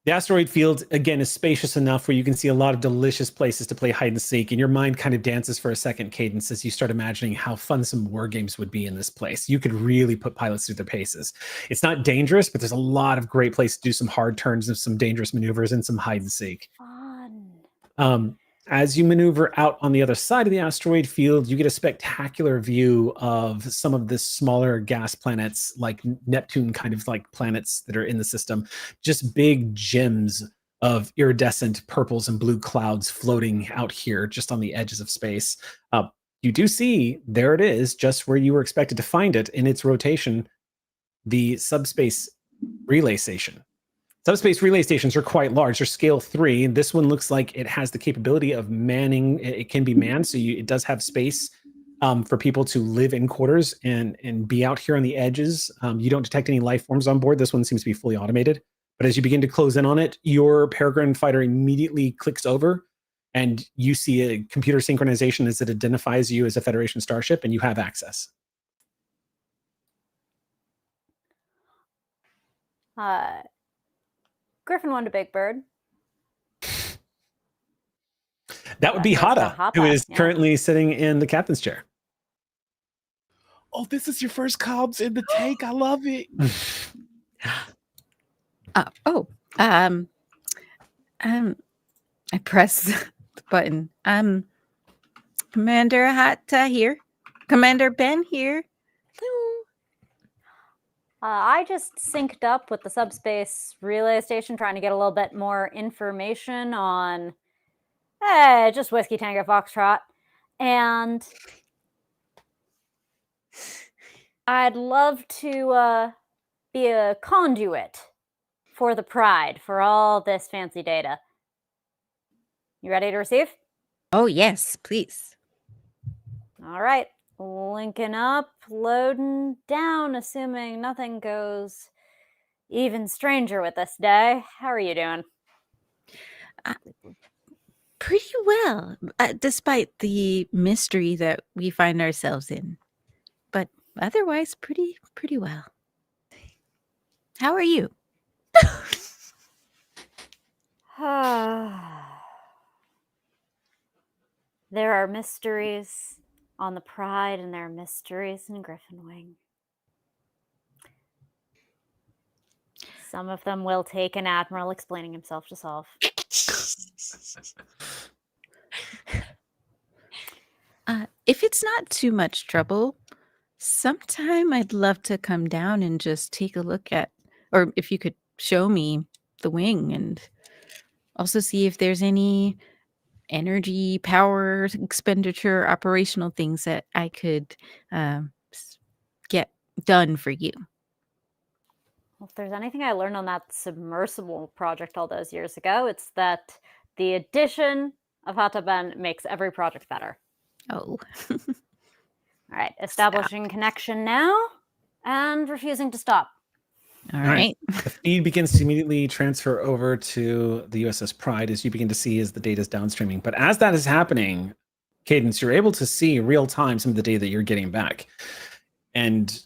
S1: The asteroid field, again, is spacious enough where you can see a lot of delicious places to play hide and seek. And your mind kind of dances for a second, Cadence, as you start imagining how fun some war games would be in this place. You could really put pilots through their paces. It's not dangerous, but there's a lot of great places to do some hard turns and some dangerous maneuvers and some hide and seek.
S6: Fun.
S1: As you maneuver out on the other side of the asteroid field, you get a spectacular view of some of the smaller gas planets, like Neptune kind of like planets that are in the system. Just big gems of iridescent purples and blue clouds floating out here just on the edges of space. You do see, there it is, just where you were expected to find it in its rotation, the subspace relay station. Subspace relay stations are quite large. They're scale 3. This one looks like it has the capability of manning. It can be manned, so it does have space for people to live in quarters and be out here on the edges. You don't detect any life forms on board. This one seems to be fully automated. But as you begin to close in on it, your Peregrine fighter immediately clicks over, and you see a computer synchronization as it identifies you as a Federation starship, and you have access.
S7: Griffin wanted a big bird.
S1: That would be Hada, who is currently sitting in the captain's chair.
S4: Oh, this is your first comms in the tank. I love it.
S5: I press button. Commander Hatta here. Commander Ben here. Hello.
S7: I just synced up with the subspace relay station trying to get a little bit more information on, just Whiskey Tango Foxtrot. And I'd love to be a conduit for the Pride, for all this fancy data. You ready to receive?
S5: Oh, yes, please.
S7: All right. Linking up, loading down, assuming nothing goes even stranger with this day. How are you doing?
S5: Pretty well, despite the mystery that we find ourselves in. But otherwise, pretty well. How are you?
S7: There are mysteries on the Pride, and there are mysteries in Griffin Wing. Some of them will take an admiral explaining himself to solve.
S5: If it's not too much trouble, sometime I'd love to come down and just take a look at, or if you could show me the wing and also see if there's any energy, power, expenditure, operational things that I could get done for you.
S7: Well, if there's anything I learned on that submersible project all those years ago, it's that the addition of Hataben makes every project better.
S5: Oh.
S7: All right, establishing connection now and refusing to stop.
S5: All right.
S1: The feed begins to immediately transfer over to the USS Pride as you begin to see as the data is downstreaming. But as that is happening, Cadence, you're able to see real time some of the data that you're getting back. And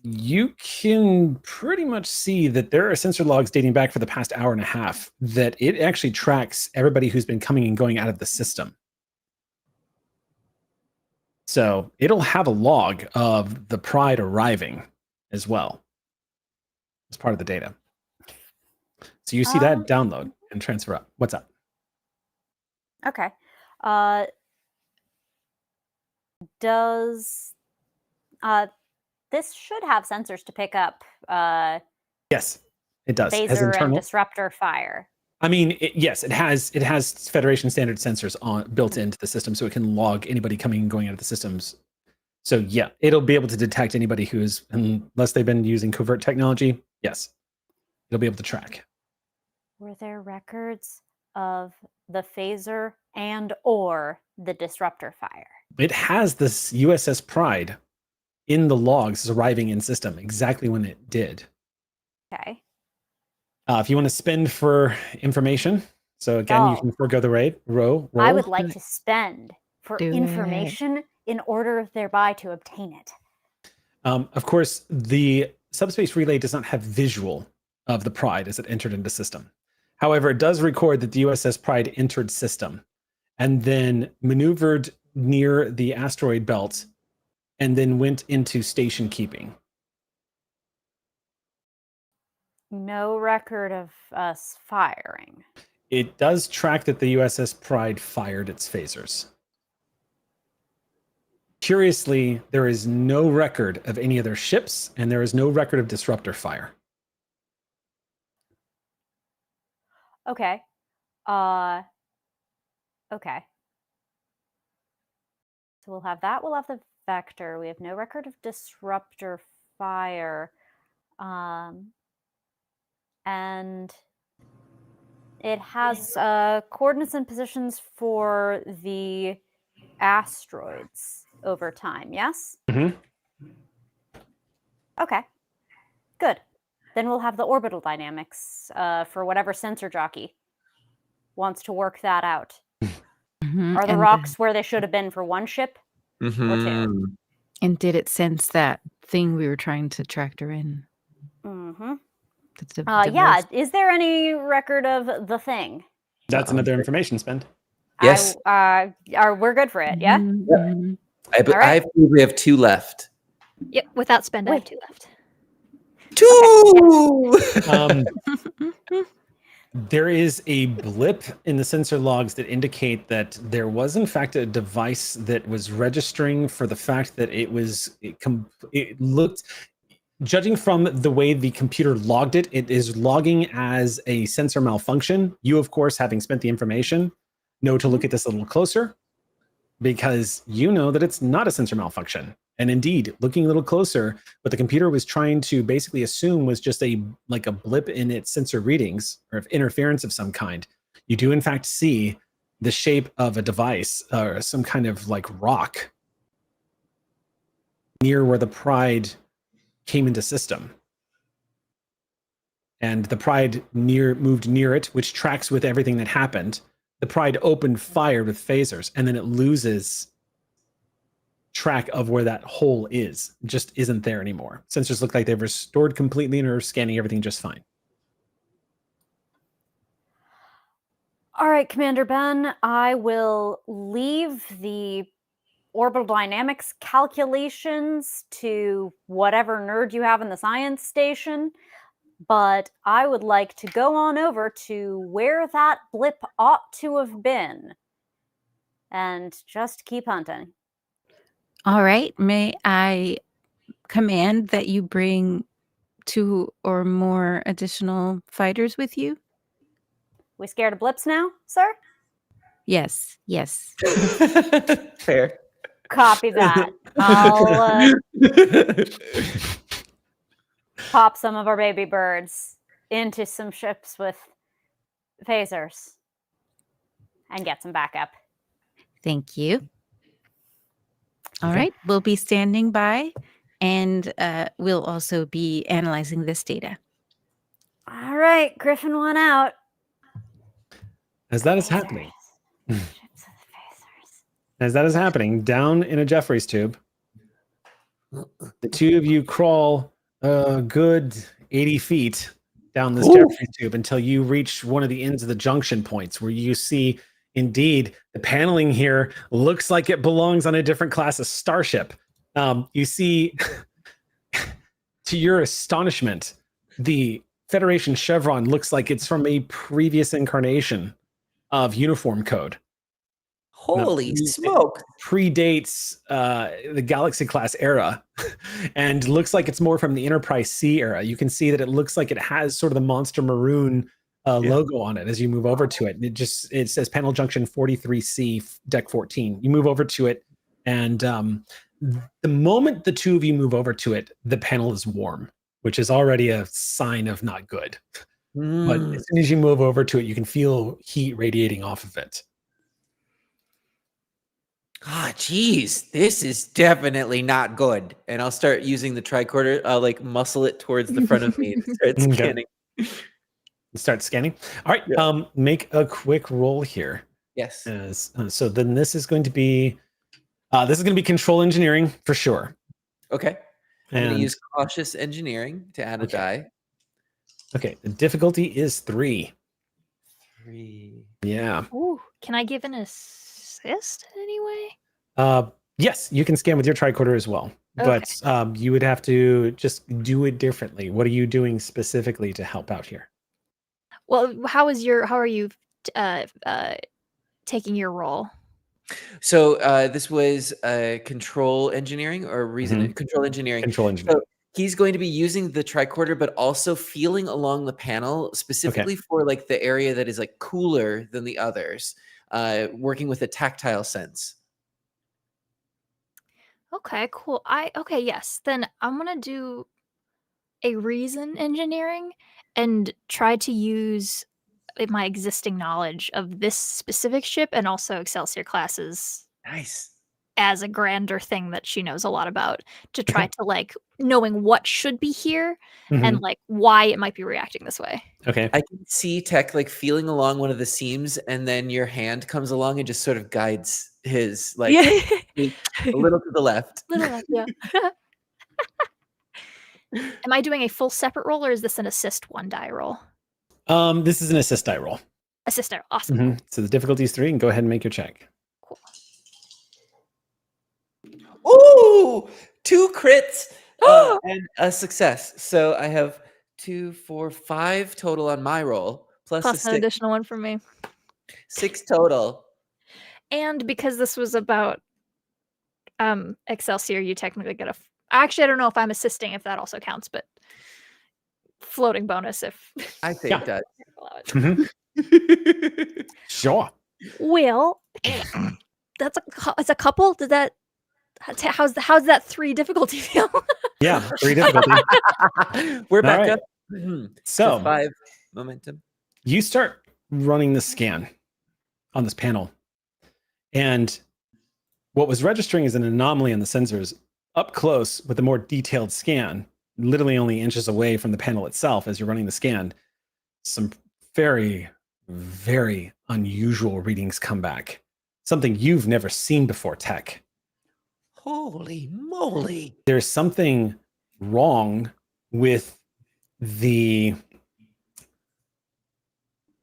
S1: you can pretty much see that there are sensor logs dating back for the past hour and a half that it actually tracks everybody who's been coming and going out of the system. So it'll have a log of the Pride arriving as well as part of the data. So you see that download and transfer up. What's up?
S7: Okay. Does this should have sensors to pick up
S1: Yes, it does. It has
S7: phaser and
S1: internal.
S7: disruptor fire?
S1: I mean, yes, it has Federation standard sensors built into the system, so it can log anybody coming and going out of the systems. So yeah, it'll be able to detect anybody who's, unless they've been using covert technology. Yes, it'll be able to track.
S7: Were there records of the phaser and or the disruptor fire?
S1: It has this USS Pride in the logs arriving in system exactly when it did.
S7: Okay.
S1: If you want to spend for information, so again, you can forego the roll.
S7: I would like to spend for
S5: Do
S7: information in order thereby to obtain it.
S1: Of course, the subspace relay does not have visual of the Pride as it entered into system. However, it does record that the USS Pride entered system and then maneuvered near the asteroid belt and then went into station keeping.
S7: No record of us firing.
S1: It does track that the USS Pride fired its phasers. Curiously, there is no record of any other ships, and there is no record of disruptor fire.
S7: Okay. Okay. So we'll have that. We'll have the vector. We have no record of disruptor fire. And it has coordinates and positions for the asteroids over time, yes?
S1: Mm-hmm.
S7: Okay, good. Then we'll have the orbital dynamics for whatever sensor jockey wants to work that out. Are the rocks where they should have been for one ship or two?
S5: And did it sense that thing we were trying to tractor in?
S7: Mm-hmm. Yeah, is there any record of the thing?
S1: That's another information spend.
S8: Yes.
S7: We're good for it, yeah?
S5: Mm-hmm.
S8: I believe we have 2 left.
S3: Yep, without spend, I have 2 left.
S8: 2!
S1: There is a blip in the sensor logs that indicate that there was, in fact, a device that was registering for the fact that it looked, judging from the way the computer logged it, it is logging as a sensor malfunction. You, of course, having spent the information, know to look at this a little closer because you know that it's not a sensor malfunction. And indeed, looking a little closer, what the computer was trying to basically assume was just a blip in its sensor readings or interference of some kind. You do in fact see the shape of a device or some kind of like rock near where the Pride came into system. And the Pride moved near it, which tracks with everything that happened. The Pride opened fire with phasers, and then it loses track of where that hole is. It just isn't there anymore. Sensors look like they've restored completely and are scanning everything just fine.
S7: All right, Commander Ben, I will leave the orbital dynamics calculations to whatever nerd you have in the science station, but I would like to go on over to where that blip ought to have been and just keep hunting.
S5: All right. May I command that you bring 2 or more additional fighters with you?
S7: We scared of blips now, sir?
S5: Yes. Yes.
S2: Fair.
S7: Copy that. I'll pop some of our baby birds into some ships with phasers and get some backup.
S5: Thank you. All right. We'll be standing by, and we'll also be analyzing this data.
S7: All right, Griffin 1 out.
S1: As that is happening, down in a Jeffries tube, the two of you crawl a good 80 feet down this Jeffries tube until you reach one of the ends of the junction points where you see, indeed, the paneling here looks like it belongs on a different class of starship. You see, to your astonishment, the Federation chevron looks like it's from a previous incarnation of uniform code.
S2: Holy smoke.
S1: Predates the Galaxy class era and looks like it's more from the Enterprise C era. You can see that it looks like it has sort of the monster maroon logo on it as you move over to it. It says panel junction 43C deck 14. You move over to it, and the moment the two of you move over to it, the panel is warm, which is already a sign of not good. But as soon as you move over to it, you can feel heat radiating off of it.
S2: Ah, geez, this is definitely not good. And I'll start using the tricorder. I'll like muscle it towards the front of me and start scanning.
S1: Start scanning. All right. Make a quick roll here.
S2: Yes.
S1: So then this is going to be control engineering for sure.
S2: Okay. I'm going to use cautious engineering to add a die.
S1: Okay. The difficulty is 3.
S2: 3.
S1: Yeah.
S3: Ooh, can I give an assist in any way?
S1: Yes, you can scan with your tricorder as well.
S3: Okay.
S1: But you would have to just do it differently. What are you doing specifically to help out here?
S3: Well, how are you taking your role?
S2: So this was control engineering or reason control engineering.
S1: Control engineering.
S2: So he's going to be using the tricorder, but also feeling along the panel specifically for like the area that is like cooler than the others, working with a tactile sense.
S3: Okay, cool. Yes. Then I'm gonna do a reason engineering and try to use my existing knowledge of this specific ship and also Excelsior classes
S2: Nice.
S3: as a grander thing that she knows a lot about to try to like knowing what should be here and like why it might be reacting this way.
S1: Okay.
S2: I can see Tech like feeling along one of the seams, and then your hand comes along and just sort of guides his like a little to the left.
S3: Little left, yeah. Am I doing a full separate roll or is this an assist 1 die roll?
S1: This is an assist die roll.
S3: Assist die roll. Awesome.
S1: So the difficulty is 3, and go ahead and make your check.
S3: Cool.
S2: Ooh, 2 crits and a success. So I have 2, 4, 5 total on my roll, plus
S3: Plus
S2: a
S3: an
S2: 6.
S3: additional one from me.
S2: 6 total.
S3: And because this was about Excelsior, you technically get a. Actually, I don't know if I'm assisting if that also counts, but floating bonus if.
S2: I think it does.
S3: allow it.
S1: Mhm. Sure.
S3: Well, it's a couple. Did that? How's that 3 difficulty feel?
S1: Yeah, 3 difficulty.
S2: We're back
S1: right.
S2: up. To
S1: So
S2: 5 momentum.
S1: you start running the scan on this panel, and what was registering is an anomaly on the sensors up close with a more detailed scan, literally only inches away from the panel itself as you're running the scan. Some very, very unusual readings come back. Something you've never seen before, Tech.
S8: Holy moly.
S1: There's something wrong with the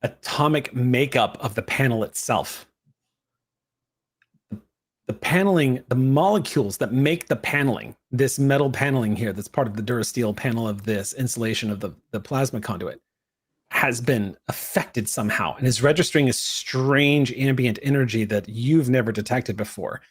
S1: atomic makeup of the panel itself. The paneling, the molecules that make the paneling, this metal paneling here that's part of the Durasteel panel of this insulation of the plasma conduit, has been affected somehow and is registering a strange ambient energy that you've never detected before.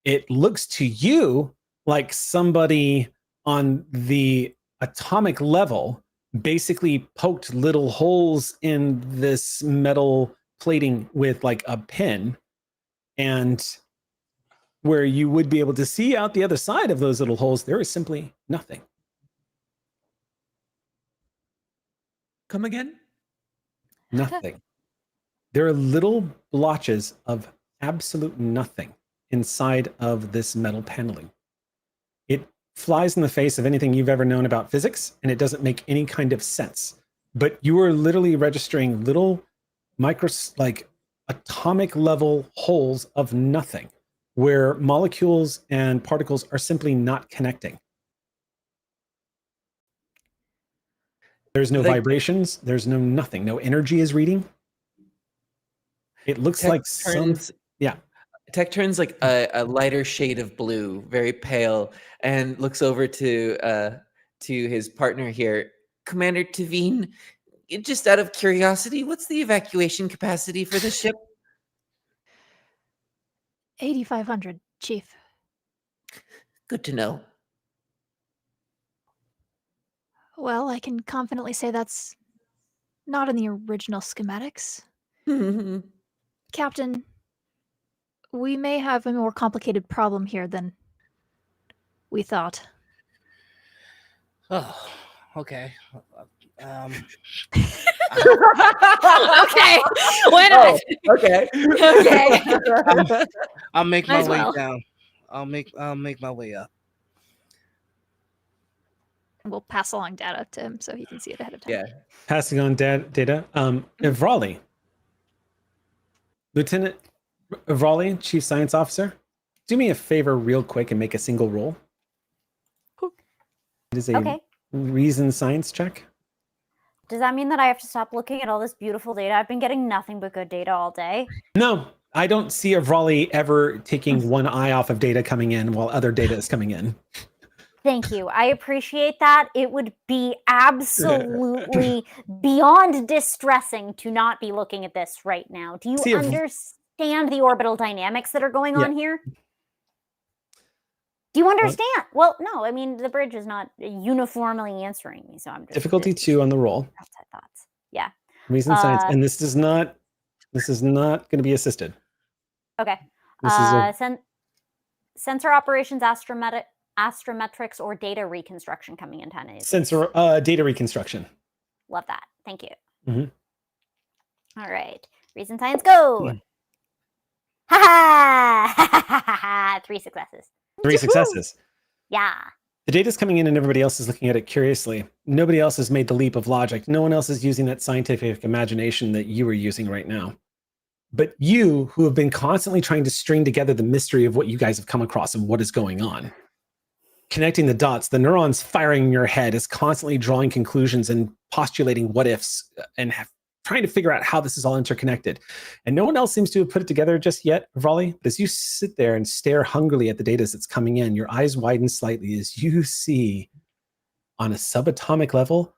S1: It looks to you like somebody on the atomic level basically poked little holes in this metal plating with like a pin, and where you would be able to see out the other side of those little holes, there is simply nothing.
S8: Come again?
S1: Nothing. There are little blotches of absolute nothing inside of this metal paneling. It flies in the face of anything you've ever known about physics, and it doesn't make any kind of sense. But you are literally registering little like atomic level holes of nothing, where molecules and particles are simply not connecting. There's no vibrations. There's no nothing. No energy is reading. It looks
S2: Tech
S1: like
S2: turns,
S1: yeah.
S2: Tech turns like a lighter shade of blue, very pale, and looks over to his partner here, Commander Tavine. Just out of curiosity, what's the evacuation capacity for the ship?
S3: 8,500, Chief.
S2: Good to know.
S3: Well, I can confidently say that's not in the original schematics. Captain, we may have a more complicated problem here than we thought.
S4: Oh, okay.
S3: Okay, why not?
S2: Okay.
S3: Okay.
S4: I'll make
S3: Might
S4: my
S3: as
S4: way
S3: well.
S4: down. I'll make my way up.
S3: We'll pass along data to him so he can see it ahead of time.
S2: Yeah.
S1: Passing on data. Evrali. Lieutenant Evrali, Chief Science Officer, do me a favor real quick and make a single roll. It is a reason science check.
S6: Does that mean that I have to stop looking at all this beautiful data? I've been getting nothing but good data all day.
S1: No, I don't see Evrali ever taking one eye off of data coming in while other data is coming in.
S6: Thank you. I appreciate that. It would be absolutely beyond distressing to not be looking at this right now. Do you understand the orbital dynamics that are going on here? Do you understand? Well, no, I mean, the bridge is not uniformly answering me, so I'm just...
S1: Difficulty 2 on the roll.
S6: Thoughts. Yeah.
S1: Reason science. And this is not going to be assisted.
S6: Okay.
S1: This is
S6: sensor operations, astrometrics, or data reconstruction coming in 10 days.
S1: Sensor data reconstruction.
S6: Love that. Thank you.
S1: Mm-hmm.
S6: All right. Reason science, go. Ha ha! 3 successes.
S1: 3 successes.
S6: Yeah.
S1: The data's coming in and everybody else is looking at it curiously. Nobody else has made the leap of logic. No one else is using that scientific imagination that you are using right now. But you, who have been constantly trying to string together the mystery of what you guys have come across and what is going on, connecting the dots, the neurons firing in your head is constantly drawing conclusions and postulating what ifs and trying to figure out how this is all interconnected. And no one else seems to have put it together just yet, Vrali. As you sit there and stare hungrily at the data that's coming in, your eyes widen slightly as you see on a subatomic level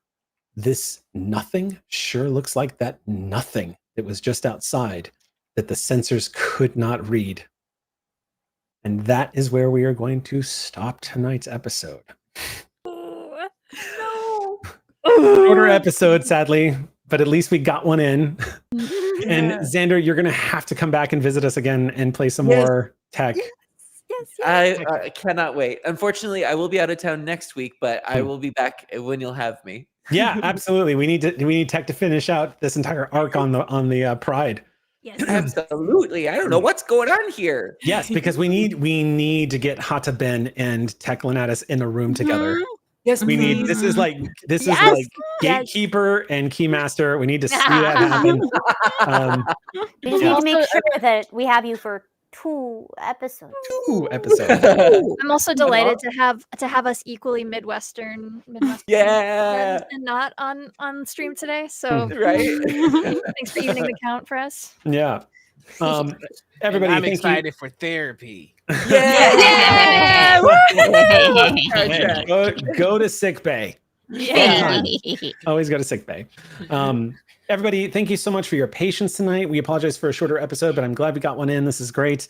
S1: this nothing sure looks like that nothing that was just outside that the sensors could not read. And that is where we are going to stop tonight's episode.
S5: No.
S1: Shorter episode, sadly, but at least we got one in. And Xander, you're going to have to come back and visit us again and play some more tech.
S2: I cannot wait. Unfortunately, I will be out of town next week, but I will be back when you'll have me.
S1: Yeah, absolutely. We need tech to finish out this entire arc on the Pride.
S3: Yes.
S2: Absolutely. I don't know what's going on here.
S1: Yes, because we need to get Hata Ben and Teklanatus in a room together.
S2: Yes,
S1: We need this is like gatekeeper and keymaster. We need to see that happen.
S6: We just need to make sure that we have you for 2 episodes.
S1: 2 episodes.
S3: I'm also delighted to have us equally Midwestern
S2: Yeah.
S3: and not on stream today. So
S2: Right.
S3: thanks for evening the count for us.
S1: Yeah. Everybody,
S4: I'm
S1: thank
S4: excited for therapy.
S2: Yeah.
S1: Go to sick bay.
S3: Yeah.
S1: Always go to sick bay. Everybody, thank you so much for your patience tonight. We apologize for a shorter episode, but I'm glad we got one in. This is great.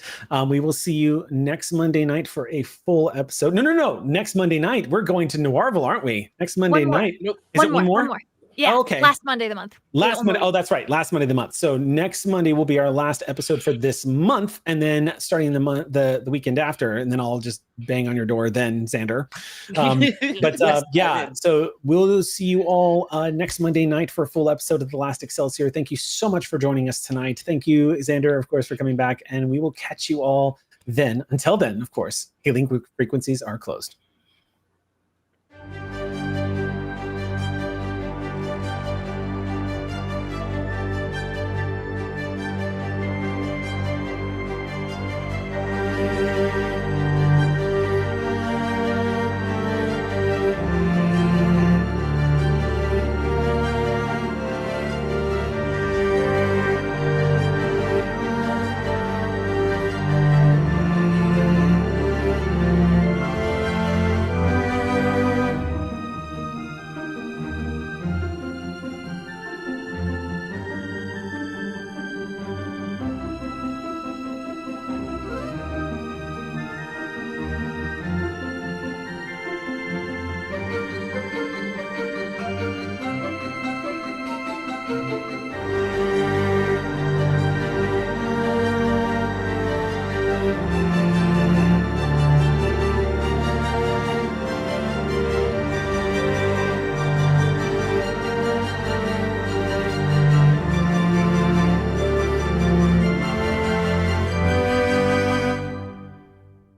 S1: We will see you next Monday night for a full episode. No. Next Monday night, we're going to Noirville, aren't we? Next Monday night. Nope. Is it one more?
S3: One more. Yeah.
S1: Oh, okay.
S3: Last Monday of the month.
S1: Last Monday. Oh, that's right. Last Monday of the month. So next Monday will be our last episode for this month, and then starting the weekend after, and then I'll just bang on your door then, Xander. Yeah. So we'll see you all next Monday night for a full episode of the Last Excelsior. Thank you so much for joining us tonight. Thank you, Xander, of course, for coming back, and we will catch you all then. Until then, of course, hailing frequencies are closed.